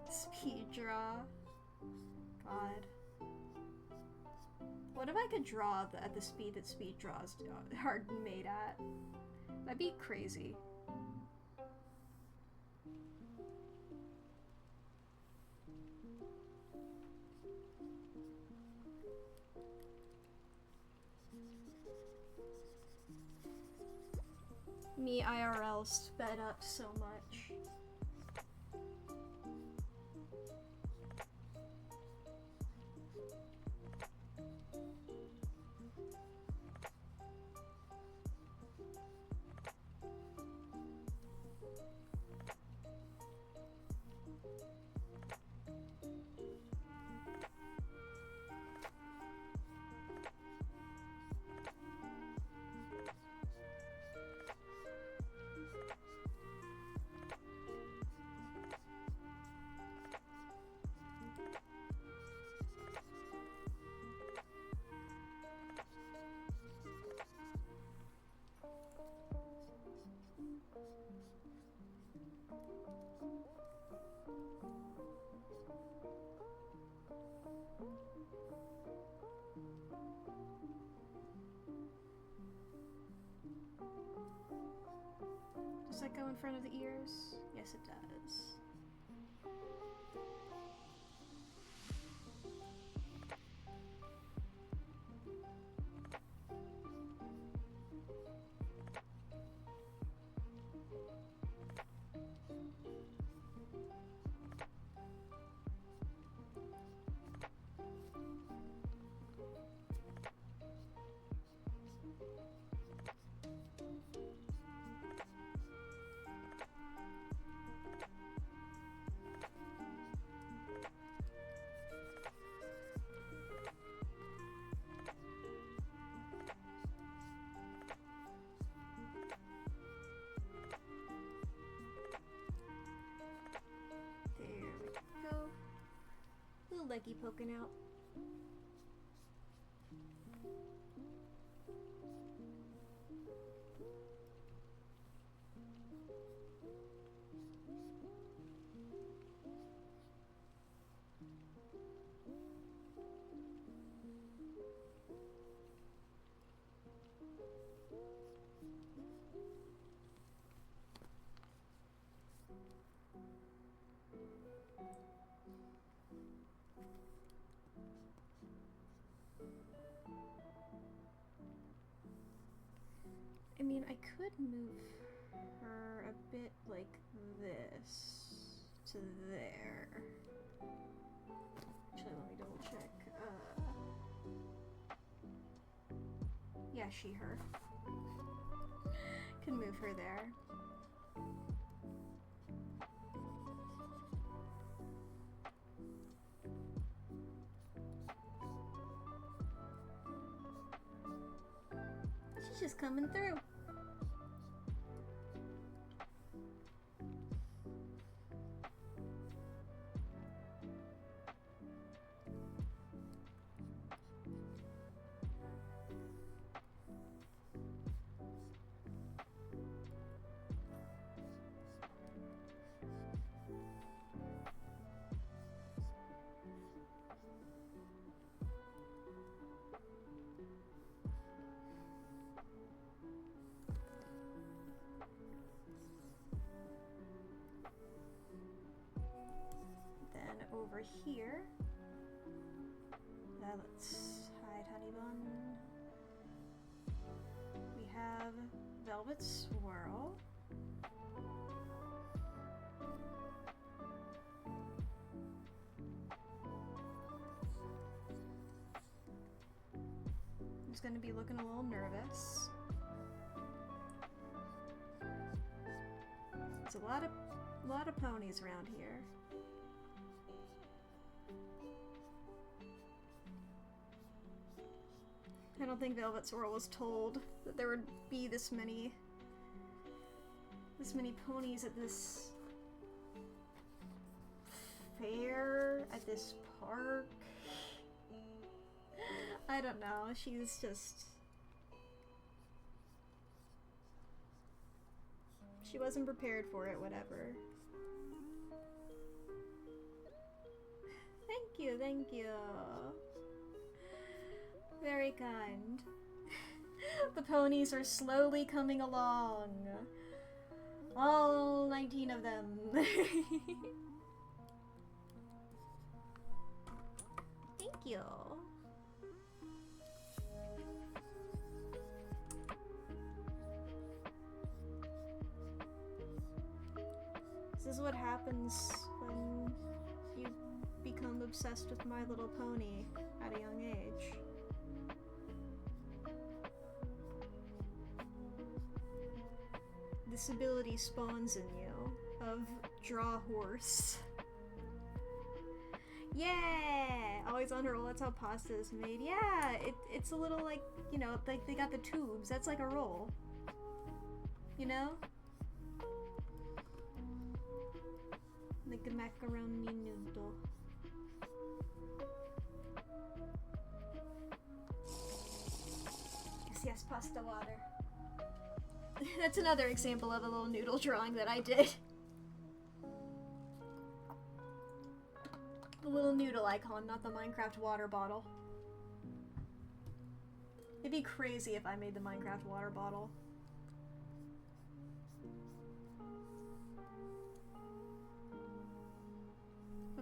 Speed draw. God. What if I could draw at the speed that speed draws are made at? That'd be crazy. Me IRL sped up so much. Does that go in front of the ears? Yes, it does. Leggy poking out. I mean, I could move her a bit like this to there. Actually, let me double check. Yeah, she, her. Can move her there. She's just coming through. Over here. Let's hide Honey Bun. We have Velvet Swirl. Who's going to be looking a little nervous. There's a lot of ponies around here. I don't think Velvet Swirl was told that there would be this many ponies at this fair, at this park. I don't know, she's just... She wasn't prepared for it, whatever. Thank you, thank you. Very kind. The ponies are slowly coming along. All 19 of them. Thank you. This is what happens when you become obsessed with My Little Pony at a young age. This ability spawns in you of draw horse. Yeah! Always on a roll, that's how pasta is made. Yeah, it's a little like, you know, like they got the tubes. That's like a roll. You know? Like a macaroni noodle. Yes, pasta water. That's another example of a little noodle drawing that I did. The little noodle icon, not the Minecraft water bottle. It'd be crazy if I made the Minecraft water bottle.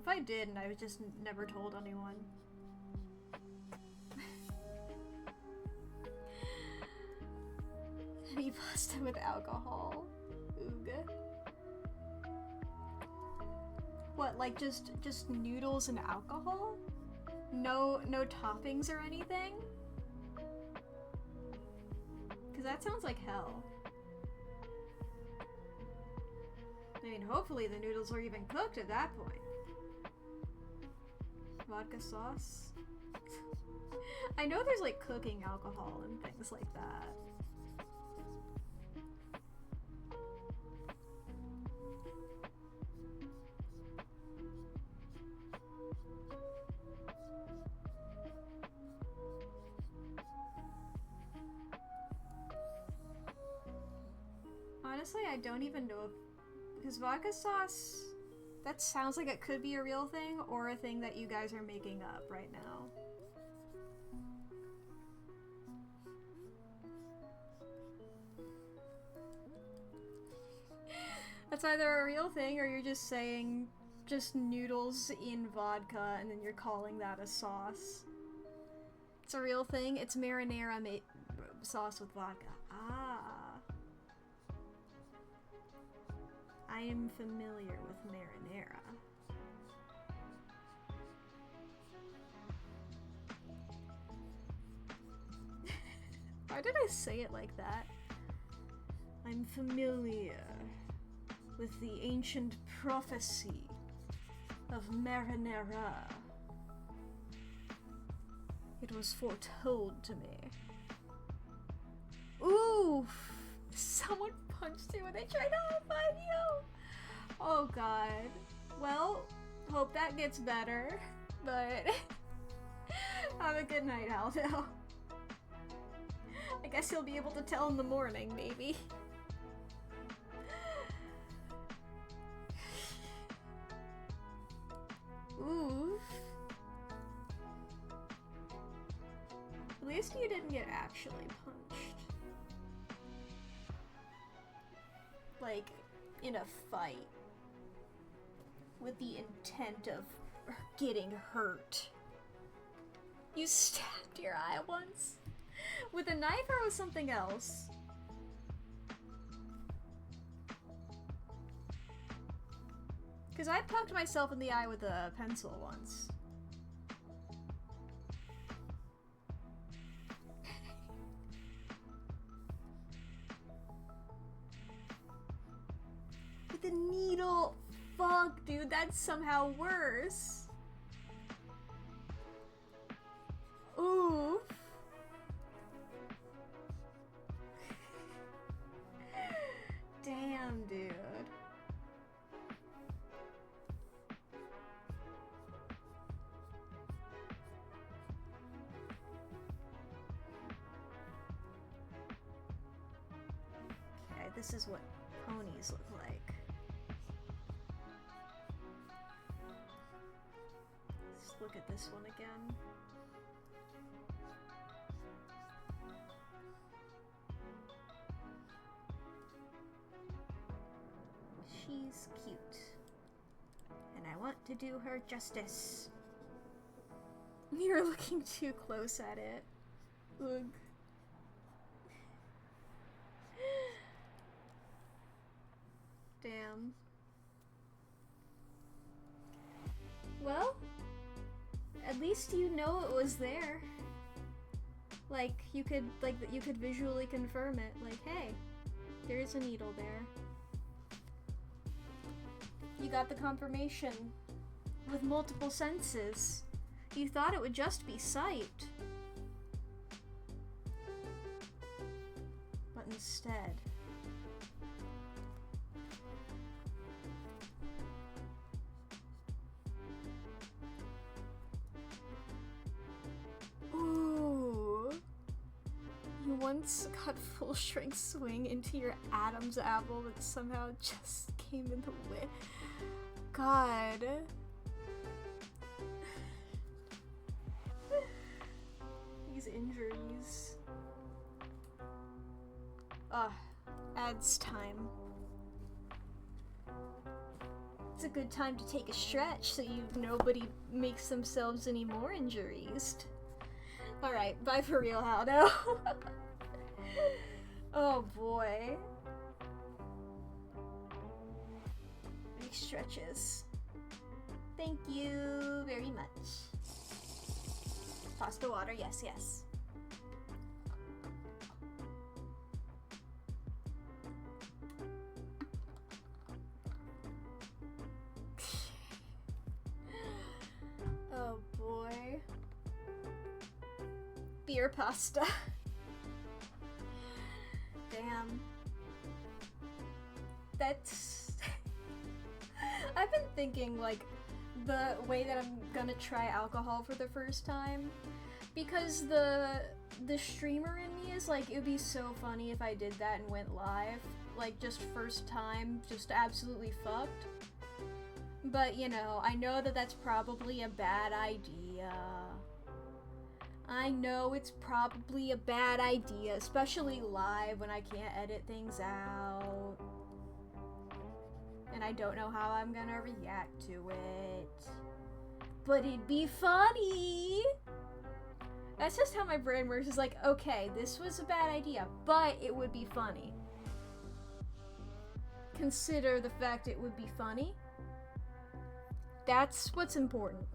If I did and I was just never told anyone. Honey pasta with alcohol. Oog. What, like just noodles and alcohol? No toppings or anything? Cause that sounds like hell. I mean, hopefully the noodles are even cooked at that point. Vodka sauce? I know there's like cooking alcohol and things like that. Honestly, I don't even know if, because vodka sauce, that sounds like it could be a real thing or a thing that you guys are making up right now. That's either a real thing or you're just saying just noodles in vodka and then you're calling that a sauce. It's a real thing. It's marinara sauce with vodka. Ah. I am familiar with marinara. Why did I say it like that? I'm familiar with the ancient prophecy of marinara. It was foretold to me. Ooh! Someone punched you when they tried to high-five you! Oh god. Well, hope that gets better, but have a good night, Aldo. I guess you'll be able to tell in the morning, maybe. Oof. At least you didn't get actually punched. Like, in a fight. With the intent of getting hurt. You stabbed your eye once? With a knife or with something else? Because I poked myself in the eye with a pencil once. With a needle? Fuck, dude, that's somehow worse. Oof. Damn, dude. Okay, this is what ponies look like. Let's look at this one again. She's cute. And I want to do her justice. You're looking too close at it. Ugh. Damn. Well, at least you know it was there. Like, you could visually confirm it. Like, hey, there's a needle there. You got the confirmation with multiple senses. You thought it would just be sight. But instead... Ooh. You once got full strength swing into your Adam's apple that somehow just came in the way. God. These injuries. Ugh. Ads time. It's a good time to take a stretch so nobody makes themselves any more injuries. Alright, bye for real, Haldo. Oh boy. Big stretches. Thank you very much. Toss the water, yes, yes. Oh boy. Beer pasta. Damn. That's... I've been thinking, like, the way that I'm gonna try alcohol for the first time, because the streamer in me is like, it would be so funny if I did that and went live, like, just first time, just absolutely fucked. But, you know, I know that that's probably a bad idea. I know it's probably a bad idea, especially live when I can't edit things out. And I don't know how I'm gonna react to it. But it'd be funny! That's just how my brain works. It's like, okay, this was a bad idea, but it would be funny. Consider the fact it would be funny. That's what's important.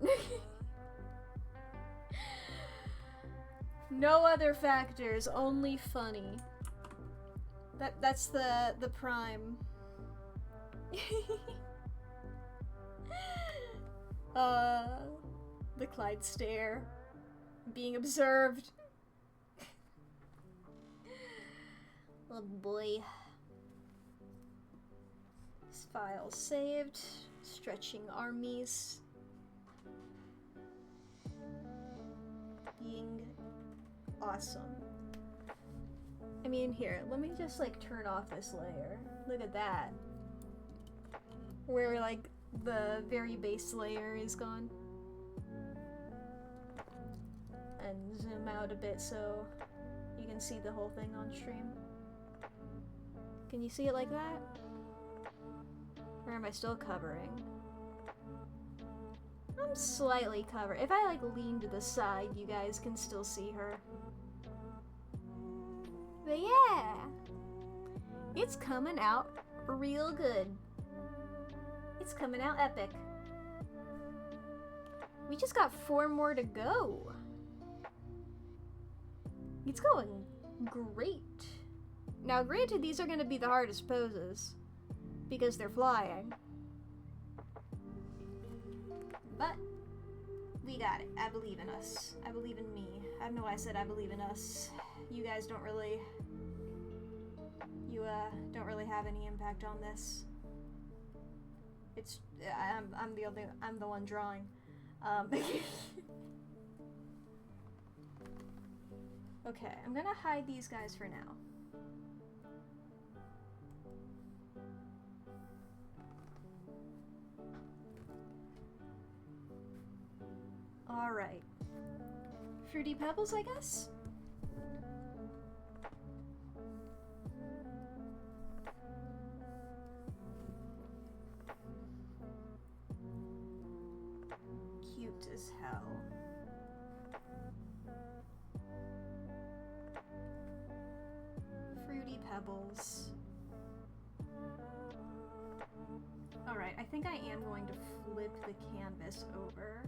No other factors, only funny. That's the prime. The Clyde stare. Being observed. Oh boy. This file saved. Stretching armies. Being awesome. I mean, here, let me just like turn off this layer. Look at that. Where like the very base layer is gone. And zoom out a bit so you can see the whole thing on stream. Can you see it like that? Or am I still covering? I'm slightly covered. If I like lean to the side, you guys can still see her. But yeah, it's coming out real good. It's coming out epic. We just got 4 more to go. It's going great. Now, granted, these are going to be the hardest poses because they're flying. But we got it. I believe in us. I believe in me. I don't know why I said I believe in us. You guys don't really... You, don't really have any impact on this. It's... I'm the one drawing. Okay, I'm gonna hide these guys for now. Alright. Fruity Pebbles, I guess? Cute as hell. Fruity Pebbles. Alright, I think I am going to flip the canvas over.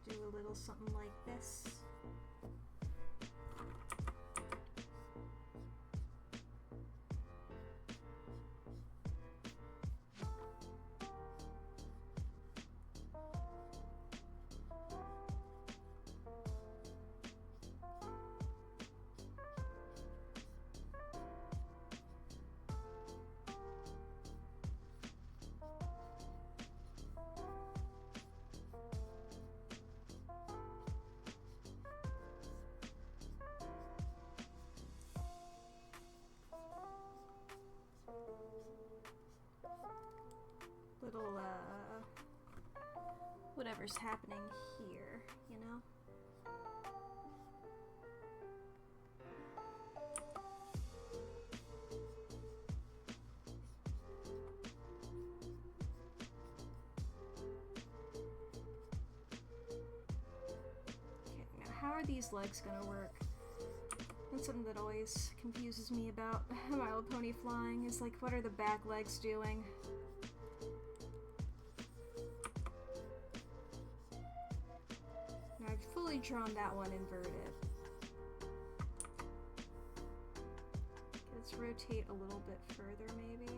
Do a little something like this. little, whatever's happening here, you know? How are these legs gonna work? That's something that always confuses me about My Little Pony flying, is like, what are the back legs doing? Now, I've fully drawn that one inverted. Let's rotate a little bit further, maybe.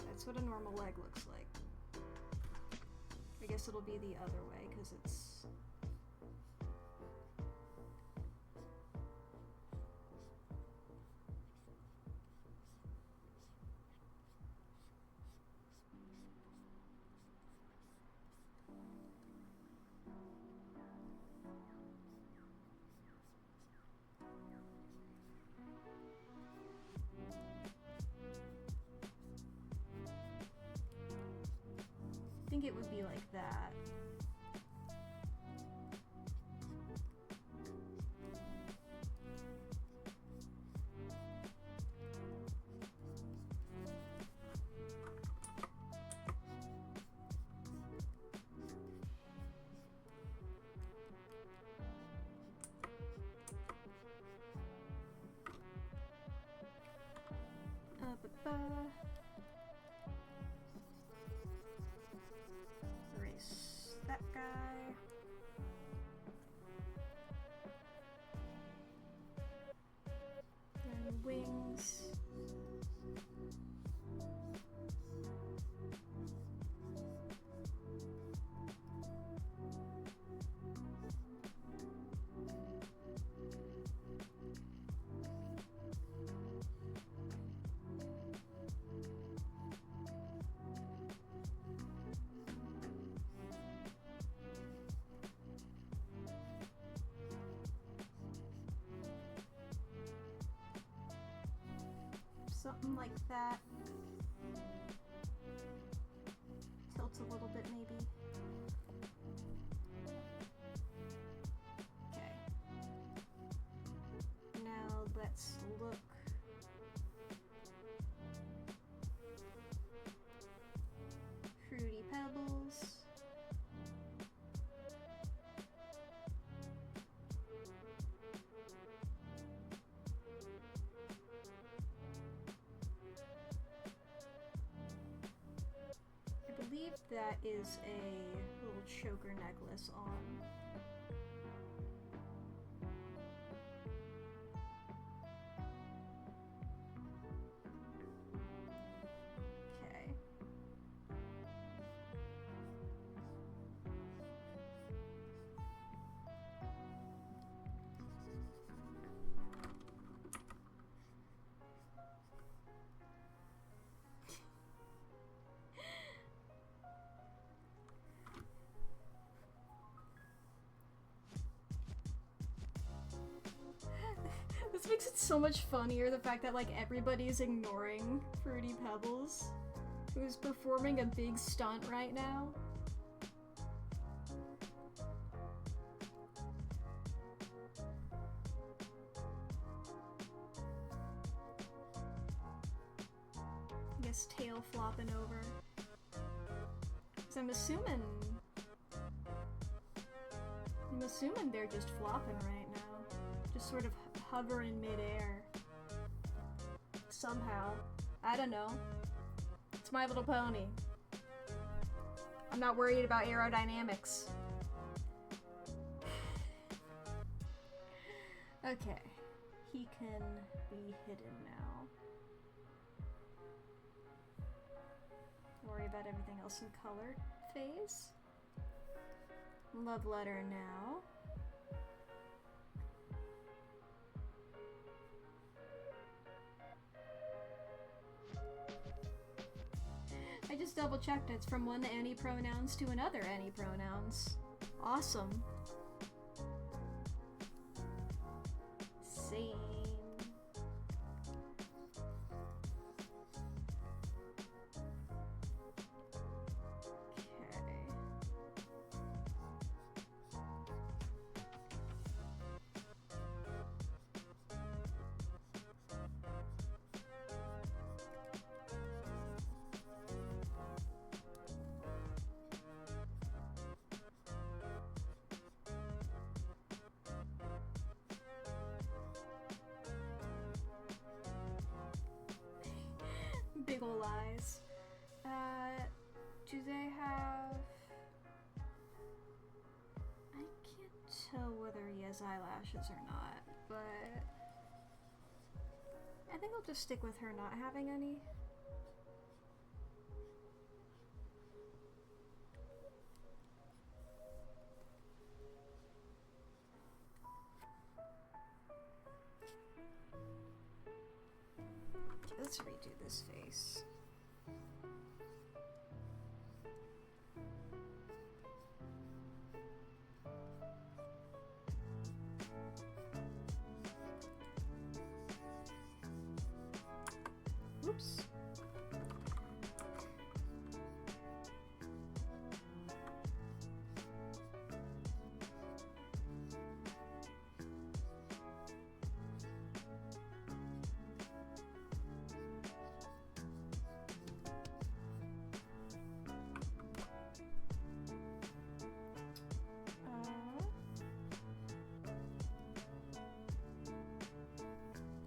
That's what a normal leg looks like. I guess it'll be the other way, because it's... I think it would be like that. Erase that guy. And wings. Something like that. Tilts a little bit, maybe. Okay. Now let's look. Fruity Pebbles. I believe that is a little choker necklace on. Okay. This makes it so much funnier, the fact that, like, everybody's ignoring Fruity Pebbles, who's performing a big stunt right now. I guess tail flopping over. 'Cause I'm assuming they're just flopping right now. Just sort of hover in midair. Somehow. I don't know. It's My Little Pony. I'm not worried about aerodynamics. Okay. He can be hidden now. Don't worry about everything else in color phase. Love letter now. just double checked. It's from one any pronouns to another any pronouns. Awesome. Same. Big ol' eyes. Do they have... I can't tell whether he has eyelashes or not, but... I think I'll just stick with her not having any. Let's redo this face. Oops.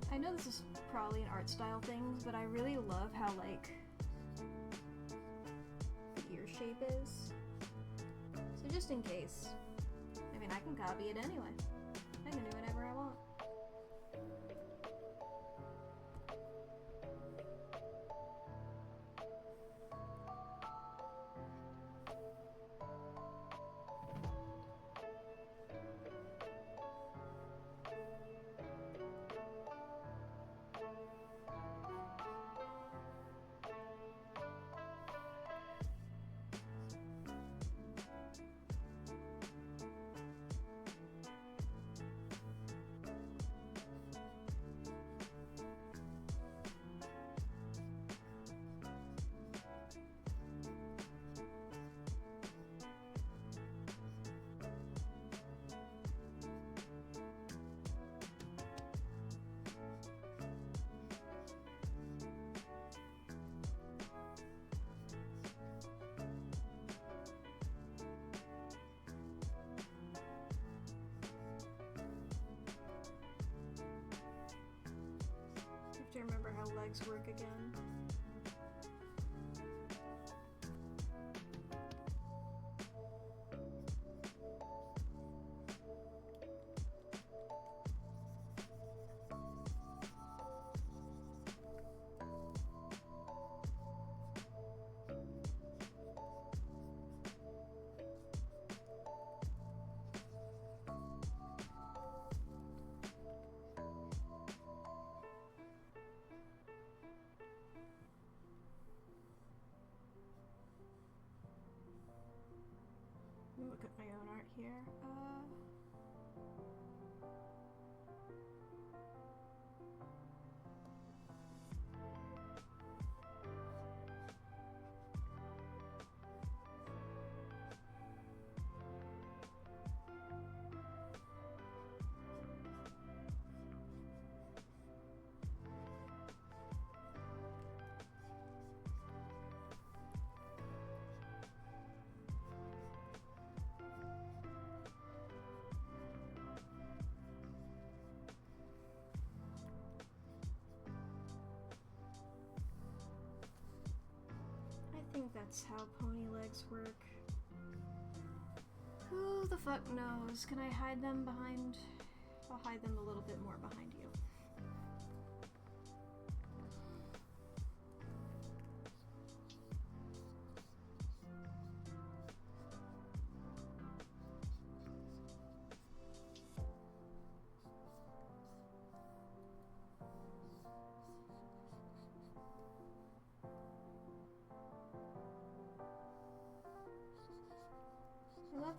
I know this is probably an art style thing, but I really love how, like, the ear shape is. So just in case. I mean, I can copy it anyway. I can do whatever I want. To remember how legs work again. Look at my own art here. I think that's how pony legs work. Who the fuck knows? Can I hide them behind? I'll hide them a little bit more behind you.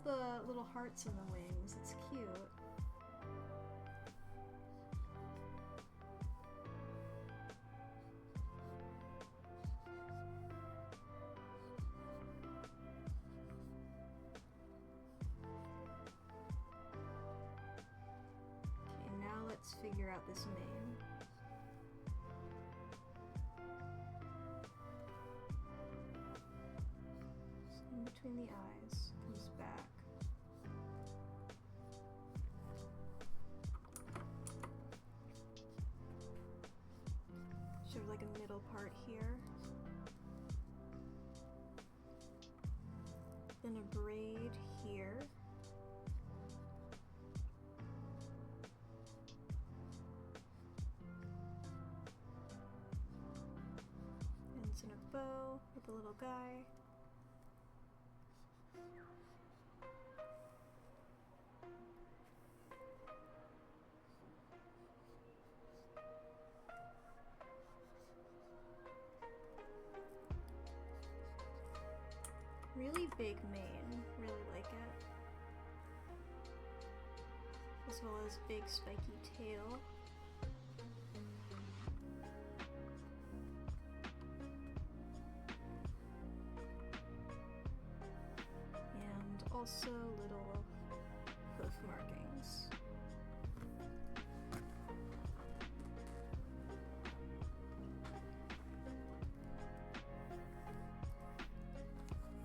love the little hearts in the wings. It's cute. Okay, now let's figure out this name. In between the eyes, comes back. Sort of like a middle part here. Then a braid here. Ends in a bow with a little guy. Really big mane, really like it. As well as big spiky tail. And also little hoof markings.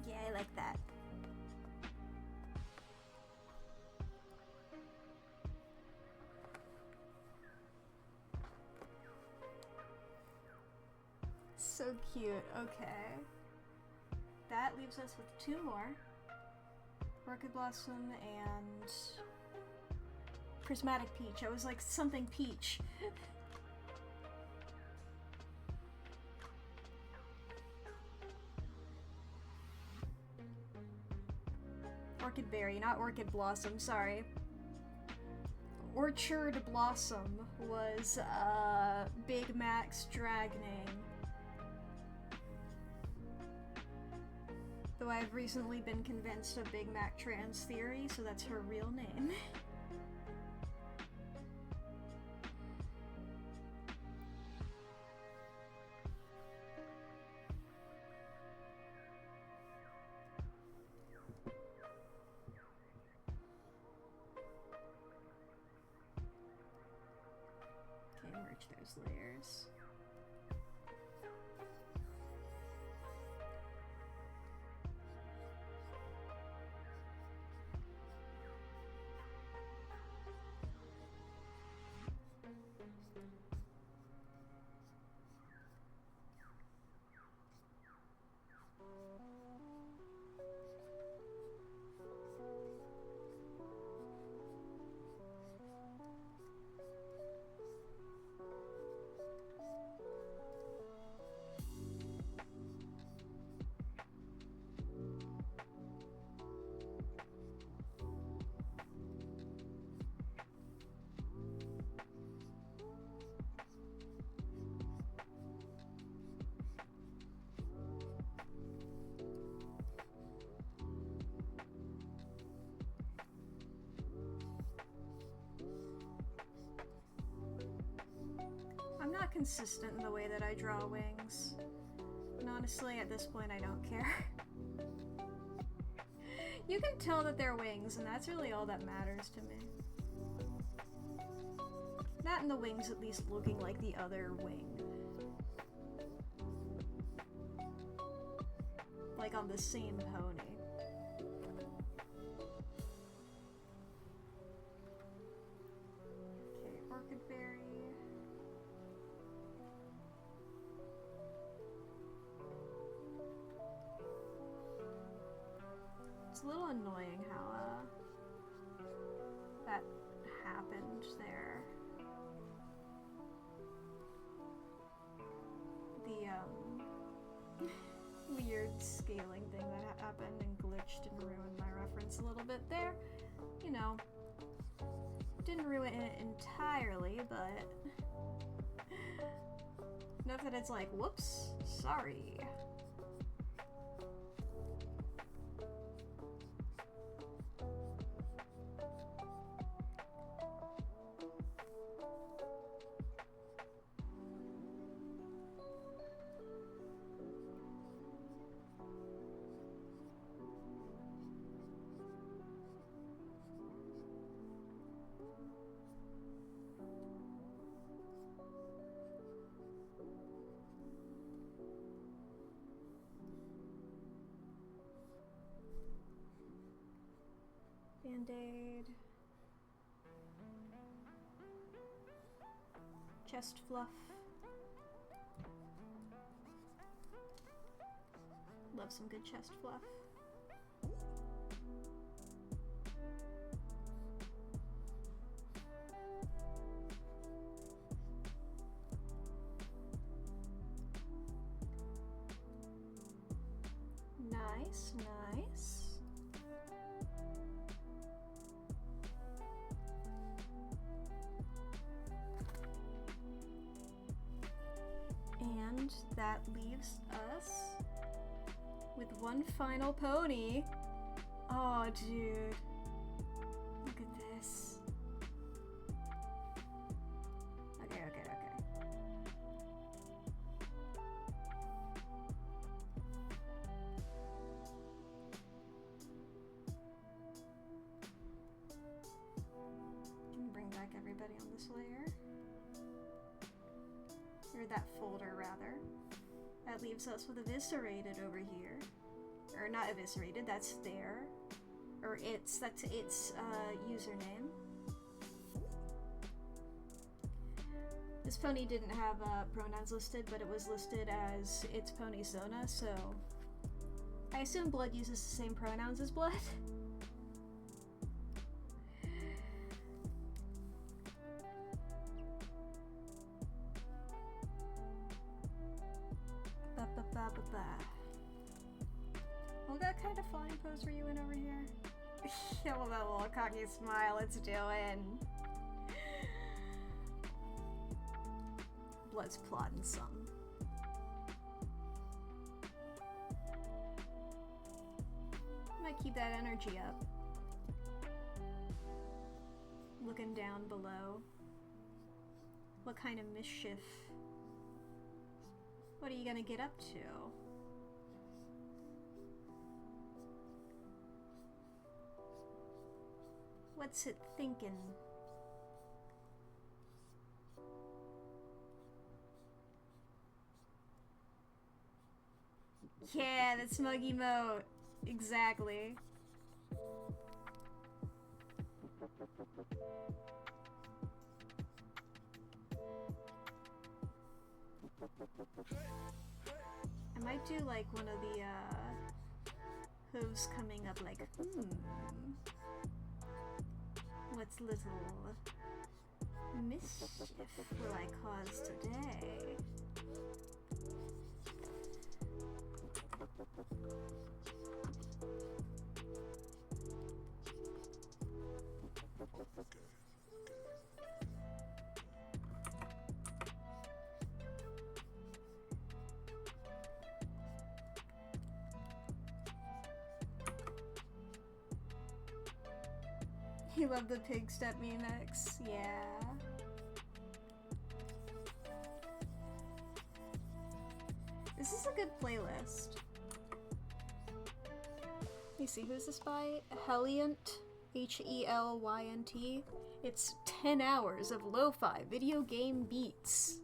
Yeah, I like that. So cute. Okay. That leaves us with two more. Orchid Blossom and Prismatic Peach. I was like, something peach. Orchid Berry, not Orchid Blossom, sorry. Orchard Blossom was Big Mack's drag name. Though I've recently been convinced of Big Mac trans theory, so that's her real name. Okay, merge those layers. I'm not consistent in the way that I draw wings. And honestly, at this point, I don't care. You can tell that they're wings, and that's really all that matters to me. That and the wings at least looking like the other wing. Like on the same pony. Okay, Orchid Berry. It's a little annoying how that happened there. The weird scaling thing that happened and glitched and ruined my reference a little bit there. You know, didn't ruin it entirely, but enough that it's like, whoops, sorry. Band-Aid. Chest fluff. Love some good chest fluff. Nice, nice. And that leaves us with one final pony. Oh, dude. Look at this. Okay. Can bring back everybody on this layer. Or that folder, rather. That leaves us with eviscerated over here. Or not eviscerated, that's there. Or that's its username. This pony didn't have pronouns listed, but it was listed as its pony Zona, so I assume blood uses the same pronouns as blood. What kind of flying pose were you in over here? Oh, that little cocky smile it's doing. Blood's plotting something. Might keep that energy up. Looking down below. What kind of mischief? What are you gonna get up to? What's it thinking? Yeah, the smug emote. Exactly. I might do like one of the hooves coming up like, what little mischief will I cause today? You love the pig step mimics, yeah. This is a good playlist. You see who's this by? Helynt, Helynt. It's 10 hours of lo-fi video game beats.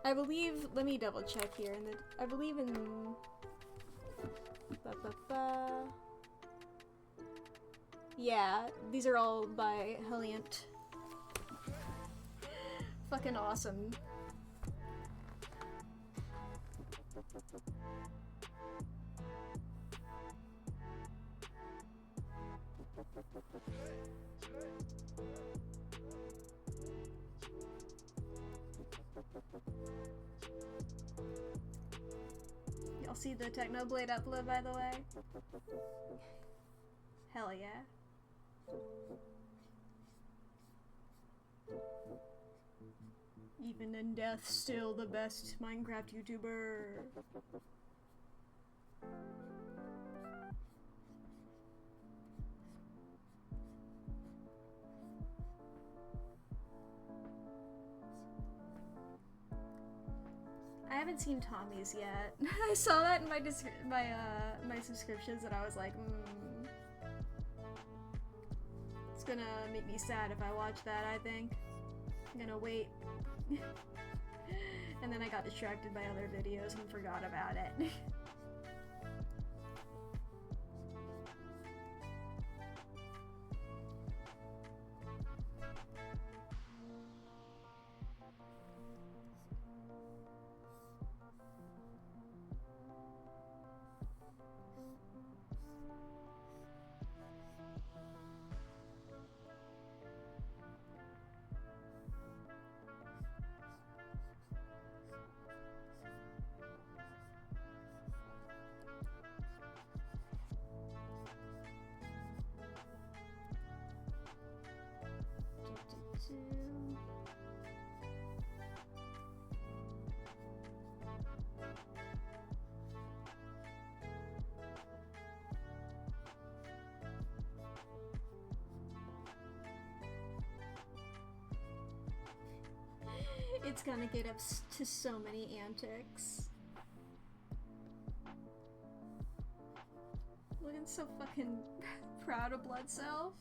I believe, let me double check here, I believe in... Yeah, these are all by Helynt. Fucking awesome. Y'all see the Technoblade upload, by the way? Hell yeah. Even in death, still the best Minecraft YouTuber. I haven't seen Tommy's yet. I saw that in my my subscriptions and I was like, It's gonna make me sad if I watch that, I think. I'm gonna wait. And then I got distracted by other videos and forgot about it. It's gonna get up to so many antics. Looking so fucking proud of Blood Self.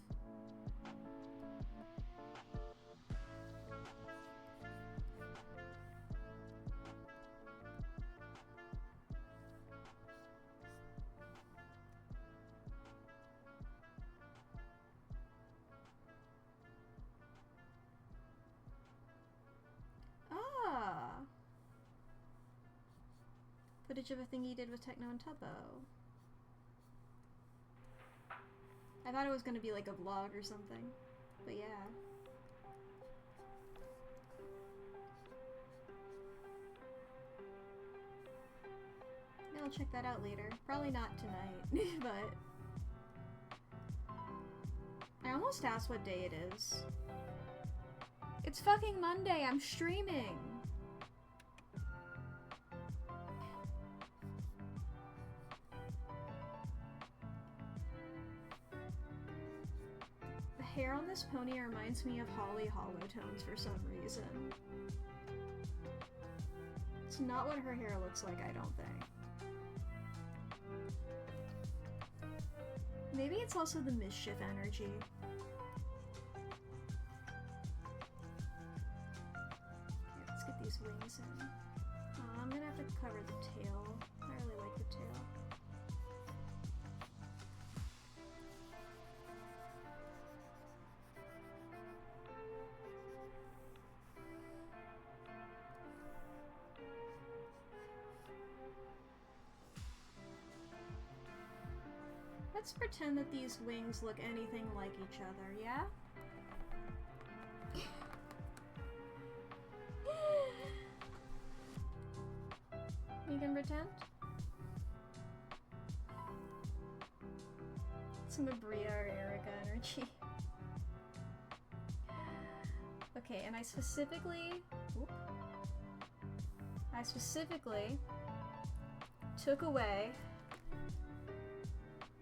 Ah! Footage of a thing he did with Techno and Tubbo. I thought it was gonna be like a vlog or something, but yeah. Maybe I'll check that out later. Probably not tonight, but... I almost asked what day it is. It's fucking Monday, I'm streaming! The hair on this pony reminds me of Holly Holotones for some reason. It's not what her hair looks like, I don't think. Maybe it's also the mischief energy. Okay, let's get these wings in. I'm gonna have to cover the tail. I really like the tail. Let's pretend that these wings look anything like each other, yeah? You can pretend? Some Abria or Erica energy. Okay, and I specifically took away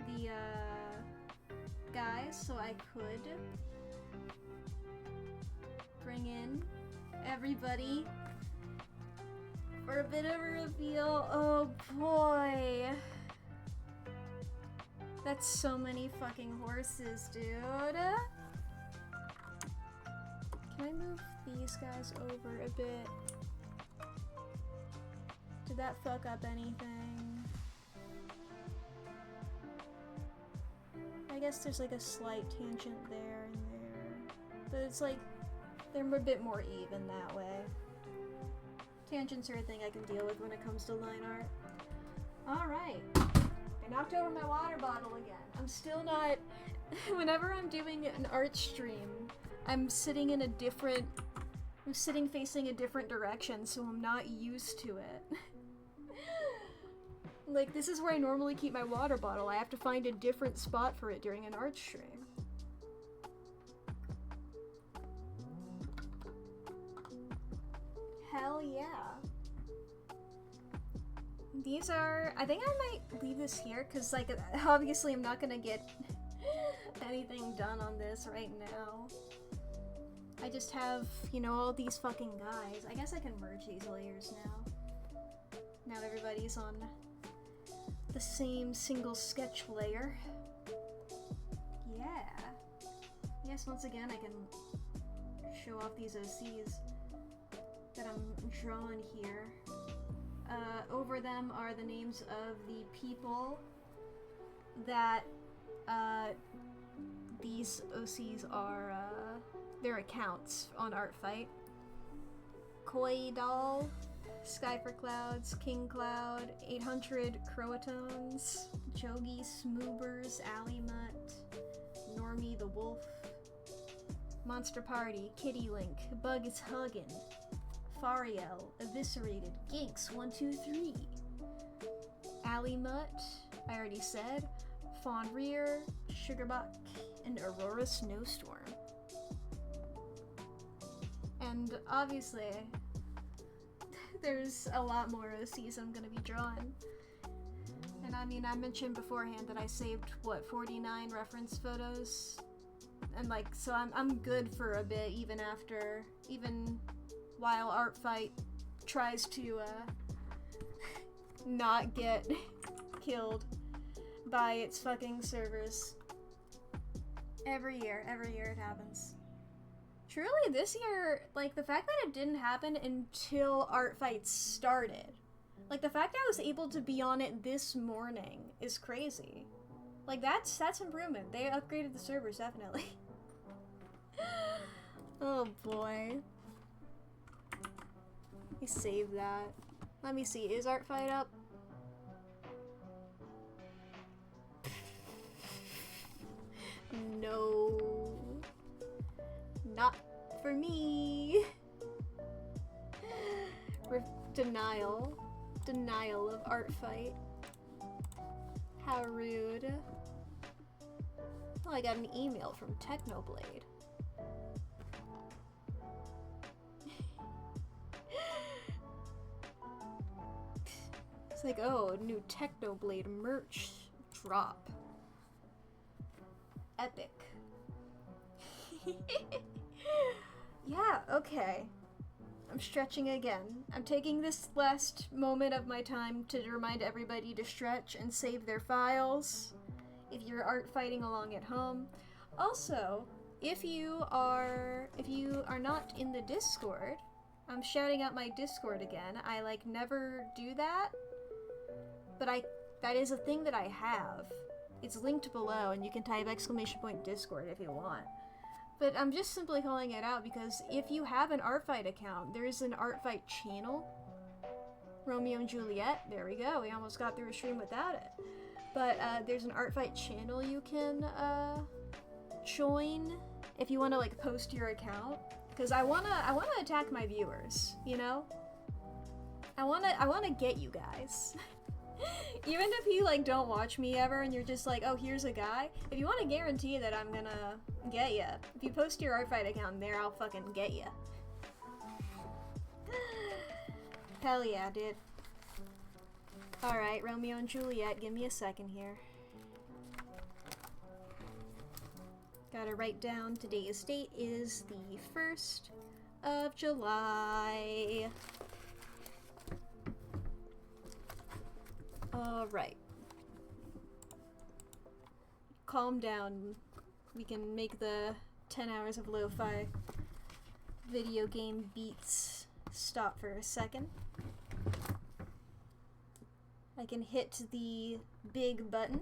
the guys so I could bring in everybody for a bit of a reveal. Oh boy. That's so many fucking horses, dude. Can I move these guys over a bit? Did that fuck up anything? I guess there's like a slight tangent there and there. But it's like, they're a bit more even that way. Tangents are a thing I can deal with when it comes to line art. Alright. I knocked over my water bottle again. I'm still not... Whenever I'm doing an art stream, I'm sitting facing a different direction, so I'm not used to it. Like, this is where I normally keep my water bottle. I have to find a different spot for it during an art stream. Hell yeah. These are... I think I might leave this here, because, like, obviously I'm not gonna get anything done on this right now. I just have, you know, all these fucking guys. I guess I can merge these layers now. Now everybody's on the same single sketch layer. Yeah. Yes, once again I can show off these OCs that I'm drawing here. Over them are the names of the people that these OCs are their accounts on ArtFight. Koi Doll, Sky for Clouds, King Cloud, 800 Croatones, Jogi Smoobers, Alimut, Normie the Wolf, Monster Party, Kitty Link, Bug is Huggin', Fariel, Eviscerated, Ginks 123, Alimut, I already said, Fawn Rear, Sugarbuck, and Aurora Snowstorm. And obviously, there's a lot more OCs I'm gonna be drawing. And I mean, I mentioned beforehand that I saved, what, 49 reference photos? And like, so I'm good for a bit, even while ArtFight tries to not get killed by its fucking servers. Every year it happens. Truly, this year, like, the fact that it didn't happen until ArtFight started. Like, the fact that I was able to be on it this morning is crazy. Like, that's improvement. They upgraded the servers, definitely. Oh boy. Let me save that. Let me see, is ArtFight up? No. Not for me. Denial. Denial of ArtFight. How rude. Oh, I got an email from Technoblade. It's like, oh, new Technoblade merch drop. Epic. Yeah, okay. I'm stretching again. I'm taking this last moment of my time to remind everybody to stretch and save their files if you're art fighting along at home. Also, if you are not in the Discord, I'm shouting out my Discord again. I like never do that, but that is a thing that I have. It's linked below and you can type !Discord if you want. But I'm just simply calling it out because if you have an ArtFight account, there is an ArtFight channel. Romeo and Juliet, there we go. We almost got through a stream without it. But there's an ArtFight channel you can join if you want to like post your account. Because I wanna attack my viewers, you know? I wanna get you guys. Even if you like don't watch me ever and you're just like, oh, here's a guy, if you want to guarantee that I'm gonna get ya, if you post your ArtFight account there, I'll fucking get ya. Hell yeah, dude. Alright, Romeo and Juliet, give me a second here. Gotta write down today's date is the 1st of July. Alright. Calm down. We can make the 10 hours of lo-fi video game beats stop for a second. I can hit the big button.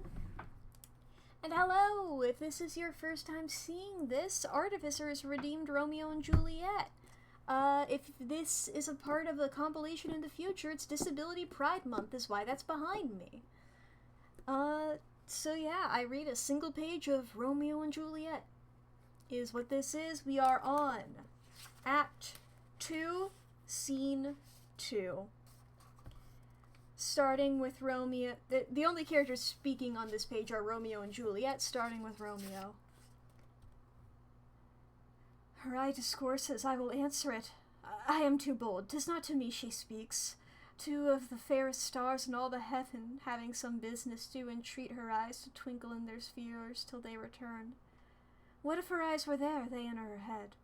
And hello! If this is your first time seeing this, Artificer has redeemed Romeo and Juliet. If this is a part of the compilation in the future, it's Disability Pride Month is why that's behind me. So yeah, I read a single page of Romeo and Juliet is what this is. We are on Act 2, Scene 2. Starting with Romeo, the only characters speaking on this page are Romeo and Juliet, starting with Romeo. Her eye discourses, I will answer it. I am too bold. 'Tis not to me she speaks. Two of the fairest stars in all the heaven, having some business, do entreat her eyes to twinkle in their spheres till they return. What if her eyes were there, they in her head?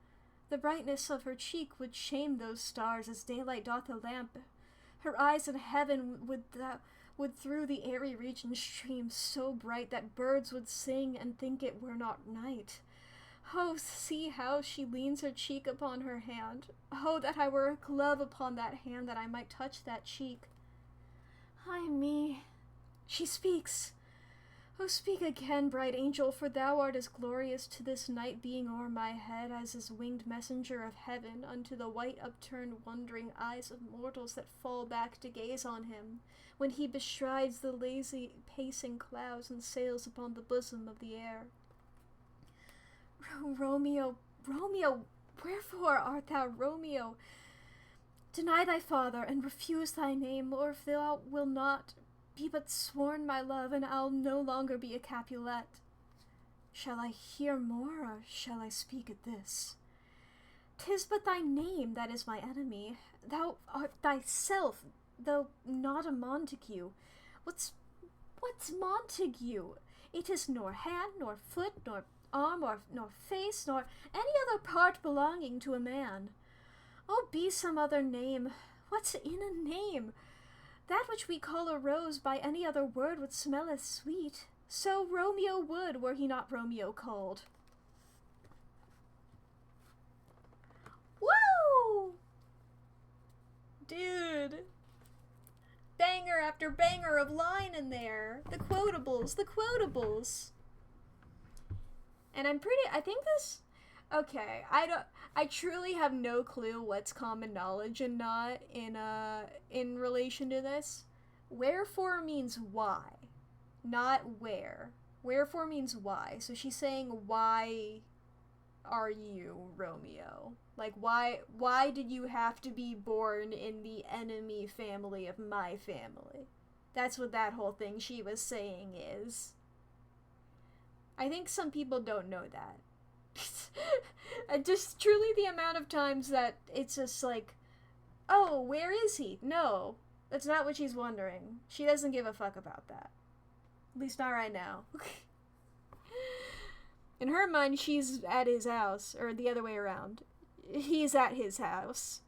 The brightness of her cheek would shame those stars as daylight doth a lamp. Her eyes in heaven would through the airy region stream so bright that birds would sing and think it were not night. Oh, see how she leans her cheek upon her hand. Oh, that I were a glove upon that hand, that I might touch that cheek. Ay me, she speaks. Oh, speak again, bright angel, for thou art as glorious to this night being o'er my head as is winged messenger of heaven unto the white upturned wondering eyes of mortals that fall back to gaze on him, when he bestrides the lazy pacing clouds and sails upon the bosom of the air. Romeo, Romeo, wherefore art thou Romeo? Deny thy father, and refuse thy name, or if thou wilt not, be but sworn my love, and I'll no longer be a Capulet. Shall I hear more, or shall I speak at this? 'Tis but thy name that is my enemy. Thou art thyself, though not a Montague. What's Montague? It is nor hand, nor foot, nor arm, nor face, nor any other part belonging to a man. Oh, be some other name. What's in a name? That which we call a rose by any other word would smell as sweet. So Romeo would, were he not Romeo called. Woo! Dude. Banger after banger of line in there. The quotables, the quotables. And I think this, okay, I truly have no clue what's common knowledge and not in relation to this. Wherefore means why, not where. Wherefore means why. So she's saying, why are you Romeo? Like, why did you have to be born in the enemy family of my family? That's what that whole thing she was saying is. I think some people don't know that. Just truly the amount of times that it's just like, oh, where is he? No, that's not what she's wondering. She doesn't give a fuck about that. At least not right now. In her mind, she's at his house, or the other way around. He's at his house.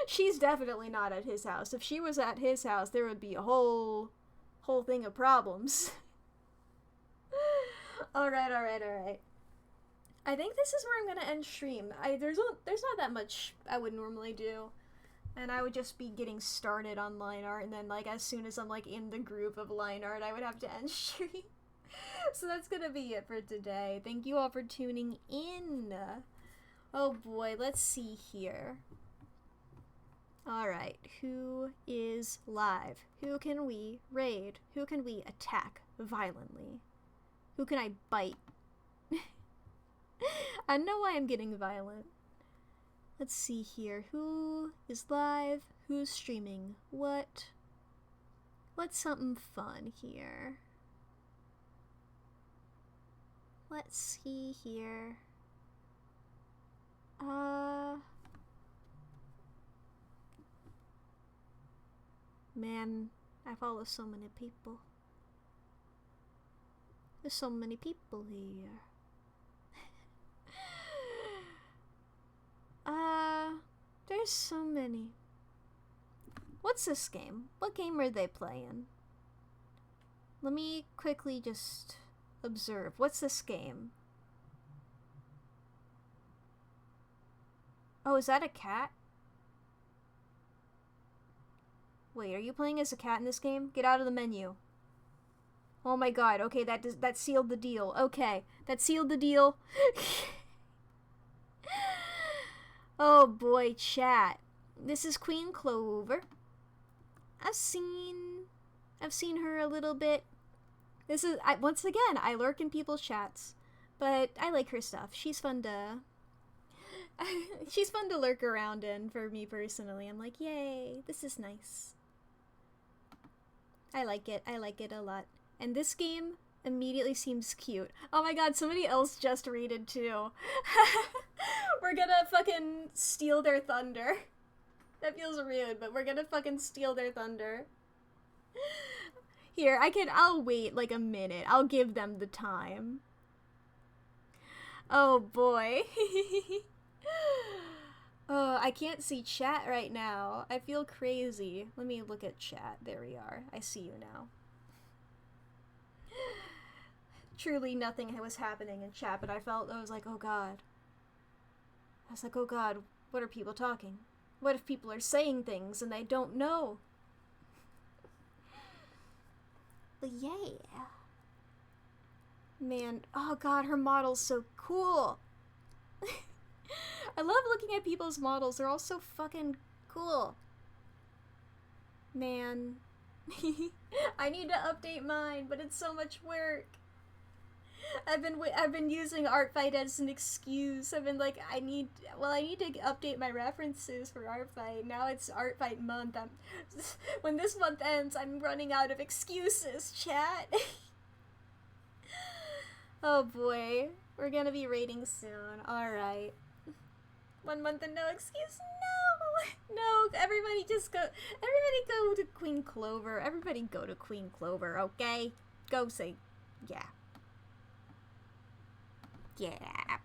She's definitely not at his house. If she was at his house, there would be a whole thing of problems. Alright. I think this is where I'm gonna end stream. There's not that much I would normally do. And I would just be getting started on line art, and then, like, as soon as I'm, like, in the group of line art, I would have to end stream. So that's gonna be it for today. Thank you all for tuning in. Oh boy, let's see here. Alright, who is live? Who can we raid? Who can we attack violently? Who can I bite? I know why I'm getting violent. Let's see here. Who is live? Who's streaming? What's something fun here? Let's see here. Man, I follow so many people. There's so many people here. There's so many. What's this game? What game are they playing? Let me quickly just observe. What's this game? Oh, is that a cat? Wait, are you playing as a cat in this game? Get out of the menu. Oh my god, okay, that sealed the deal. Okay, that sealed the deal. Oh boy, chat. This is Queen Clover. I've seen her a little bit. Once again, I lurk in people's chats, but I like her stuff. She's fun to lurk around in for me personally. I'm like, yay, this is nice. I like it a lot. And this game immediately seems cute. Oh my god, somebody else just raided too. We're gonna fucking steal their thunder. That feels rude, but we're gonna fucking steal their thunder. Here, I'll wait like a minute. I'll give them the time. Oh boy. Oh, I can't see chat right now. I feel crazy. Let me look at chat. There we are. I see you now. Truly nothing was happening in chat, but I was like, oh god. I was like, oh god, what are people talking? What if people are saying things and they don't know? But yeah. Man, oh god, her model's so cool. I love looking at people's models. They're all so fucking cool. Man. I need to update mine, but it's so much work. I've been using ArtFight as an excuse. I've been like, I need to update my references for ArtFight. Now it's ArtFight month. When this month ends, I'm running out of excuses, chat. Oh boy, we're gonna be raiding soon. Alright. 1 month and no excuse? No, everybody go to Queen Clover. Everybody go to Queen Clover, okay? Go say, yeah. Yeah.